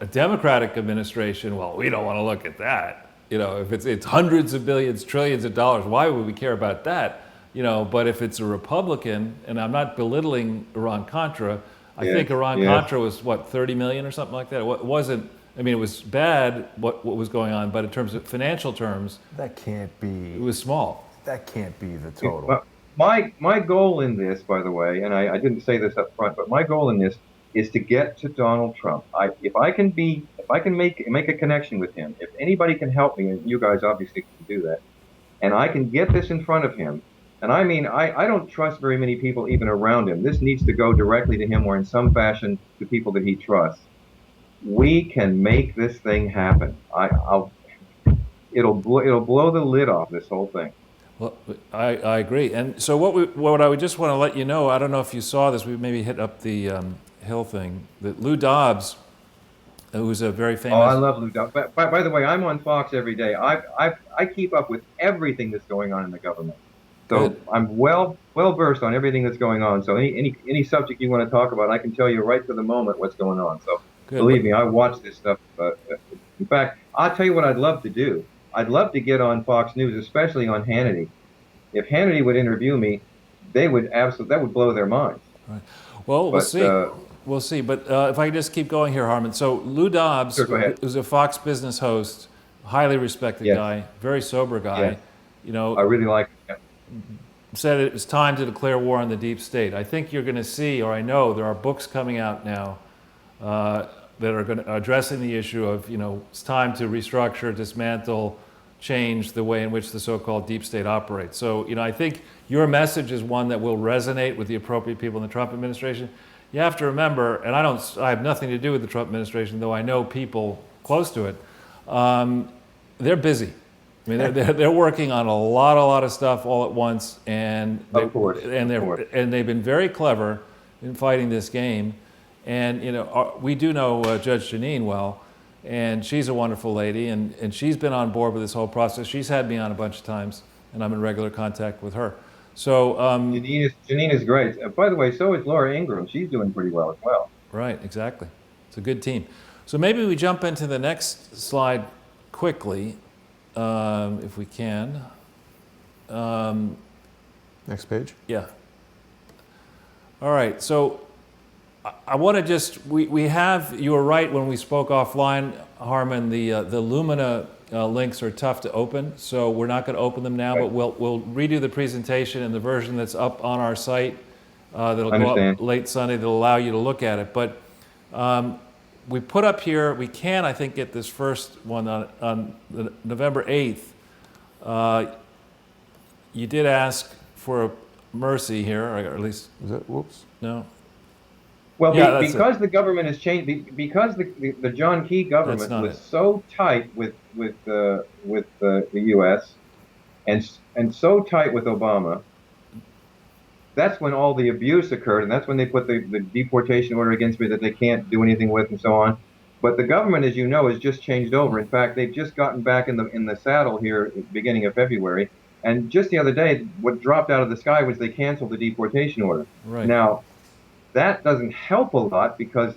a Democratic administration, well, we don't want to look at that. If it's hundreds of billions, trillions of dollars, why would we care about that? But if it's a Republican, and I'm not belittling Iran-Contra, I think Iran-Contra was, 30 million or something like that? It wasn't, it was bad what was going on, but in terms of financial terms, that can't be. It was small. That can't be the total. Well, my goal in this, by the way, and I didn't say this up front, but my goal in this is to get to Donald Trump. If I can make a connection with him, if anybody can help me, and you guys obviously can do that, and I can get this in front of him, and I don't trust very many people even around him. This needs to go directly to him or in some fashion to people that he trusts. We can make this thing happen. It'll blow the lid off this whole thing. Well, I agree. And so what I would just want to let you know, I don't know if you saw this, we maybe hit up the Hill thing, that Lou Dobbs, who's a very famous... Oh, I love Lou Dobbs. By the way, I'm on Fox every day. I keep up with everything that's going on in the government. So I'm well versed on everything that's going on. So any subject you want to talk about, I can tell you right to the moment what's going on. So believe me, I watch this stuff. In fact, I'll tell you what I'd love to do. I'd love to get on Fox News, especially on Hannity. If Hannity would interview me, that would blow their minds. Right. Well, we'll see. We'll see. But if I could just keep going here, Harmon. So Lou Dobbs, who's a Fox Business host, highly respected guy, very sober guy. I really like him. said it was time to declare war on the deep state. I think you're going to see, or I know there are books coming out now that are addressing the issue of, it's time to restructure, dismantle, change the way in which the so-called deep state operates. So, I think your message is one that will resonate with the appropriate people in the Trump administration. You have to remember, and I have nothing to do with the Trump administration, though I know people close to it. They're busy. I mean, they're working on a lot of stuff all at once, and Of course. and they've been very clever in fighting this game. And we do know Judge Jeanine well, and she's a wonderful lady, and she's been on board with this whole process. She's had me on a bunch of times, and I'm in regular contact with her. So Jeanine is great. By the way, so is Laura Ingraham. She's doing pretty well as well. Right, exactly. It's a good team. So maybe we jump into the next slide quickly, if we can. Next page. Yeah. All right. So I want to just, we have, you were right when we spoke offline, Harmon, the Lumina links are tough to open, so we're not going to open them now, Right. but we'll redo the presentation in the version that's up on our site that'll go up late Sunday that'll allow you to look at it. But we put up here, we can, I think, get this first one on November 8th. You did ask for a mercy here, or at least, Is that, whoops. no? Well, Yeah, because the government has changed, because the John Key government was so tight with the U.S. and so tight with Obama, that's when all the abuse occurred, and that's when they put the deportation order against me that they can't do anything with, and so on. But the government, as you know, has just changed over. In fact, they've just gotten back in the saddle here at the beginning of February, and just the other day, what dropped out of the sky was they canceled the deportation order. Right. Now, that doesn't help a lot because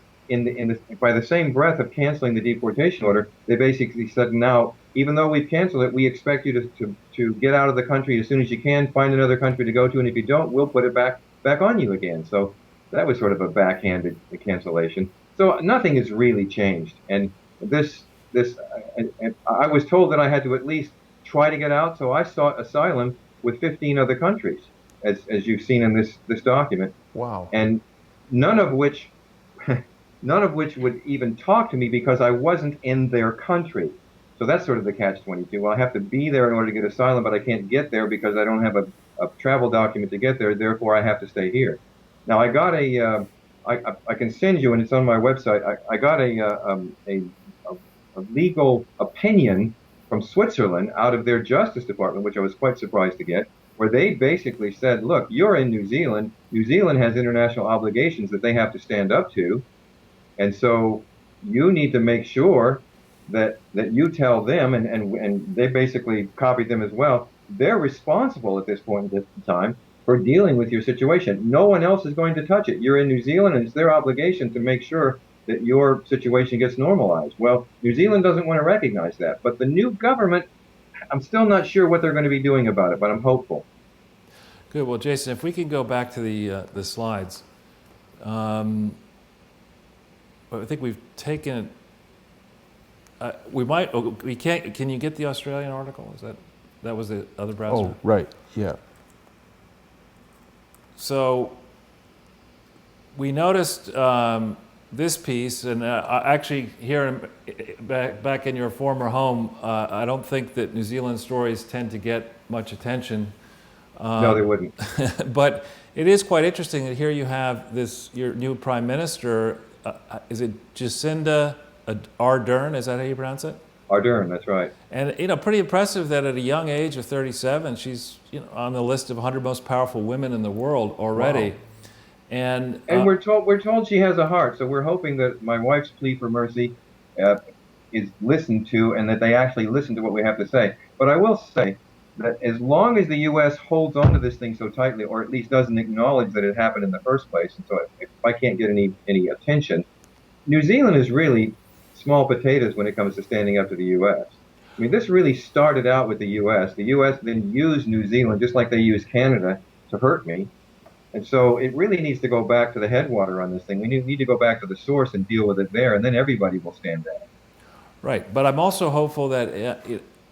by the same breath of canceling the deportation order, they basically said, now, even though we've canceled it, we expect you to get out of the country as soon as you can, find another country to go to, and if you don't, we'll put it back on you again. So that was sort of a backhanded cancellation. So nothing has really changed. And I was told that I had to at least try to get out, so I sought asylum with 15 other countries, as you've seen in this document. Wow. And none of which would even talk to me because I wasn't in their country. So that's sort of the catch-22. Well, I have to be there in order to get asylum, but I can't get there because I don't have a travel document to get there. Therefore, I have to stay here. Now, I got I can send you, and it's on my website. I got a legal opinion from Switzerland out of their Justice Department, which I was quite surprised to get, where they basically said, look, you're in New Zealand. New Zealand has international obligations that they have to stand up to. And so you need to make sure that you tell them, and they basically copied them as well, they're responsible at this point in time for dealing with your situation. No one else is going to touch it. You're in New Zealand, and it's their obligation to make sure that your situation gets normalized. Well, New Zealand doesn't want to recognize that. But the new government, I'm still not sure what they're going to be doing about it, but I'm hopeful. Good. Well, Jason, if we can go back to the slides. I think we've taken it. We can't. Can you get the Australian article? That was the other browser? Oh, right. Yeah. So we noticed this piece, and actually here back in your former home, I don't think that New Zealand stories tend to get much attention. No, they wouldn't. But it is quite interesting that here you have your new prime minister. Is it Jacinda Ardern? Is that how you pronounce it? Ardern, that's right. And pretty impressive that at a young age of 37, she's on the list of 100 most powerful women in the world already. Wow. And we're told she has a heart, so we're hoping that my wife's plea for mercy is listened to, and that they actually listen to what we have to say. But I will say that as long as the U.S. holds on to this thing so tightly, or at least doesn't acknowledge that it happened in the first place, and so if I can't get any attention, New Zealand is really small potatoes when it comes to standing up to the U.S. I mean, this really started out with the U.S. The U.S. then used New Zealand, just like they used Canada, to hurt me. And so it really needs to go back to the headwater on this thing. We need to go back to the source and deal with it there, and then everybody will stand down. Right. But I'm also hopeful that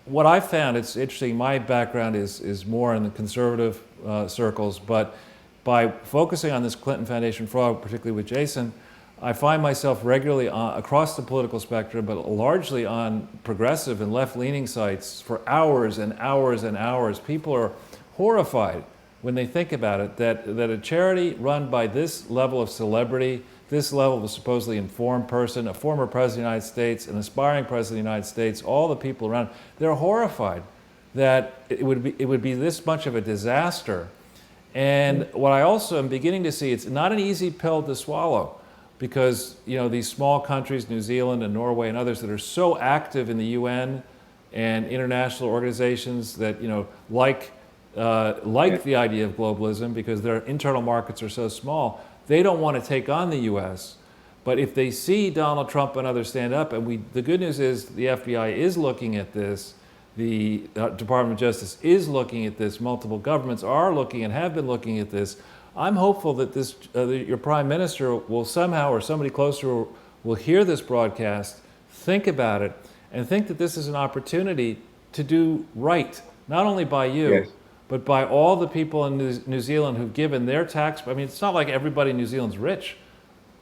what I found, it's interesting, my background is more in the conservative circles, but by focusing on this Clinton Foundation fraud, particularly with Jason, I find myself regularly across the political spectrum, but largely on progressive and left-leaning sites for hours and hours and hours. People are horrified when they think about it, that a charity run by this level of celebrity, this level of a supposedly informed person, a former president of the United States, an aspiring president of the United States, all the people around, they're horrified that it would be this much of a disaster. And what I also am beginning to see, it's not an easy pill to swallow, because these small countries, New Zealand and Norway and others, that are so active in the UN and international organizations that like the idea of globalism, because their internal markets are so small, they don't want to take on the U.S. But if they see Donald Trump and others stand up, and the good news is the FBI is looking at this, the Department of Justice is looking at this, multiple governments are looking and have been looking at this. I'm hopeful that your Prime Minister will somehow, or somebody closer will hear this broadcast, think about it, and think that this is an opportunity to do right, not only by you, Yes. but by all the people in New Zealand who've given their tax. I mean, it's not like everybody in New Zealand's rich.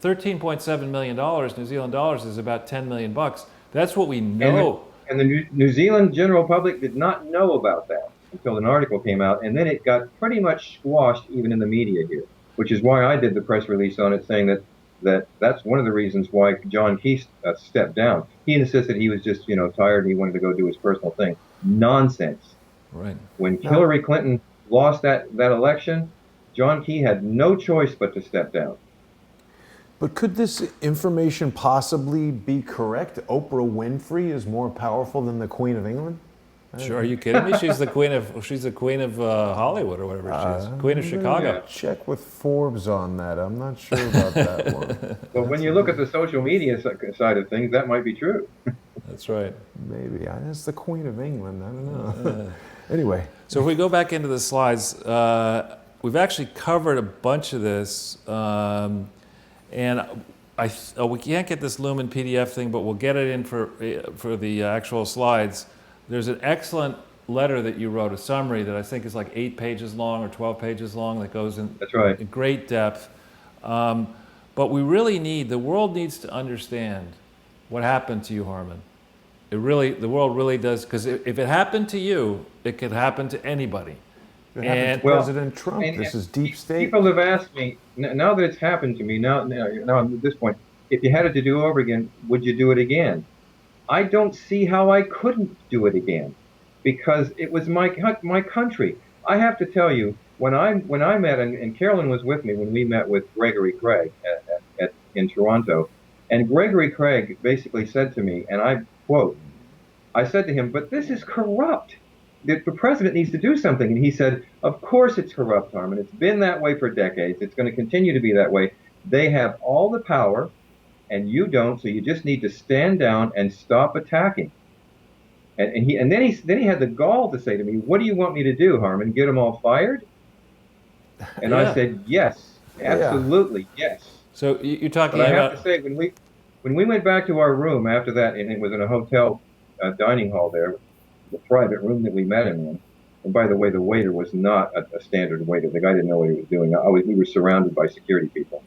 $13.7 million New Zealand dollars is about 10 million bucks. That's what we know. And the New Zealand general public did not know about that until an article came out, and then it got pretty much squashed even in the media here, which is why I did the press release on it, saying that's one of the reasons why John Key stepped down. He insisted he was just tired and he wanted to go do his personal thing. Nonsense. Right. When Hillary Clinton lost that election, John Key had no choice but to step down. But could this information possibly be correct? Oprah Winfrey is more powerful than the Queen of England? Sure, are you kidding me? She's the queen of Hollywood or whatever she is. Queen of Chicago. Check with Forbes on that. I'm not sure about that one. But when you look at the social media side of things, that might be true. That's right. Maybe. That's the Queen of England. I don't know. Anyway. So if we go back into the slides, we've actually covered a bunch of this. And we can't get this Lumen PDF thing, but we'll get it in for the actual slides. There's an excellent letter that you wrote, a summary that I think is like 8 pages long or 12 pages long, that goes in, That's right. in great depth. But we really the world needs to understand what happened to you, Harmon. The world really does, because if it happened to you, it could happen to anybody. It happened to Well, President Trump. This is deep state. People have asked me, now that it's happened to me, now at this point, if you had it to do over again, would you do it again? I don't see how I couldn't do it again, because it was my country. I have to tell you, when I met, and Carolyn was with me when we met with Gregory Craig in Toronto, and Gregory Craig basically said to me, and I quote, I said to him, "But this is corrupt. The president needs to do something." And he said, "Of course it's corrupt, Harmon. It's been that way for decades. It's going to continue to be that way. They have all the power, and you don't, so you just need to stand down and stop attacking." And then he had the gall to say to me, "What do you want me to do, Harmon? Get them all fired?" And I said, "Yes, absolutely, yes." So you're talking But I about... have to say, when we went back to our room after that, and it was in a hotel dining hall there, the private room that we met him in. And by the way, the waiter was not a standard waiter. The guy didn't know what he was doing. We were surrounded by security people.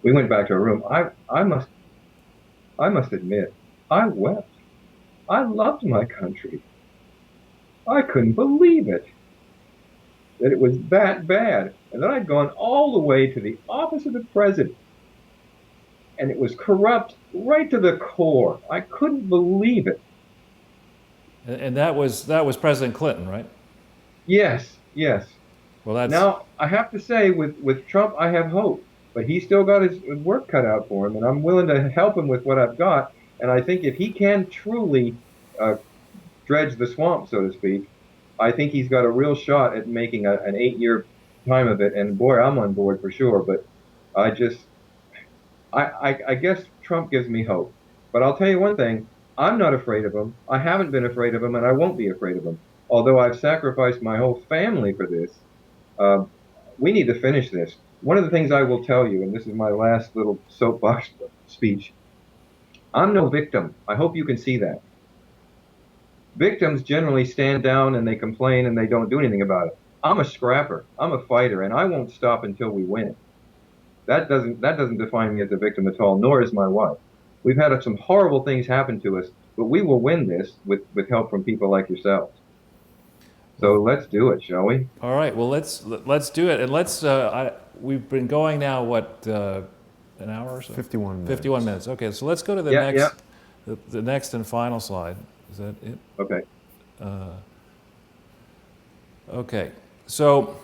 We went back to our room. I must admit, I wept. I loved my country. I couldn't believe it, that it was that bad. And then I'd gone all the way to the office of the president, and it was corrupt right to the core. I couldn't believe it. And that was President Clinton, right? Yes, yes. Well, that's... Now, I have to say, with Trump, I have hope. But he's still got his work cut out for him, and I'm willing to help him with what I've got. And I think if he can truly dredge the swamp, so to speak, I think he's got a real shot at making an 8-year time of it. And boy, I'm on board for sure. But I guess Trump gives me hope. But I'll tell you one thing. I'm not afraid of him. I haven't been afraid of him, and I won't be afraid of him. Although I've sacrificed my whole family for this, we need to finish this. One of the things I will tell you, and this is my last little soapbox speech, I'm no victim. I hope you can see that. Victims generally stand down and they complain and they don't do anything about it. I'm a scrapper. I'm a fighter, and I won't stop until we win. That doesn't define me as a victim at all, nor is my wife. We've had some horrible things happen to us, but we will win this with help from people like yourselves. So let's do it, shall we? All right. Well, let's do it, and let's. We've been going now what an hour or so. 51 minutes. 51 minutes. Okay. So let's go to the Yeah, next. yeah. The next and final slide. Is that it? Okay. Okay. So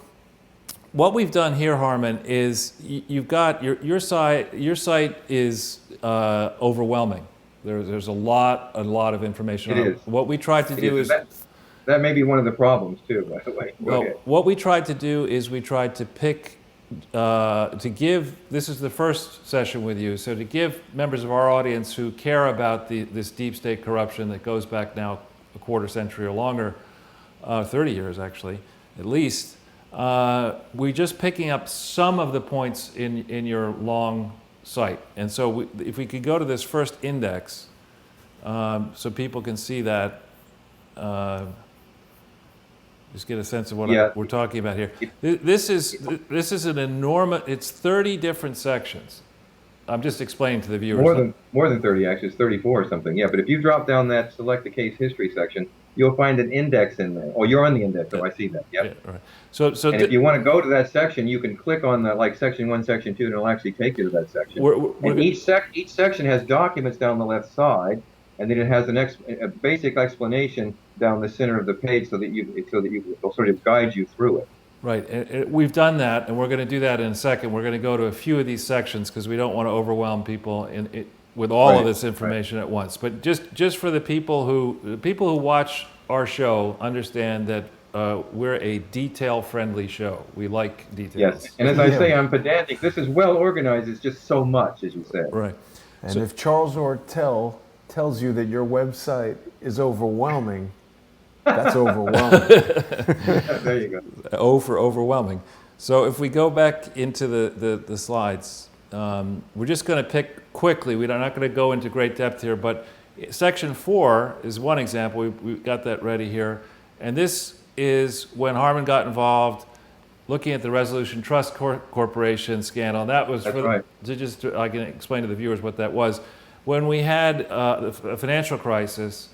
what we've done here, Harmon, is you've got your site. Your site is overwhelming. There's a lot of information. It is. What we tried to do is. That may be one of the problems too, by the way. Go ahead. What we tried to do is we tried to pick, to give, this is the first session with you, so to give members of our audience who care about this deep state corruption that goes back now a quarter century or longer, 30 years actually, at least, we're just picking up some of the points in your long site. And so if we could go to this first index, so people can see that, just get a sense of what we're talking about here. This is an enormous. It's 30 different sections. I'm just explaining to the viewers. More than 30 actually. It's 34 or something. Yeah, but if you drop down that select the case history section, you'll find an index in there. Oh, you're on the index. Oh, I see that. Yep. Yeah, right. So and if you want to go to that section, you can click on the like section 1, section 2, and it'll actually take you to that section. And each section has documents down the left side. And then it has a basic explanation down the center of the page so that it'll sort of guide you through it. Right. And we've done that, and we're going to do that in a second. We're going to go to a few of these sections because we don't want to overwhelm people with all of this information at once. But just for the people who watch our show understand that we're a detail-friendly show. We like details. Yes. And as I say, I'm pedantic. This is well organized. It's just so much, as you said. Right. And if Charles Ortel tells you that your website is overwhelming, that's overwhelming. There you go. O for overwhelming. So if we go back into the slides, we're just going to pick quickly. We're not going to go into great depth here, but section 4 is one example. We've got that ready here. And this is when Harmon got involved looking at the Resolution Trust Corporation scandal. And that was I can explain to the viewers what that was. When we had a financial crisis,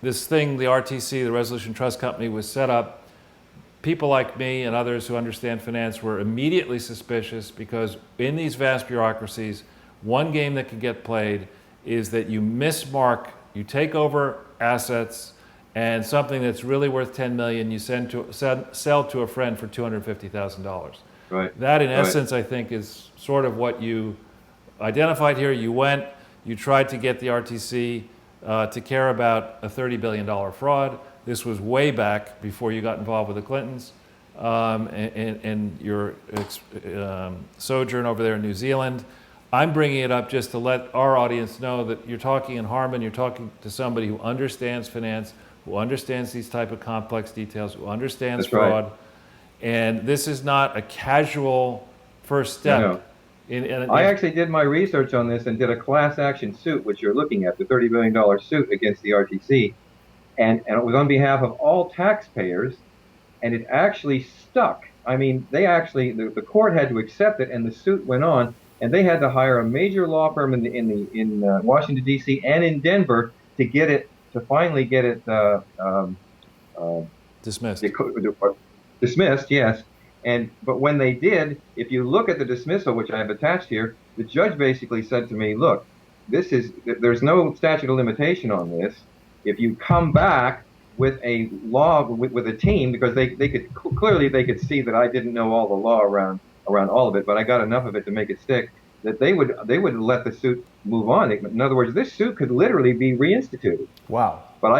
this thing, the RTC, the Resolution Trust Company, was set up. People like me and others who understand finance were immediately suspicious because in these vast bureaucracies, one game that can get played is that you mismark, you take over assets, and something that's really worth $10 million, you sell to a friend for $250,000. Right. That, in essence, I think, is sort of what you identified here. You tried to get the RTC to care about a $30 billion fraud. This was way back before you got involved with the Clintons and your sojourn over there in New Zealand. I'm bringing it up just to let our audience know that you're talking in Harmon, you're talking to somebody who understands finance, who understands these type of complex details, who understands fraud. Right. And this is not a casual first step. No. I actually did my research on this and did a class action suit, which you're looking at, the $30 billion suit against the RTC. And it was on behalf of all taxpayers, and it actually stuck. I mean, the court had to accept it, and the suit went on, and they had to hire a major law firm in Washington, D.C. and in Denver to finally get it dismissed. Dismissed, yes. But when they did, if you look at the dismissal, which I have attached here, the judge basically said to me, look, there's no statute of limitation on this. If you come back with a law, with a team, because they could see that I didn't know all the law around all of it, but I got enough of it to make it stick, that they would let the suit move on. In other words, this suit could literally be reinstituted. Wow. But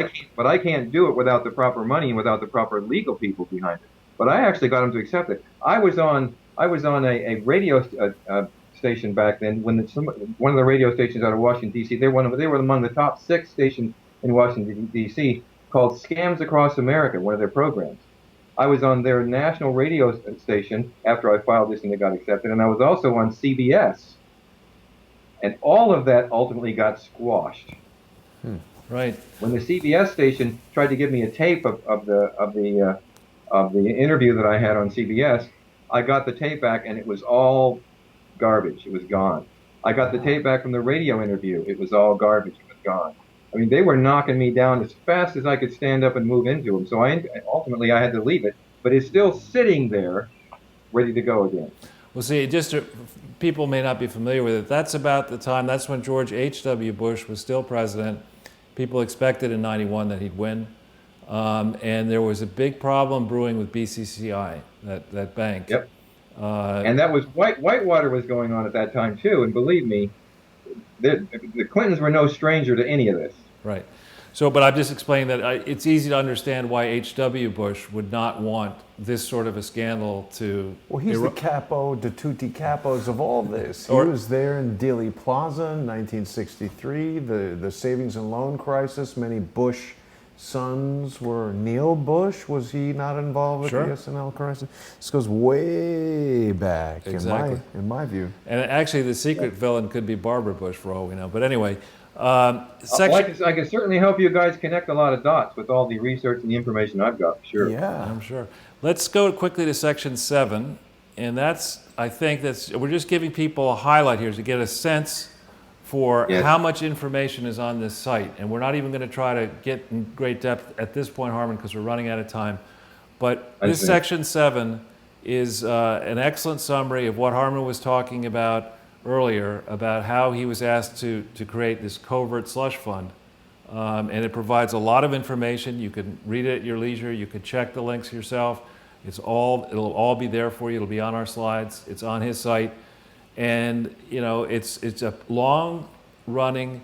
I can't do it without the proper money and without the proper legal people behind it. But I actually got them to accept it. I was on a radio station back then when one of the radio stations out of Washington D.C. They were among the top 6 stations in Washington D.C. called Scams Across America, one of their programs. I was on their national radio station after I filed this and it got accepted, and I was also on CBS. And all of that ultimately got squashed. Right. When the CBS station tried to give me a tape of the of the interview that I had on CBS, I got the tape back and it was all garbage. It was gone. I got the tape back from the radio interview. It was all garbage. It was gone. I mean, they were knocking me down as fast as I could stand up and move into them. So ultimately I had to leave it, but it's still sitting there, ready to go again. Well, see, people may not be familiar with it. That's about the time, that's when George H.W. Bush was still president. People expected in 91 that he'd win. And there was a big problem brewing with BCCI, that bank. Yep. And that was Whitewater was going on at that time too. And believe me, the Clintons were no stranger to any of this. Right. So, but I'm just explaining that it's easy to understand why H.W. Bush would not want this sort of a scandal to... Well, he's the capo de tutti capos of all this. He was there in Dealey Plaza in 1963, the savings and loan crisis. Many Bush sons were... Neil Bush, was he not involved with the S&L crisis? This goes way back, exactly. in my view. And actually, the secret villain could be Barbara Bush, for all we know. But anyway... I can certainly help you guys connect a lot of dots with all the research and the information I've got, sure. Yeah, I'm sure. Let's go quickly to section 7, and I think we're just giving people a highlight here to get a sense for how much information is on this site. And we're not even going to try to get in great depth at this point, Harmon, because we're running out of time. But this section 7 is an excellent summary of what Harmon was talking about earlier, about how he was asked to create this covert slush fund. And it provides a lot of information. You can read it at your leisure. You can check the links yourself. It'll all be there for you. It'll be on our slides. It's on his site. And it's a long-running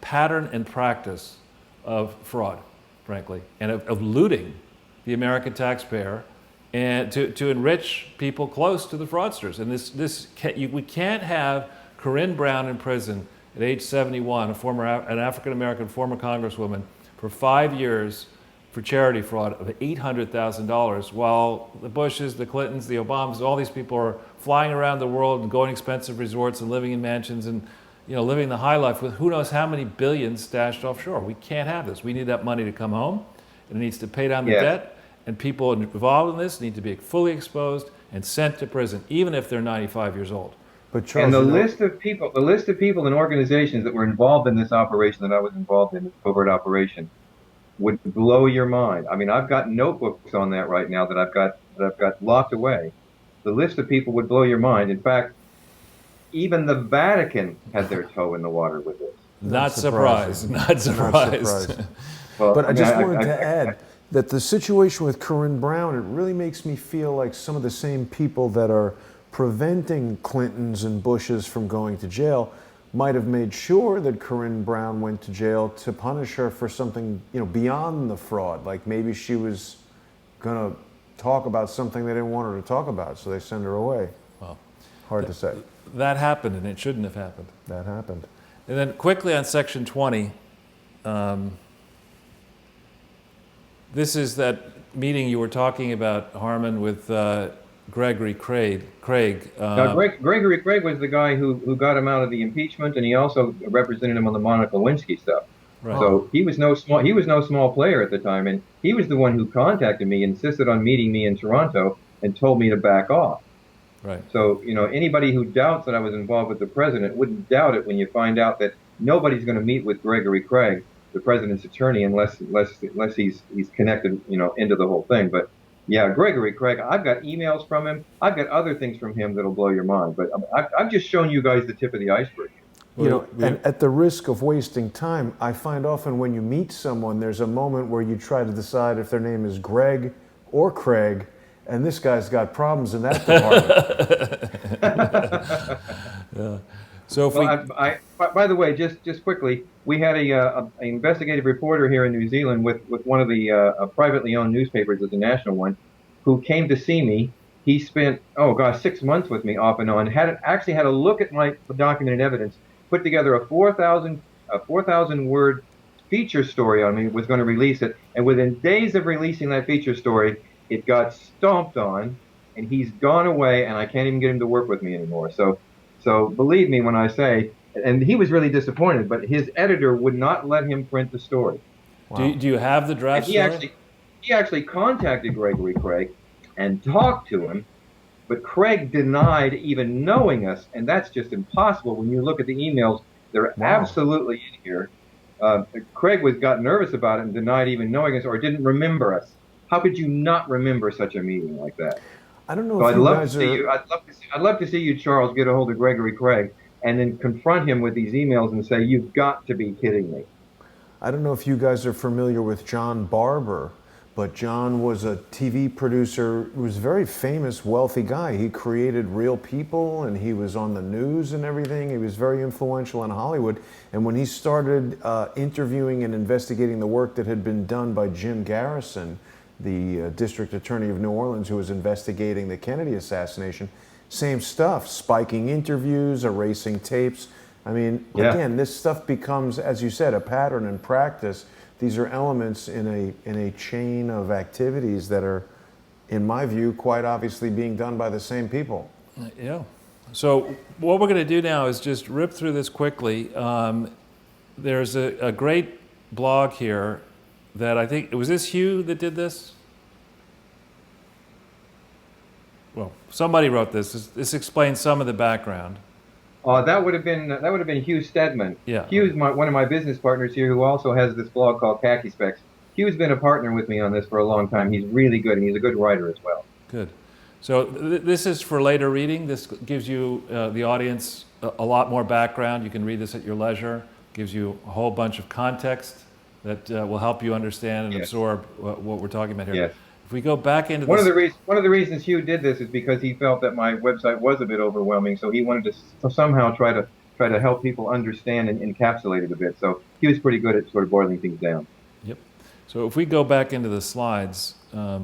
pattern and practice of fraud, frankly, and of looting the American taxpayer, and to enrich people close to the fraudsters. And we can't have Corinne Brown in prison at age 71, an African-American former congresswoman, for 5 years for charity fraud of $800,000, while the Bushes, the Clintons, the Obamas, all these people are flying around the world and going to expensive resorts and living in mansions and living the high life with who knows how many billions stashed offshore. We can't have this. We need that money to come home, and it needs to pay down the debt. And people involved in this need to be fully exposed and sent to prison, even if they're 95 years old. But Charles, and the list of people and organizations that were involved in this operation that I was involved in, this covert operation, would blow your mind. I mean, I've got notebooks on that right now that I've got locked away. The list of people would blow your mind. In fact, even the Vatican had their toe in the water with this. Not surprised. Not surprised. Well, but I just wanted to add that the situation with Corinne Brown, it really makes me feel like some of the same people that are preventing Clintons and Bushes from going to jail might have made sure that Corinne Brown went to jail to punish her for something, beyond the fraud. Like maybe she was going to talk about something they didn't want her to talk about, so they send her away. Well, hard to say. That happened, and it shouldn't have happened. That happened. And then quickly on section 20, this is that meeting you were talking about, Harmon, with Gregory Craig. Now, Gregory Craig was the guy who got him out of the impeachment, and he also represented him on the Monica Lewinsky stuff. Right. So he was no small player at the time, and he was the one who contacted me, insisted on meeting me in Toronto, and told me to back off. Right. So anybody who doubts that I was involved with the president wouldn't doubt it when you find out that nobody's going to meet with Gregory Craig, the president's attorney, unless he's connected into the whole thing. But yeah, Gregory Craig, I've got emails from him. I've got other things from him that'll blow your mind. But I've just shown you guys the tip of the iceberg. And at the risk of wasting time, I find often when you meet someone, there's a moment where you try to decide if their name is Greg or Craig, and this guy's got problems in that department. Yeah. So if by the way, just quickly, we had an investigative reporter here in New Zealand with one of the privately owned newspapers, as a national one, who came to see me. He spent 6 months with me off and on. Actually had a look at my documented evidence, put together a 4,000 word feature story on me. Was going to release it, and within days of releasing that feature story, it got stomped on, and he's gone away, and I can't even get him to work with me anymore. So believe me when I say, and he was really disappointed, but his editor would not let him print the story. Wow. Do you have the draft story? he actually contacted Gregory Craig and talked to him, but Craig denied even knowing us, and that's just impossible when you look at the emails. They're Wow. absolutely in here. Craig got nervous about it and denied even knowing us or didn't remember us. How could you not remember such a meeting like that? I don't know So if I'd you love to guys see are. you. I'd love to see you, Charles, get a hold of Gregory Craig and then confront him with these emails and say, "You've got to be kidding me." I don't know if you guys are familiar with John Barber, but John was a TV producer who was a very famous, wealthy guy. He created Real People and he was on the news and everything. He was very influential in Hollywood. And when he started interviewing and investigating the work that had been done by Jim Garrison, the district attorney of New Orleans who was investigating the Kennedy assassination, same stuff, spiking interviews, erasing tapes. I mean, Yeah. again, this stuff becomes, as you said, a pattern in practice. These are elements in a chain of activities that are, in my view, quite obviously being done by the same people. Yeah. So what we're going to do now is just rip through this quickly. There's a great blog here that I think, was this Hugh that did this? Well, somebody wrote this. This explains some of the background. That would have been Hugh Stedman. Yeah. Hugh's one of my business partners here, who also has this blog called Khaki Specs. Hugh's been a partner with me on this for a long time. He's really good, and he's a good writer as well. Good. So this is for later reading. This gives you, the audience, a lot more background. You can read this at your leisure. Gives you a whole bunch of context that will help you understand and Yes. absorb what we're talking about here. Yes. If we go back into One this, of the reasons Hugh did this is because he felt that my website was a bit overwhelming, so he wanted to somehow try to help people understand and encapsulate it a bit. So he was pretty good at sort of boiling things down. Yep. So if we go back into the slides, yeah.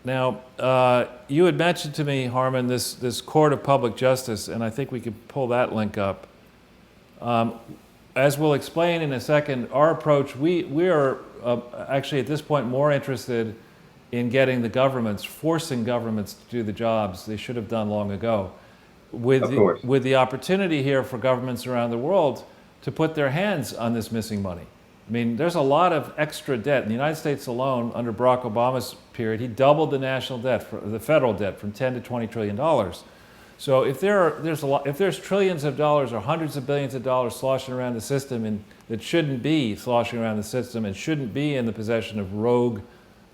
Now, you had mentioned to me, Harmon, this Court of Public Justice, and I think we could pull that link up. As we'll explain in a second, our approach, we are actually at this point more interested in getting the governments, forcing governments to do the jobs they should have done long ago. Of course. With the opportunity here for governments around the world to put their hands on this missing money. I mean, there's a lot of extra debt. In the United States alone, under Barack Obama's period, he doubled the national debt, the federal debt, from 10 to $20 trillion. So if there's trillions of dollars or hundreds of billions of dollars sloshing around the system and that shouldn't be sloshing around the system and shouldn't be in the possession of rogue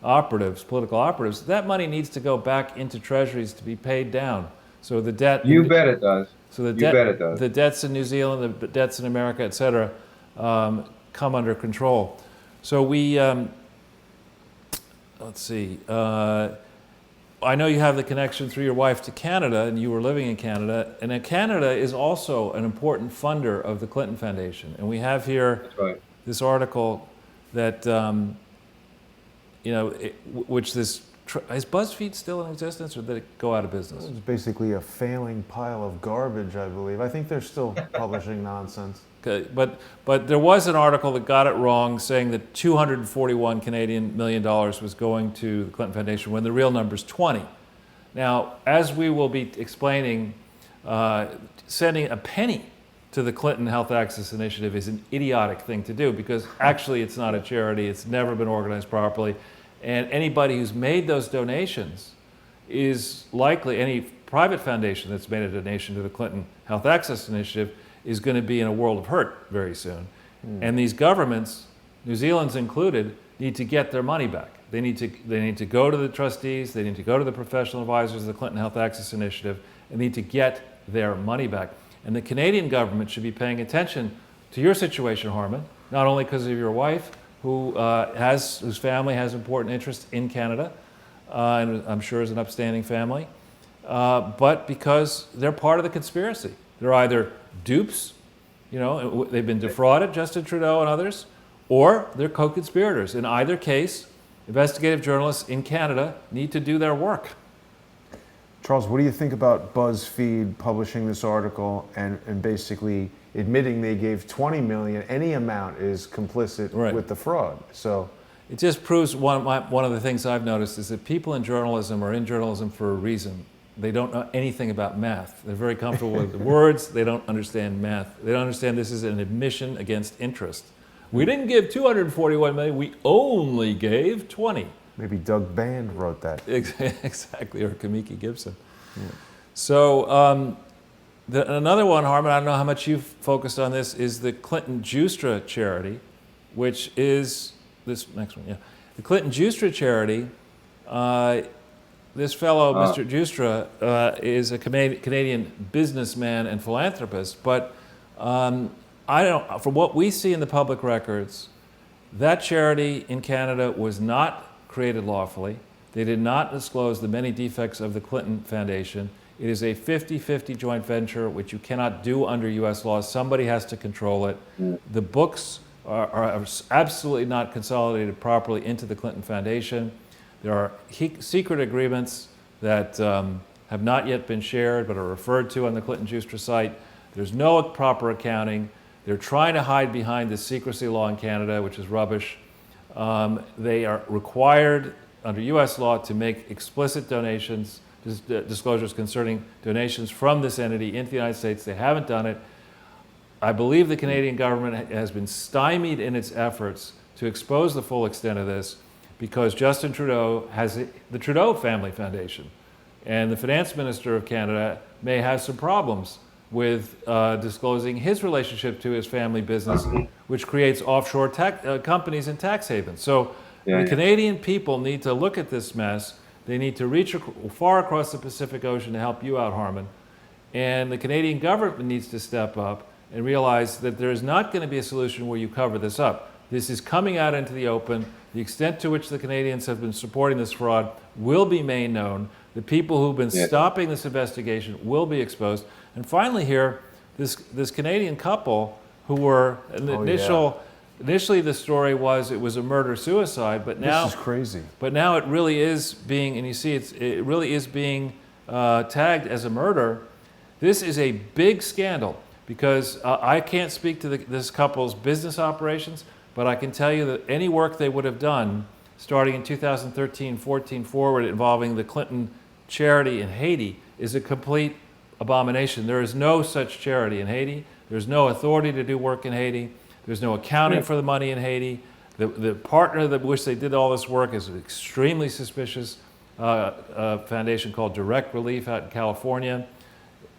operatives, political operatives, that money needs to go back into treasuries to be paid down. So the debt. You bet it does. So the You bet it does. the debts in New Zealand, the debts in America, et cetera, come under control. So we, let's see. I know you have the connection through your wife to Canada, and you were living in Canada. And Canada is also an important funder of the Clinton Foundation. And we have here That's right. this article that, which this, is BuzzFeed still in existence, or did it go out of business? It's basically a failing pile of garbage, I believe. I think they're still publishing nonsense. Okay, but there was an article that got it wrong, saying that 241 Canadian million dollars was going to the Clinton Foundation when the real number is 20. Now, as we will be explaining, sending a penny to the Clinton Health Access Initiative is an idiotic thing to do, because actually it's not a charity, it's never been organized properly, and anybody who's made those donations is likely, any private foundation that's made a donation to the Clinton Health Access Initiative is going to be in a world of hurt very soon. And these governments, New Zealand's included, need to get their money back. They need to go to the trustees, they need to go to the professional advisors of the Clinton Health Access Initiative, and need to get their money back. And the Canadian government should be paying attention to your situation, Harmon, not only because of your wife, whose family has important interest in Canada, and I'm sure is an upstanding family, but because they're part of the conspiracy. They're either dupes, they've been defrauded, Justin Trudeau and others, or they're co-conspirators. In either case, investigative journalists in Canada need to do their work. Charles, what do you think about BuzzFeed publishing this article and basically admitting they gave 20 million, any amount is complicit with the fraud? So it just proves one of the things I've noticed is that people in journalism are in journalism for a reason. They don't know anything about math. They're very comfortable with the words. They don't understand math. They don't understand this is an admission against interest. We didn't give 241 million, we only gave 20. Maybe Doug Band wrote that. Exactly, or Kamiki Gibson. Yeah. So another one, Harmon, I don't know how much you've focused on this, is the Clinton-Giustra charity, which is this next one, yeah. The Clinton-Giustra charity, this fellow, Mr. Giustra, is a Canadian businessman and philanthropist, but I don't, from what we see in the public records, that charity in Canada was not created lawfully. They did not disclose the many defects of the Clinton Foundation. It is a 50-50 joint venture, which you cannot do under US law. Somebody has to control it. The books are absolutely not consolidated properly into the Clinton Foundation. There are secret agreements that have not yet been shared but are referred to on the Clinton-Giustra site. There's no proper accounting. They're trying to hide behind the secrecy law in Canada, which is rubbish. They are required under US law to make explicit donations, disclosures concerning donations from this entity into the United States. They haven't done it. I believe the Canadian government has been stymied in its efforts to expose the full extent of this because Justin Trudeau has the Trudeau Family Foundation. And the finance minister of Canada may have some problems with disclosing his relationship to his family business, which creates offshore companies and tax havens. So the Canadian people need to look at this mess. They need to reach far across the Pacific Ocean to help you out, Harmon. And the Canadian government needs to step up and realize that there is not going to be a solution where you cover this up. This is coming out into the open. The extent to which the Canadians have been supporting this fraud will be made known. The people who've been stopping this investigation will be exposed. And finally here, this Canadian couple who were initially the story was it was a murder-suicide, but now this is crazy. But now it really is being, and you see it really is being tagged as a murder. This is a big scandal because I can't speak to this couple's business operations, but I can tell you that any work they would have done starting in 2013-14 forward involving the Clinton charity in Haiti is a complete abomination. There is no such charity in Haiti. There's no authority to do work in Haiti. There's no accounting for the money in Haiti. The partner that which they did all this work is an extremely suspicious foundation called Direct Relief out in California.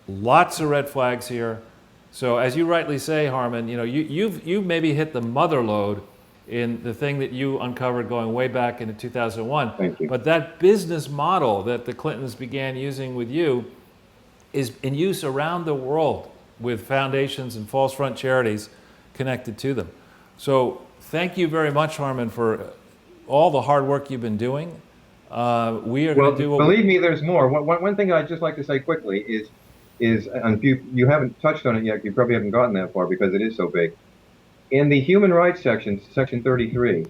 Lots of red flags here. So as you rightly say, Harmon, you know, you've maybe hit the mother lode in the thing that you uncovered going way back into 2001. Thank you. But that business model that the Clintons began using with you is in use around the world with foundations and false front charities connected to them. So thank you very much, Harmon, for all the hard work you've been doing. We are going to do what believe me, there's more. One thing I'd just like to say quickly is and if you haven't touched on it yet, you probably haven't gotten that far because it is so big. In the human rights section, section 33,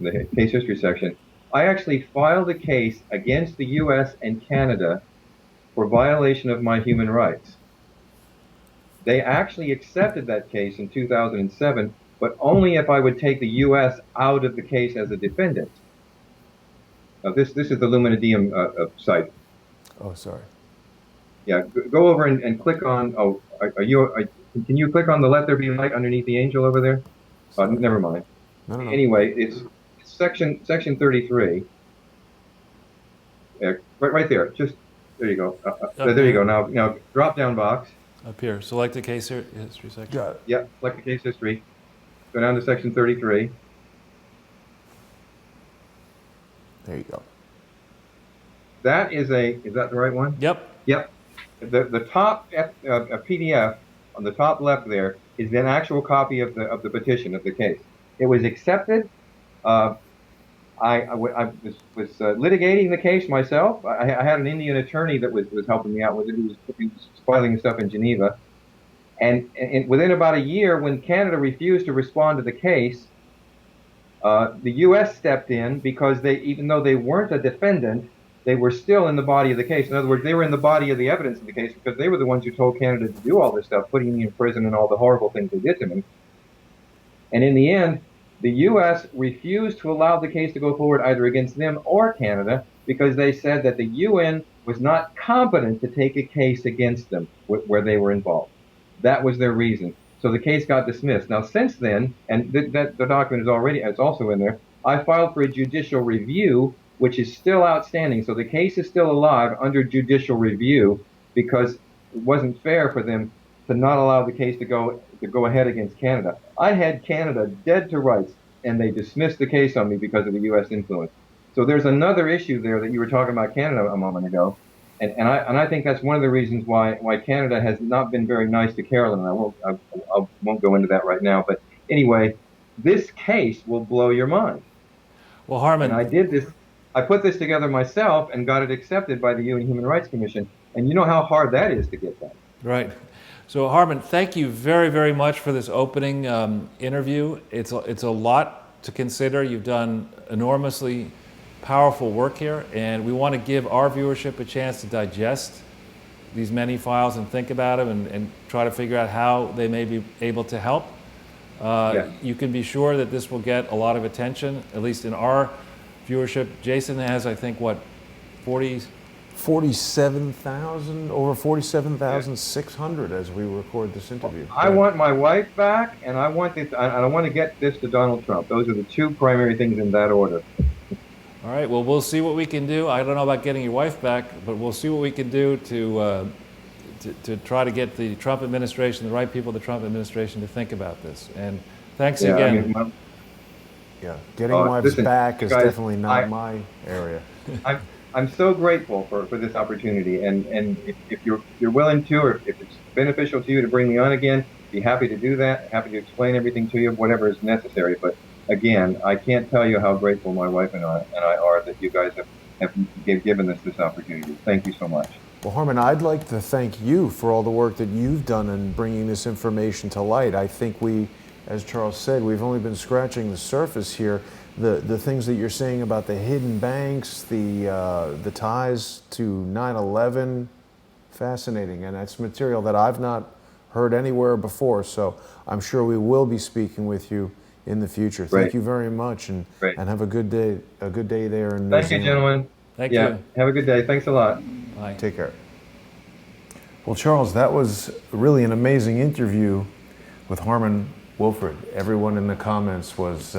the case history section, I actually filed a case against the U.S. and Canada for violation of my human rights. They actually accepted that case in 2007, but only if I would take the U.S. out of the case as a defendant. Now, this is the Luminidium site. Oh, sorry. Yeah, go over and click on. Oh, can you click on the "Let There Be Light" underneath the angel over there? Never mind. No. Anyway, it's section 33. Right there. Just there you go. There you go. Now drop down box. up here. Select the case history section. Got it. Yeah, select the case history. Go down to section 33. There you go. That is that the right one? Yep. Yep. The top PDF on the top left there is an actual copy of the petition of the case. It was accepted. I was litigating the case myself. I had an Indian attorney that was helping me out with it. He was filing stuff in Geneva. And within about a year, when Canada refused to respond to the case, the U.S. stepped in because even though they weren't a defendant, they were still in the body of the case. In other words, they were in the body of the evidence of the case because they were the ones who told Canada to do all this stuff, putting me in prison and all the horrible things they did to me. And in the end, the U.S. refused to allow the case to go forward either against them or Canada because they said that the UN was not competent to take a case against them where they were involved. That was their reason. So the case got dismissed. Now, since then, and that the document is it's also in there, I filed for a judicial review, which is still outstanding. So the case is still alive under judicial review because it wasn't fair for them to not allow the case to go ahead against Canada. I had Canada dead to rights, and they dismissed the case on me because of the U.S. influence. So there's another issue there that you were talking about Canada a moment ago, and I think that's one of the reasons why Canada has not been very nice to Carolyn. And I won't go into that right now, but anyway, this case will blow your mind. Well, Harmon, And I put this together myself and got it accepted by the UN Human Rights Commission, and you know how hard that is to get done. right. So Harmon, thank you very, very much for this opening interview. It's a lot to consider. You've done enormously powerful work here, and we want to give our viewership a chance to digest these many files and think about them and try to figure out how they may be able to help. You can be sure that this will get a lot of attention, at least in our viewership. Jason has, I think, what, 47,000, over 47,600 as we record this interview. I want my wife back, and I want to get this to Donald Trump. Those are the two primary things in that order. All right, well, we'll see what we can do. I don't know about getting your wife back, but we'll see what we can do to try to get the Trump administration, the right people of the Trump administration, to think about this. And thanks again. Getting wives listen, back is guys, definitely not my area. I'm so grateful for this opportunity, and if you're willing to, or if it's beneficial to you to bring me on again, be happy to do that. Happy to explain everything to you, whatever is necessary. But again, I can't tell you how grateful my wife and I are that you guys have given us this opportunity. Thank you so much. Well, Harmon, I'd like to thank you for all the work that you've done in bringing this information to light. I think as Charles said, we've only been scratching the surface here. The things that you're saying about the hidden banks, the ties to 9/11, fascinating, and that's material that I've not heard anywhere before. So I'm sure we will be speaking with you in the future. Great. Thank you very much, and have a good day. A good day there in New Thank you, Zealand. gentlemen. Thank you. Have a good day. Thanks a lot. Bye. Take care. Well, Charles, that was really an amazing interview with Harmon Wilfred. Everyone in the comments was,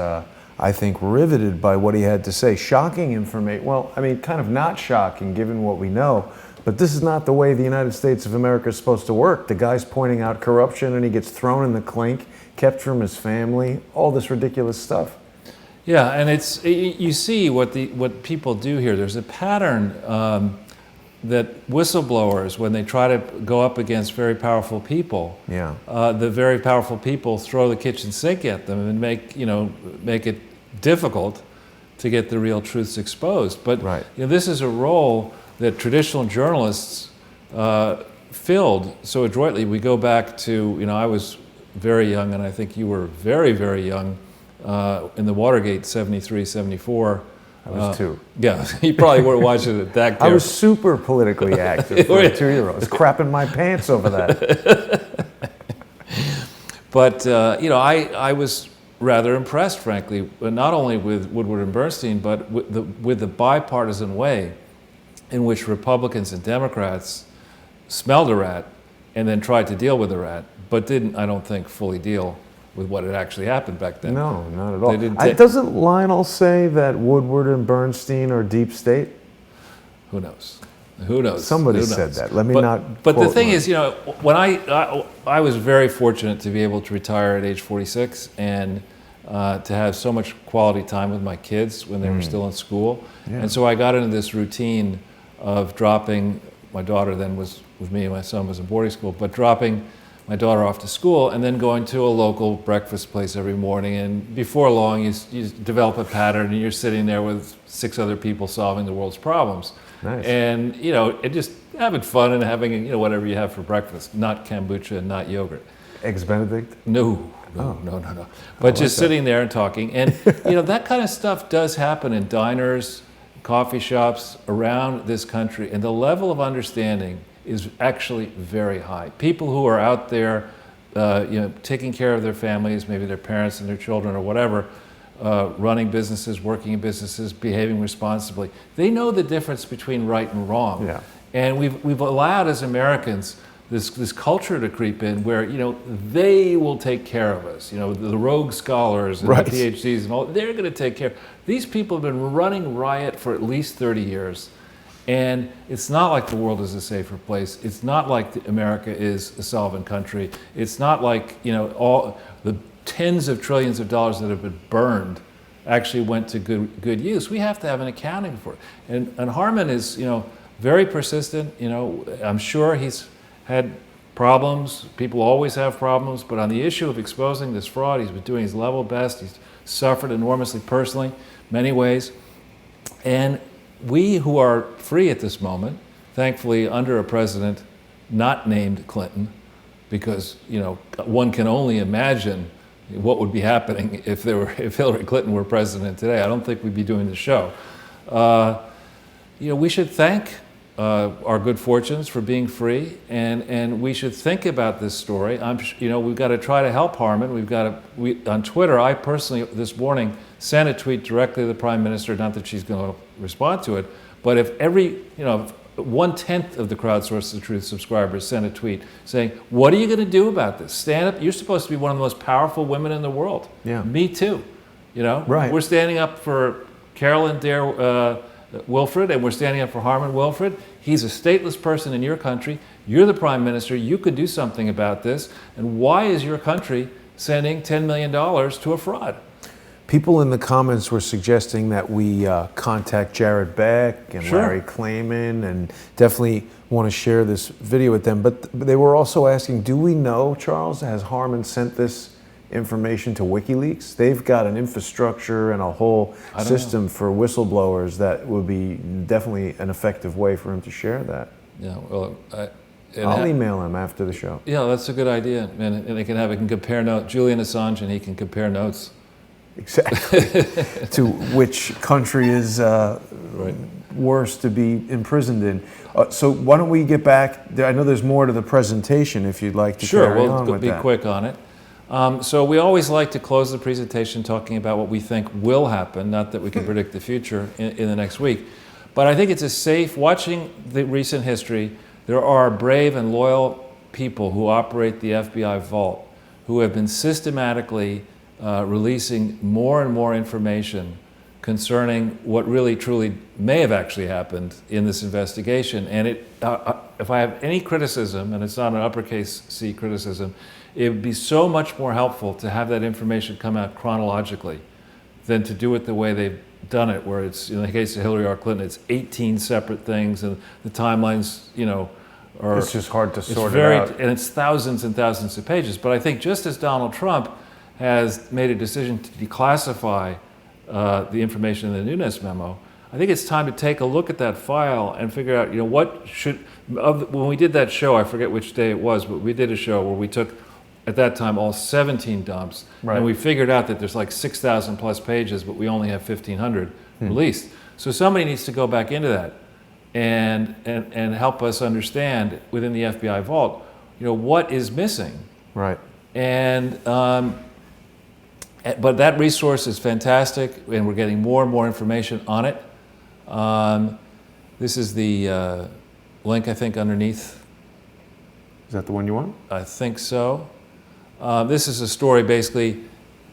I think, riveted by what he had to say. Shocking information. Well, I mean, kind of not shocking given what we know, but this is not the way the United States of America is supposed to work. The guy's pointing out corruption and he gets thrown in the clink, kept from his family, all this ridiculous stuff. Yeah, and you see what people do here. There's a pattern that whistleblowers, when they try to go up against very powerful people, the very powerful people throw the kitchen sink at them and make it difficult to get the real truths exposed. But this is a role that traditional journalists filled so adroitly. We go back to, I was very young, and I think you were very, very young in the Watergate 73, 74. I was 2. Yeah, you probably weren't watching it that carefully. I was super politically active for a 2-year-old. I was crapping my pants over that. But, I was rather impressed, frankly, not only with Woodward and Bernstein, but with the bipartisan way in which Republicans and Democrats smelled a rat and then tried to deal with the rat, but didn't, I don't think, fully deal with what had actually happened back then. No, not at all. Doesn't Lionel say that Woodward and Bernstein are deep state? Who knows? Who knows? Somebody said that. Let me not. But the thing is, when I was very fortunate to be able to retire at age 46 and to have so much quality time with my kids when they were still in school. Yeah. And so I got into this routine of dropping, my daughter then was with me and my son was in boarding school, but dropping my daughter off to school and then going to a local breakfast place every morning. And before long, you develop a pattern and you're sitting there with 6 other people solving the world's problems. Nice. And, and just having fun and having, whatever you have for breakfast, not kombucha and not yogurt. Eggs Benedict? No. But just sitting there and talking. And, that kind of stuff does happen in diners, coffee shops around this country. And the level of understanding is actually very high. People who are out there, taking care of their families, maybe their parents and their children or whatever, running businesses, working in businesses, behaving responsibly. They know the difference between right and wrong. Yeah. And we've allowed as Americans this culture to creep in where, they will take care of us. The rogue scholars and Right. the PhDs and all, they're going to take care. These people have been running riot for at least 30 years. And it's not like the world is a safer place. It's not like America is a solvent country. It's not like, all the tens of trillions of dollars that have been burned actually went to good use. We have to have an accounting for it. And Harmon is, very persistent. I'm sure he's had problems. People always have problems. But on the issue of exposing this fraud, he's been doing his level best. He's suffered enormously personally, many ways. And we who are free at this moment, thankfully under a president not named Clinton, because one can only imagine what would be happening if Hillary Clinton were president today. I don't think we'd be doing the show. We should thank our good fortunes for being free, and we should think about this story. We've got to try to help Harmon. On Twitter, I personally this morning sent a tweet directly to the Prime Minister. Not that she's going to respond to it, but if every 1/10 of the Crowdsource the Truth subscribers sent a tweet saying, "What are you going to do about this? Stand up. You're supposed to be one of the most powerful women in the world. Yeah. Me too. Right. We're standing up for Carolyn Dare." Wilfred, and we're standing up for Harmon Wilfred. He's a stateless person in your country. You're the prime minister. You could do something about this. And why is your country sending $10 million to a fraud? People in the comments were suggesting that we contact Jared Beck and Sure. Larry Klayman, and definitely want to share this video with them. But they were also asking, do we know, Charles, has Harmon sent this information to WikiLeaks? They've got an infrastructure and a whole system for whistleblowers that would be definitely an effective way for him to share that. Yeah, well, I'll email him after the show. Yeah, that's a good idea. And they can compare notes. Julian Assange and he can compare notes. Exactly. To which country is worse to be imprisoned in. So why don't we get back? I know there's more to the presentation if you'd like to carry on with be that. quick on it. So we always like to close the presentation talking about what we think will happen, not that we can predict the future in the next week. But I think it's watching the recent history, there are brave and loyal people who operate the FBI vault who have been systematically releasing more and more information concerning what really truly may have actually happened in this investigation. And if I have any criticism, and it's not an uppercase C criticism, it would be so much more helpful to have that information come out chronologically than to do it the way they've done it, where it's, in the case of Hillary R. Clinton, it's 18 separate things, and the timelines, are... It's just hard to sort it out. And it's thousands and thousands of pages. But I think just as Donald Trump has made a decision to declassify the information in the Nunes memo, I think it's time to take a look at that file and figure out, when we did that show, I forget which day it was, but we did a show where we took, at that time, all 17 dumps, and we figured out that there's like 6,000 plus pages, but we only have 1,500 released. So somebody needs to go back into that and help us understand within the FBI vault, what is missing. Right. And but that resource is fantastic, and we're getting more and more information on it. This is the link, I think, underneath. Is that the one you want? I think so. This is a story basically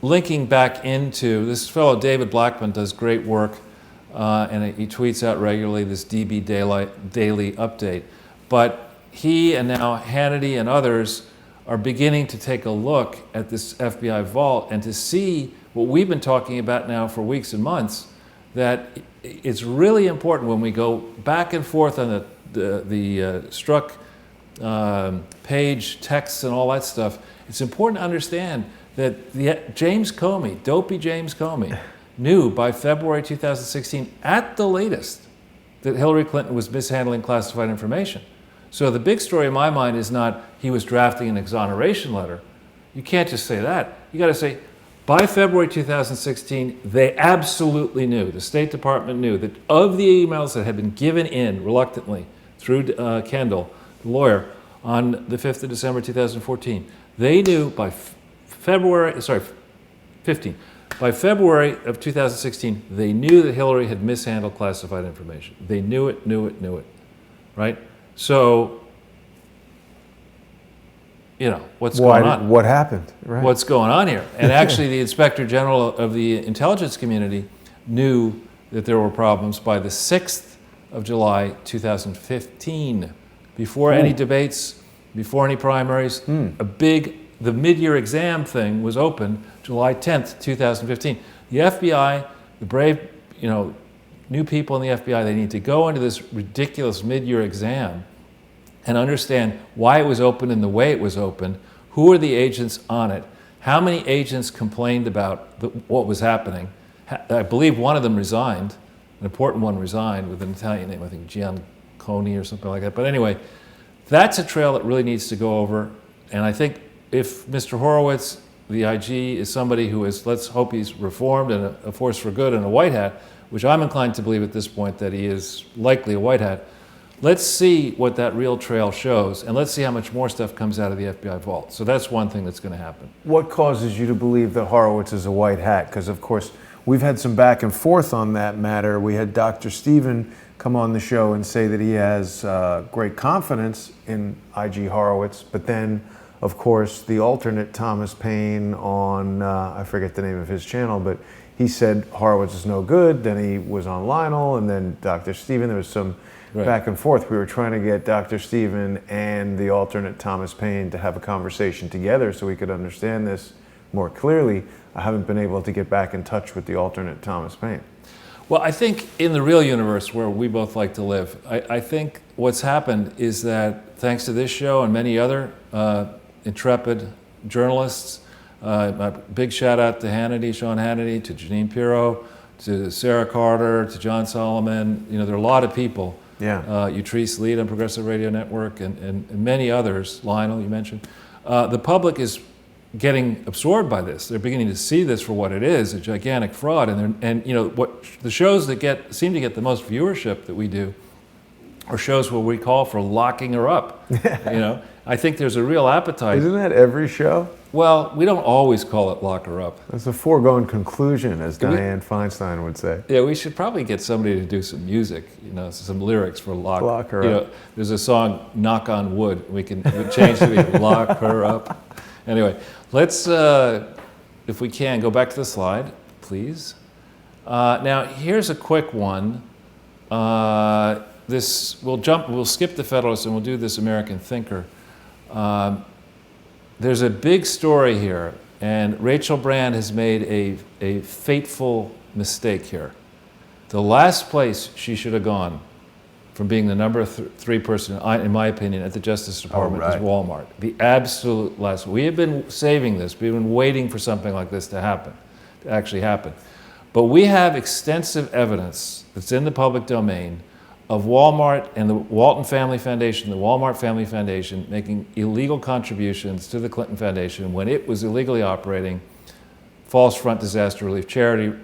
linking back into, this fellow David Blackman does great work, and he tweets out regularly this DB daily update. But he and now Hannity and others are beginning to take a look at this FBI vault and to see what we've been talking about now for weeks and months, that it's really important when we go back and forth on the struck page texts and all that stuff. It's important to understand that James Comey, dopey James Comey, knew by February 2016 at the latest that Hillary Clinton was mishandling classified information. So the big story in my mind is not he was drafting an exoneration letter. You can't just say that. You got to say, by February 2016, they absolutely knew, the State Department knew, that of the emails that had been given in reluctantly through Kendall, the lawyer, on the 5th of December 2014, they knew by February of 2016, they knew that Hillary had mishandled classified information. They knew it, right? So what's going Why, on? what happened? Right. What's going on here? And actually, the Inspector General of the intelligence community knew that there were problems by the 6th of July, 2015, before any debates, before any primaries. The mid-year exam thing was open July 10th, 2015. The FBI, the brave, new people in the FBI, they need to go into this ridiculous mid-year exam and understand why it was open and the way it was open, who are the agents on it, how many agents complained about what was happening. I believe one of them resigned, an important one resigned with an Italian name, I think Gianconi or something like that. But anyway, that's a trail that really needs to go over. And I think if Mr. Horowitz, the IG, is somebody who is, let's hope he's reformed and a force for good and a white hat, which I'm inclined to believe at this point that he is likely a white hat, let's see what that real trail shows, and let's see how much more stuff comes out of the FBI vault. So that's one thing that's going to happen. What causes you to believe that Horowitz is a white hat? Because, of course, we've had some back and forth on that matter. We had Dr. Stephen come on the show and say that he has great confidence in IG Horowitz, but then, of course, the alternate Thomas Paine on, I forget the name of his channel, but he said Horowitz is no good. Then he was on Lionel, and then Dr. Stephen. There was some back and forth. We were trying to get Dr. Stephen and the alternate Thomas Paine to have a conversation together so we could understand this more clearly. I haven't been able to get back in touch with the alternate Thomas Paine. Well, I think in the real universe where we both like to live, I think what's happened is that thanks to this show and many other intrepid journalists, a big shout out to Hannity, Sean Hannity, to Jeanine Pirro, to Sarah Carter, to John Solomon. There are a lot of people. Yeah. Utrice Lead on Progressive Radio Network and many others, Lionel, you mentioned. The public is getting absorbed by this. They're beginning to see this for what it is, a gigantic fraud. And what the shows that seem to get the most viewership that we do are shows where we call for locking her up. I think there's a real appetite. Isn't that every show? Well, we don't always call it lock her up. That's a foregone conclusion, as Dianne Feinstein would say. Yeah, we should probably get somebody to do some music, some lyrics for lock her up. There's a song, Knock on Wood. We can change it to lock her up. Anyway, let's, if we can, go back to the slide, please. Now, here's a quick one. We'll skip the Federalist and we'll do this American Thinker. There's a big story here, and Rachel Brand has made a fateful mistake here. The last place she should have gone from being the number 3 person, in my opinion, at the Justice Department is Walmart. The absolute last. We have been saving this. We've been waiting for something like this to actually happen. But we have extensive evidence that's in the public domain of Walmart and the Walton Family Foundation, the Walmart Family Foundation, making illegal contributions to the Clinton Foundation when it was illegally operating false front disaster relief, charity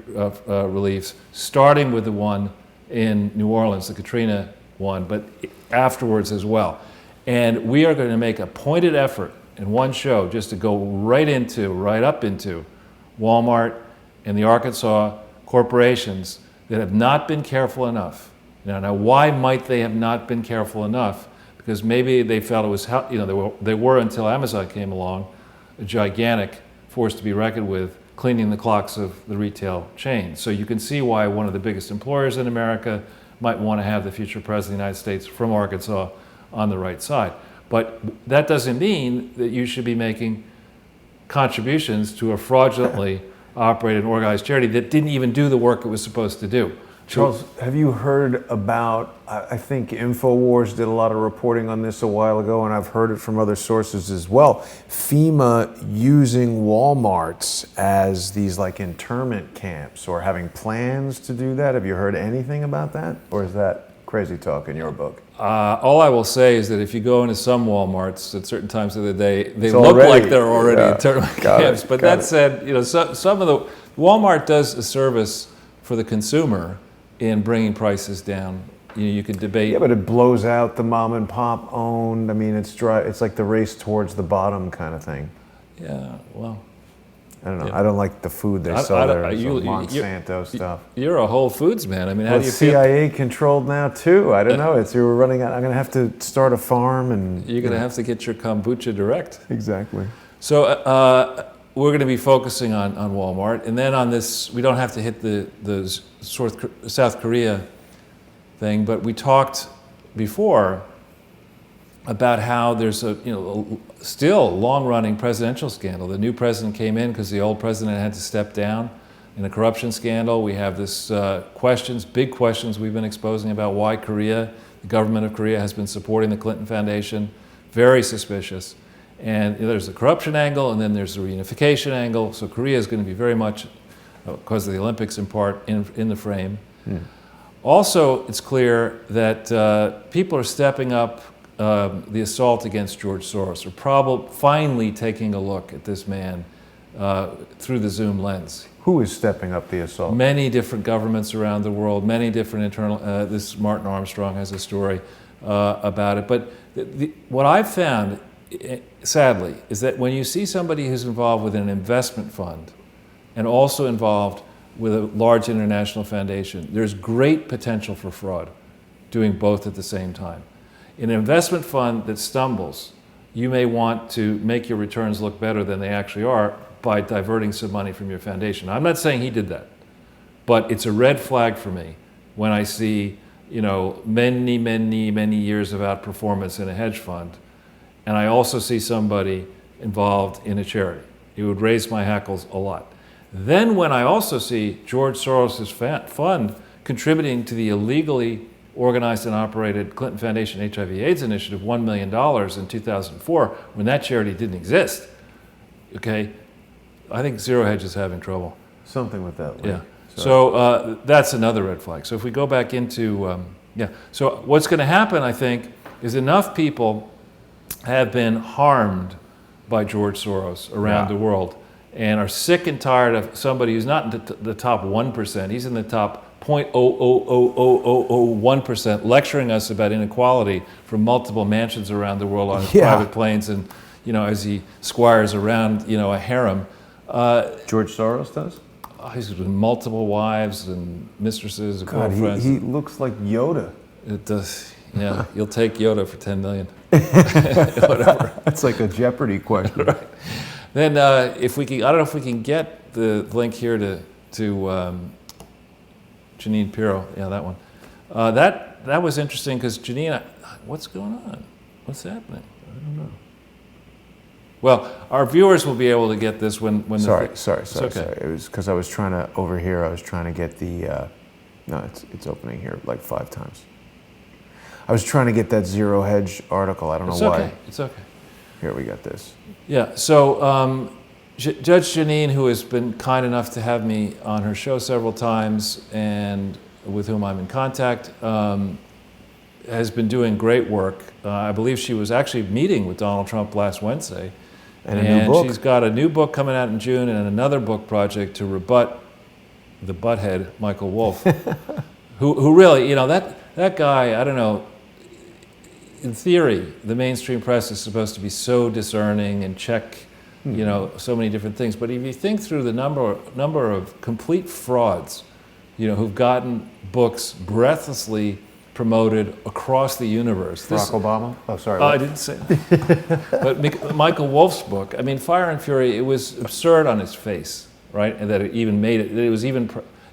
reliefs, starting with the one in New Orleans, the Katrina one, but afterwards as well. And we are going to make a pointed effort in one show just to go right up into Walmart and the Arkansas corporations that have not been careful enough. Now, why might they have not been careful enough? Because maybe they felt it was, they were until Amazon came along, a gigantic force to be reckoned with, cleaning the clocks of the retail chain. So you can see why one of the biggest employers in America might want to have the future president of the United States from Arkansas on the right side. But that doesn't mean that you should be making contributions to a fraudulently operated and organized charity that didn't even do the work it was supposed to do. Charles, have you heard about, I think InfoWars did a lot of reporting on this a while ago, and I've heard it from other sources as well, FEMA using Walmarts as these like internment camps or having plans to do that? Have you heard anything about that? Or is that crazy talk in your book? All I will say is that if you go into some Walmarts at certain times of the day, they look like they're already internment camps. But that said, some of the, Walmart does a service for the consumer in bringing prices down. You could debate. Yeah, but it blows out the mom and pop owned. I mean, it's like the race towards the bottom kind of thing. Yeah, well. I don't know. Yeah. I don't like the food they I- sell I- there. I- It's you- Monsanto stuff. You're a Whole Foods man. I mean, how Well, do you it's feel? CIA controlled now too. I don't know. It's you're running out. I'm going to have to start a farm and. You're going to have to get your kombucha direct. Exactly. So we're going to be focusing on Walmart, and then on this, we don't have to hit the South Korea thing, but we talked before about how there's a still long-running presidential scandal. The new president came in because the old president had to step down in a corruption scandal. We have this big questions we've been exposing about why the government of Korea has been supporting the Clinton Foundation. Very suspicious. And there's the corruption angle, and then there's the reunification angle. So Korea is going to be very much, because of the Olympics in part, in the frame. Also, it's clear that people are stepping up the assault against George Soros, or probably finally taking a look at this man through the Zoom lens. Who is stepping up the assault? Many different governments around the world, many different internal. This Martin Armstrong has a story about it. But what I've found, sadly, is that when you see somebody who's involved with an investment fund and also involved with a large international foundation, there's great potential for fraud doing both at the same time. In an investment fund that stumbles, you may want to make your returns look better than they actually are by diverting some money from your foundation. I'm not saying he did that, but it's a red flag for me when I see, many years of outperformance in a hedge fund, and I also see somebody involved in a charity. It would raise my hackles a lot. Then when I also see George Soros' fund contributing to the illegally organized and operated Clinton Foundation HIV/AIDS initiative, $1 million in 2004, when that charity didn't exist, okay, I think Zero Hedge is having trouble. Something with that. Yeah. So that's another red flag. So if we go back into, so what's going to happen, I think, is enough people have been harmed by George Soros around the world and are sick and tired of somebody who's not in the top 1%, he's in the top 0.00001%, lecturing us about inequality from multiple mansions around the world on his private planes, and as he squires around a harem. George Soros does? He's with multiple wives and mistresses and girlfriends. He looks like Yoda. It does. Yeah, you'll take Yoda for $10 million. Whatever. That's like a Jeopardy question. Right. Then if we can, I don't know if we can get the link here to Janine Pirro. Yeah, that one. That was interesting because Janine, what's going on? What's happening? I don't know. Well, our viewers will be able to get this when Sorry. It's Sorry. okay. It was because I was trying to, over here, I was trying to get the, no, it's opening here like 5 times. I was trying to get that Zero Hedge article. I don't know why. It's okay. Here, we got this. Yeah, so Judge Janine, who has been kind enough to have me on her show several times and with whom I'm in contact, has been doing great work. I believe she was actually meeting with Donald Trump last Wednesday. And a new book. She's got a new book coming out in June and another book project to rebut the butthead, Michael Wolff, who really, that guy, I don't know, in theory, the mainstream press is supposed to be so discerning and check, so many different things. But if you think through the number of complete frauds, who've gotten books breathlessly promoted across the universe. Barack Obama? Oh, sorry. I didn't say that. But Michael Wolff's book, I mean, Fire and Fury, it was absurd on its face, right? And that it even made it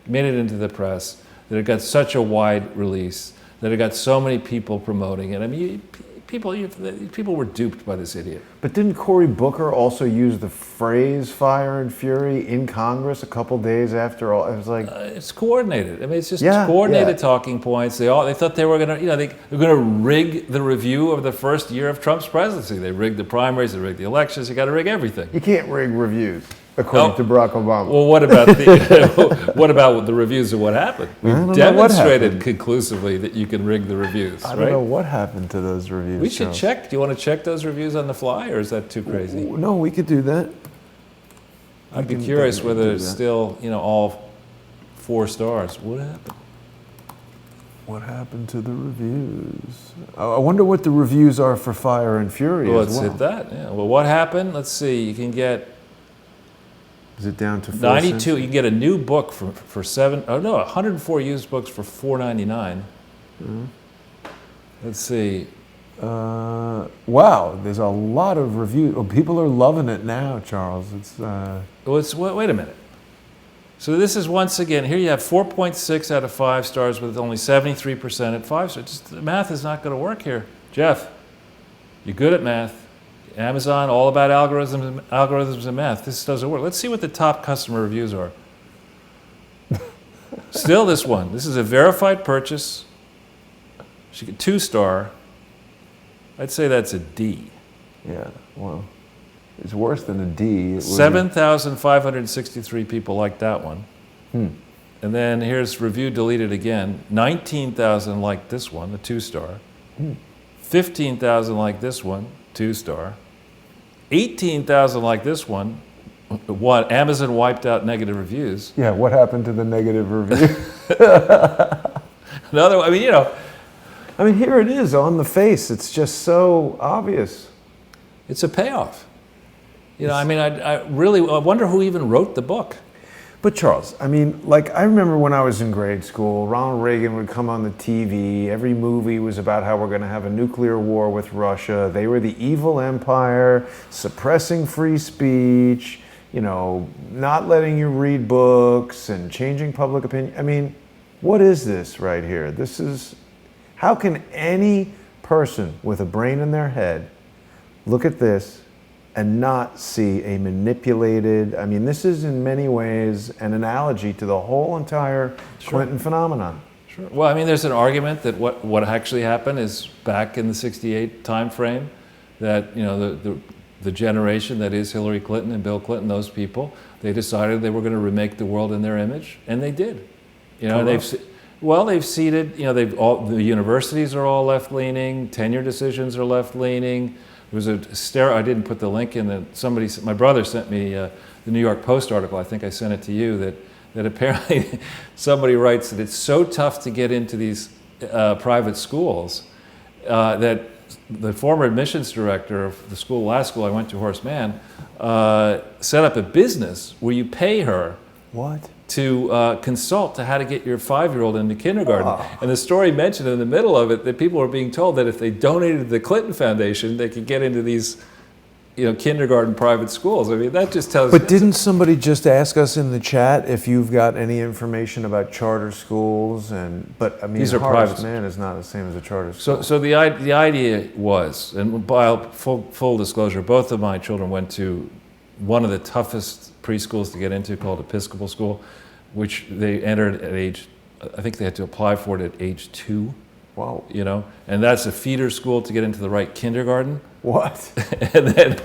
made it into the press, that it got such a wide release, that it got so many people promoting it. I mean, people were duped by this idiot. But didn't Cory Booker also use the phrase "fire and fury" in Congress a couple days after all? It was like it's coordinated. I mean, it's just coordinated talking points. They thought they were going to, they were going to rig the review of the first year of Trump's presidency. They rigged the primaries, they rigged the elections. You got to rig everything. You can't rig reviews, according to Barack Obama. Well, what about the reviews of what happened? We've demonstrated conclusively that you can rig the reviews. I don't know what happened to those reviews. We should check. Do you want to check those reviews on the fly, or is that too crazy? No, we could do that. I'd be curious whether it's still, all 4 stars. What happened? What happened to the reviews? I wonder what the reviews are for Fire and Fury Well, as well. let's hit that. Yeah. Well, what happened? Let's see. You can get Is it down to 4 92. cents? You can get a new book for 104 used books for $4.99. Let's see. Wow, there's a lot of reviews. Oh, people are loving it now, Charles. It's Well, wait a minute. So this is, once again, here you have 4.6 out of 5 stars with only 73% at 5 stars. Just, the math is not going to work here. Jeff, you're good at math. Amazon, all about algorithms and math. This doesn't work. Let's see what the top customer reviews are. Still this one. This is a verified purchase. She get 2-star. I'd say that's a D. yeah. Well, it's worse than a D. It would 7,563 people liked that one. be- And then here's review deleted again. 19,000 liked this one, the 2-star. 15,000 liked this one, 2-star. 18,000 liked this one. What? Amazon wiped out negative reviews. Yeah. What happened to the negative review? Another, I mean, I mean, here it is on the face. It's just so obvious. it's a payoff. I mean, I really wonder who even wrote the book. But Charles, I mean, like, I remember when I was in grade school, Ronald Reagan would come on the TV. Every movie was about how we're going to have a nuclear war with Russia. They were the evil empire, suppressing free speech, not letting you read books and changing public opinion. I mean, what is this right here? This is, how can any person with a brain in their head look at this and not see a manipulated, I mean, this is in many ways an analogy to the whole entire Clinton phenomenon. Sure. Well, I mean, there's an argument that what actually happened is back in the '68 time frame, that the generation that is Hillary Clinton and Bill Clinton, those people, they decided they were going to remake the world in their image, and they did. They've seeded. The universities are all left-leaning. Tenure decisions are left-leaning. There was I didn't put the link in. My brother sent me the New York Post article. I think I sent it to you. That apparently somebody writes that it's so tough to get into these private schools that the former admissions director of the last school I went to, Horace Mann, set up a business where you pay her What? to consult to how to get your 5-year-old into kindergarten. And the story mentioned in the middle of it that people were being told that if they donated to the Clinton Foundation, they could get into these, kindergarten private schools. I mean, that just tells you. But didn't somebody just ask us in the chat if you've got any information about charter schools? But I mean, These are Horace private Mann is not the same as a charter school. So the idea was, and by full disclosure, both of my children went to one of the toughest preschools to get into, called Episcopal School, which they entered at age, I think they had to apply for it at age 2. Wow. And that's a feeder school to get into the right kindergarten. What? And then,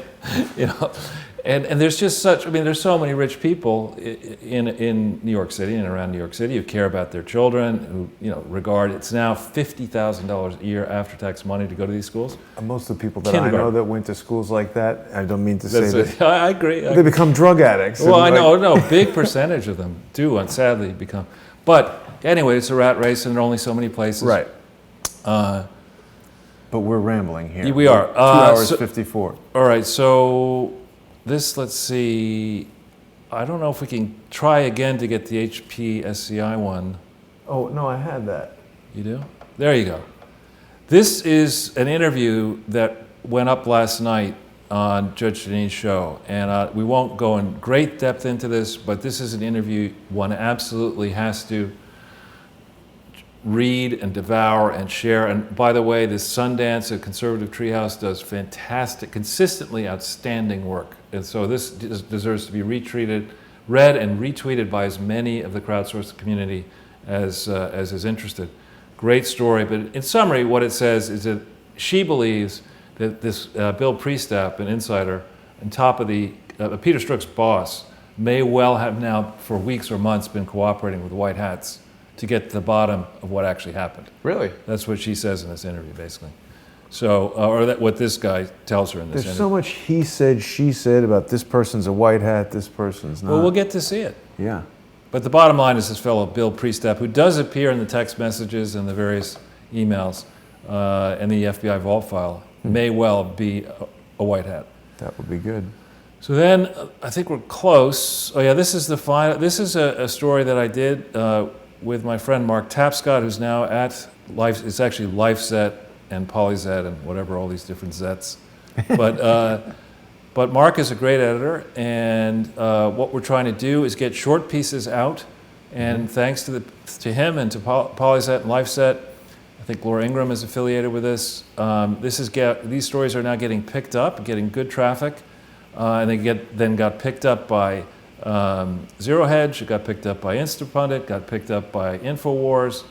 and there's just there's so many rich people in New York City and around New York City who care about their children, who, regard, it's now $50,000 a year after-tax money to go to these schools. And most of the people that I know that went to schools like that, I don't mean to say that, I agree. they become drug addicts. Well, I and know, no, big percentage of them do, and sadly become. But anyway, it's a rat race, and there are only so many places. Right. But we're rambling here. We are. 2 hours 54. All right, so this, let's see. I don't know if we can try again to get the HPSCI one. Oh, no, I had that. You do? There you go. This is an interview that went up last night on Judge Jeanine's show, and we won't go in great depth into this, but this is an interview one absolutely has to read and devour and share. And by the way, this Sundance at Conservative Treehouse does fantastic, consistently outstanding work. And so this deserves to be read and retweeted by as many of the Crowdsource community as is interested. Great story, but in summary, what it says is that she believes that this Bill Priestap, an insider, on top of Peter Strzok's boss, may well have now for weeks or months been cooperating with white hats to get to the bottom of what actually happened. Really? That's what she says in this interview, basically. So, what this guy tells her in this There's interview. so much he said, she said about this person's a white hat, this person's not. Well, we'll get to see it. Yeah. But the bottom line is this fellow, Bill Priestap, who does appear in the text messages and the various emails and the FBI vault file, may well be a white hat. That would be good. So then I think we're close. Oh yeah, this is the final. This is a story that I did with my friend Mark Tapscott, who's now at Life. It's actually LifeZet and PolyZet and whatever, all these different Zets. But Mark is a great editor, and what we're trying to do is get short pieces out. And thanks to him and to PolyZet and LifeZet, I think Laura Ingram is affiliated with this. These stories are now getting picked up, getting good traffic. And they then got picked up by Zero Hedge, it got picked up by Instapundit, got picked up by InfoWars,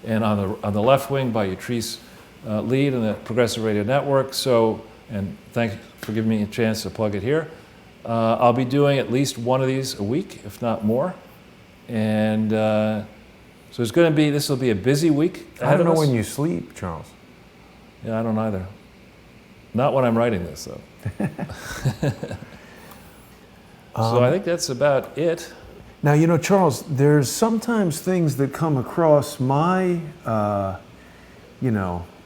and on the left wing by Yatrice Lead and the Progressive Radio Network. So, and thanks for giving me a chance to plug it here. I'll be doing at least one of these a week, if not more. And so it's going to be, this will be a busy week ahead I don't know of us. when you sleep, Charles. Yeah, I don't either. Not when I'm writing this, though. So I think that's about it. Now, you know, Charles, there's sometimes things that come across my,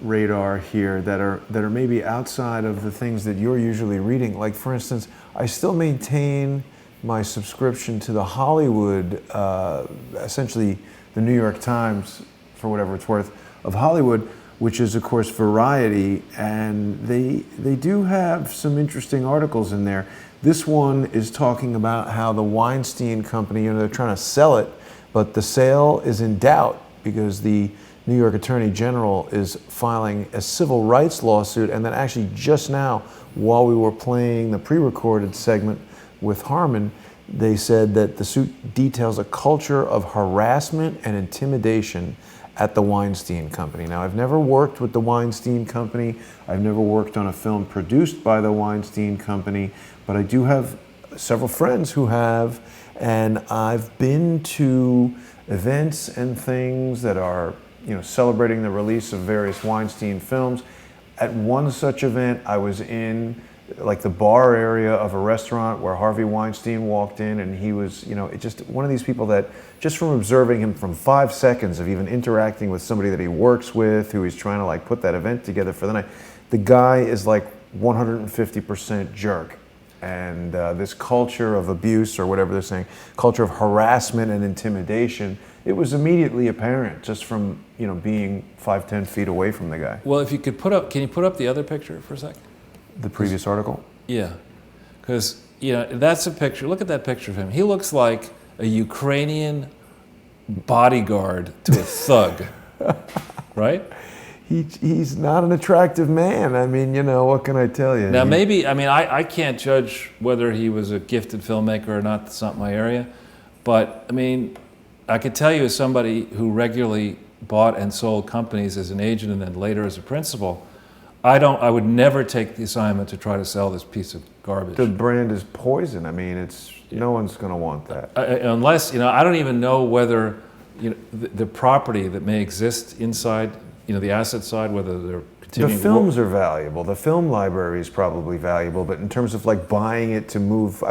radar here that are maybe outside of the things that you're usually reading. Like, for instance, I still maintain my subscription to the Hollywood, essentially the New York Times, for whatever it's worth, of Hollywood, which is, of course, Variety, and they do have some interesting articles in there. This one is talking about how the Weinstein Company, they're trying to sell it, but the sale is in doubt because the New York Attorney General is filing a civil rights lawsuit, and then actually just now, while we were playing the pre-recorded segment with Harmon, they said that the suit details a culture of harassment and intimidation at the Weinstein Company. Now, I've never worked with the Weinstein Company. I've never worked on a film produced by the Weinstein Company, but I do have several friends who have, and I've been to events and things that are, celebrating the release of various Weinstein films. At one such event, I was in like the bar area of a restaurant where Harvey Weinstein walked in, and he was, just one of these people that just from observing him from 5 seconds of even interacting with somebody that he works with, who he's trying to like put that event together for the night, the guy is like 150% jerk. And this culture of abuse, or whatever they're saying, culture of harassment and intimidation, it was immediately apparent just from, being 5-10 feet away from the guy. Well, if you could can you put up the other picture for a second? The previous article? Yeah, because that's a picture. Look at that picture of him. He looks like a Ukrainian bodyguard to a thug, right? He's not an attractive man. I mean, what can I tell you? Now, maybe, I can't judge whether he was a gifted filmmaker or not. That's not my area. But, I could tell you as somebody who regularly bought and sold companies as an agent and then later as a principal, I would never take the assignment to try to sell this piece of garbage. The brand is poison. No one's going to want that. Unless, I don't even know whether, the property that may exist inside, the asset side, whether they're continuing. The films are valuable. The film library is probably valuable, but in terms of like buying it to move,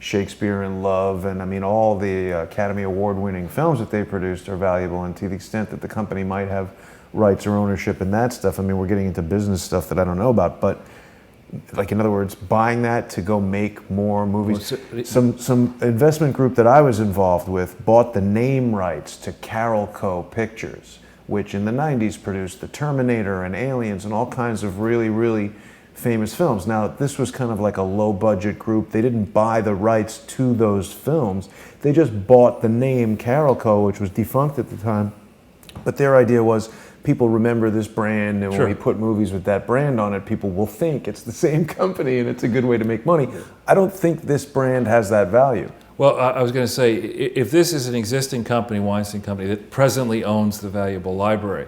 Shakespeare in Love and all the Academy Award winning films that they produced are valuable, and to the extent that the company might have rights or ownership in that stuff. We're getting into business stuff that I don't know about, but like, in other words, buying that to go make more movies. Some investment group that I was involved with bought the name rights to Carol Co. Pictures, which in the 90s produced The Terminator and Aliens and all kinds of really, really famous films. Now, this was kind of like a low-budget group. They didn't buy the rights to those films. They just bought the name Carol Co., which was defunct at the time. But their idea was, people remember this brand, and when we put movies with that brand on it, people will think it's the same company, and it's a good way to make money. I don't think this brand has that value. Well, I was going to say, if this is an existing company, Weinstein Company, that presently owns the valuable library,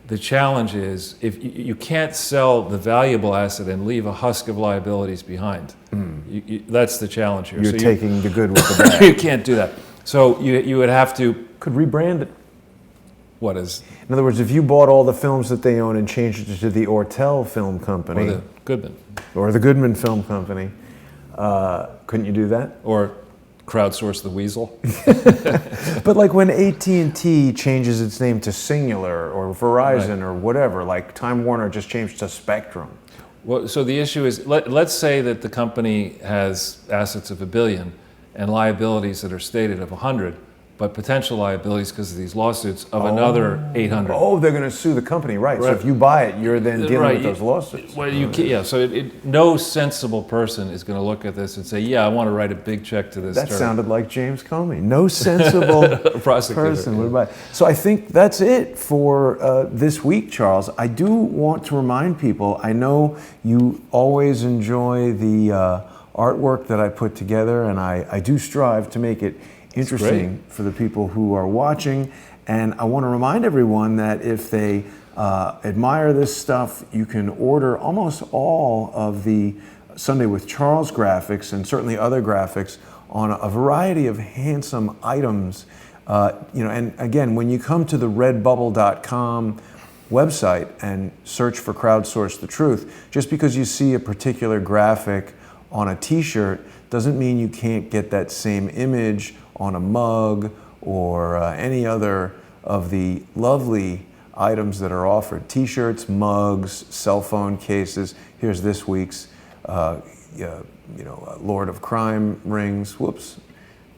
the challenge is, if you can't sell the valuable asset and leave a husk of liabilities behind. That's the challenge here. You're taking the good with the bad. You can't do that. So you would have to... Could rebrand it. What is? In other words, if you bought all the films that they own and changed it to the Ortel Film Company. Or the Goodman. Or the Goodman Film Company, couldn't you do that? Or Crowdsource the Weasel. But like when AT&T changes its name to Singular or Verizon or whatever, like Time Warner just changed to Spectrum. Well, so the issue is, let's say that the company has assets of $1 billion and liabilities that are stated of 100, but potential liabilities because of these lawsuits of another 800. Oh, they're going to sue the company, right? So if you buy it, you're then dealing Right. with those lawsuits. Well, yeah. So no sensible person is going to look at this and say, "Yeah, I want to write a big check to this." That sounded like James Comey. No sensible Prosecutor, person would buy. So I think that's it for this week, Charles. I do want to remind people. I know you always enjoy the artwork that I put together, and I do strive to make it interesting for the people who are watching. And I want to remind everyone that if they admire this stuff, you can order almost all of the Sunday with Charles graphics and certainly other graphics on a variety of handsome items. And again, when you come to the redbubble.com website and search for Crowdsource the Truth, just because you see a particular graphic on a t-shirt doesn't mean you can't get that same image on a mug or any other of the lovely items that are offered. T-shirts, mugs, cell phone cases. Here's this week's, Lord of Crime rings. Whoops,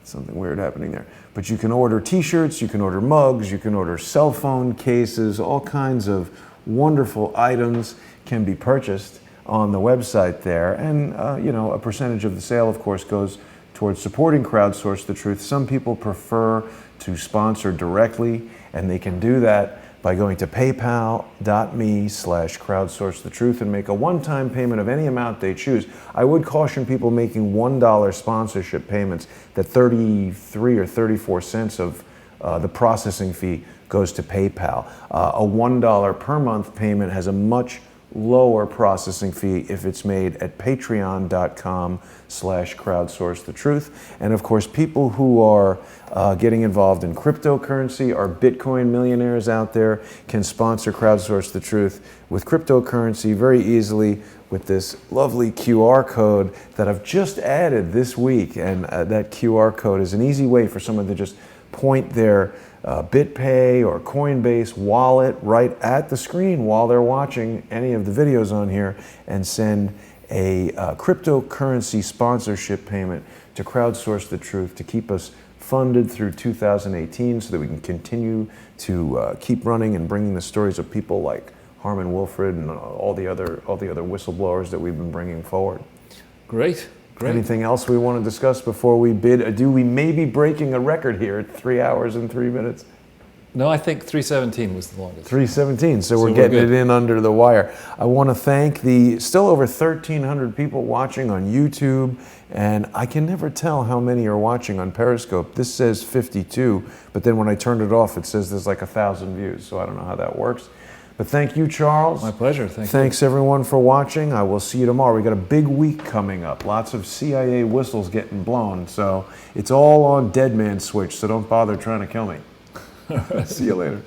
something weird happening there. But you can order T-shirts, you can order mugs, you can order cell phone cases. All kinds of wonderful items can be purchased on the website there. And, a percentage of the sale, of course, goes towards supporting Crowdsource the Truth. Some people prefer to sponsor directly, and they can do that by going to paypal.me/crowdsourcethetruth and make a one-time payment of any amount they choose. I would caution people making $1 sponsorship payments that 33 or 34 cents of the processing fee goes to PayPal. A $1 per month payment has a much lower processing fee if it's made at patreon.com/crowdsourcethetruth. And of course, people who are getting involved in cryptocurrency, our Bitcoin millionaires out there, can sponsor Crowdsource the Truth with cryptocurrency very easily with this lovely QR code that I've just added this week. And that QR code is an easy way for someone to just point their BitPay or Coinbase wallet right at the screen while they're watching any of the videos on here and send a cryptocurrency sponsorship payment to Crowdsource the Truth to keep us funded through 2018 so that we can continue to keep running and bringing the stories of people like Harmon Wilfred and all the other whistleblowers that we've been bringing forward. Great. Anything else we want to discuss before we bid adieu? We may be breaking a record here at 3 hours and 3 minutes. No, I think 3:17 was the longest. 3:17, so we're getting it in under the wire. I want to thank the still over 1,300 people watching on YouTube, and I can never tell how many are watching on Periscope. This says 52, but then when I turned it off, it says there's like 1,000 views, so I don't know how that works. But thank you, Charles. My pleasure. Thanks everyone for watching. I will see you tomorrow. We got a big week coming up. Lots of CIA whistles getting blown. So it's all on Dead Man Switch. So don't bother trying to kill me. See you later.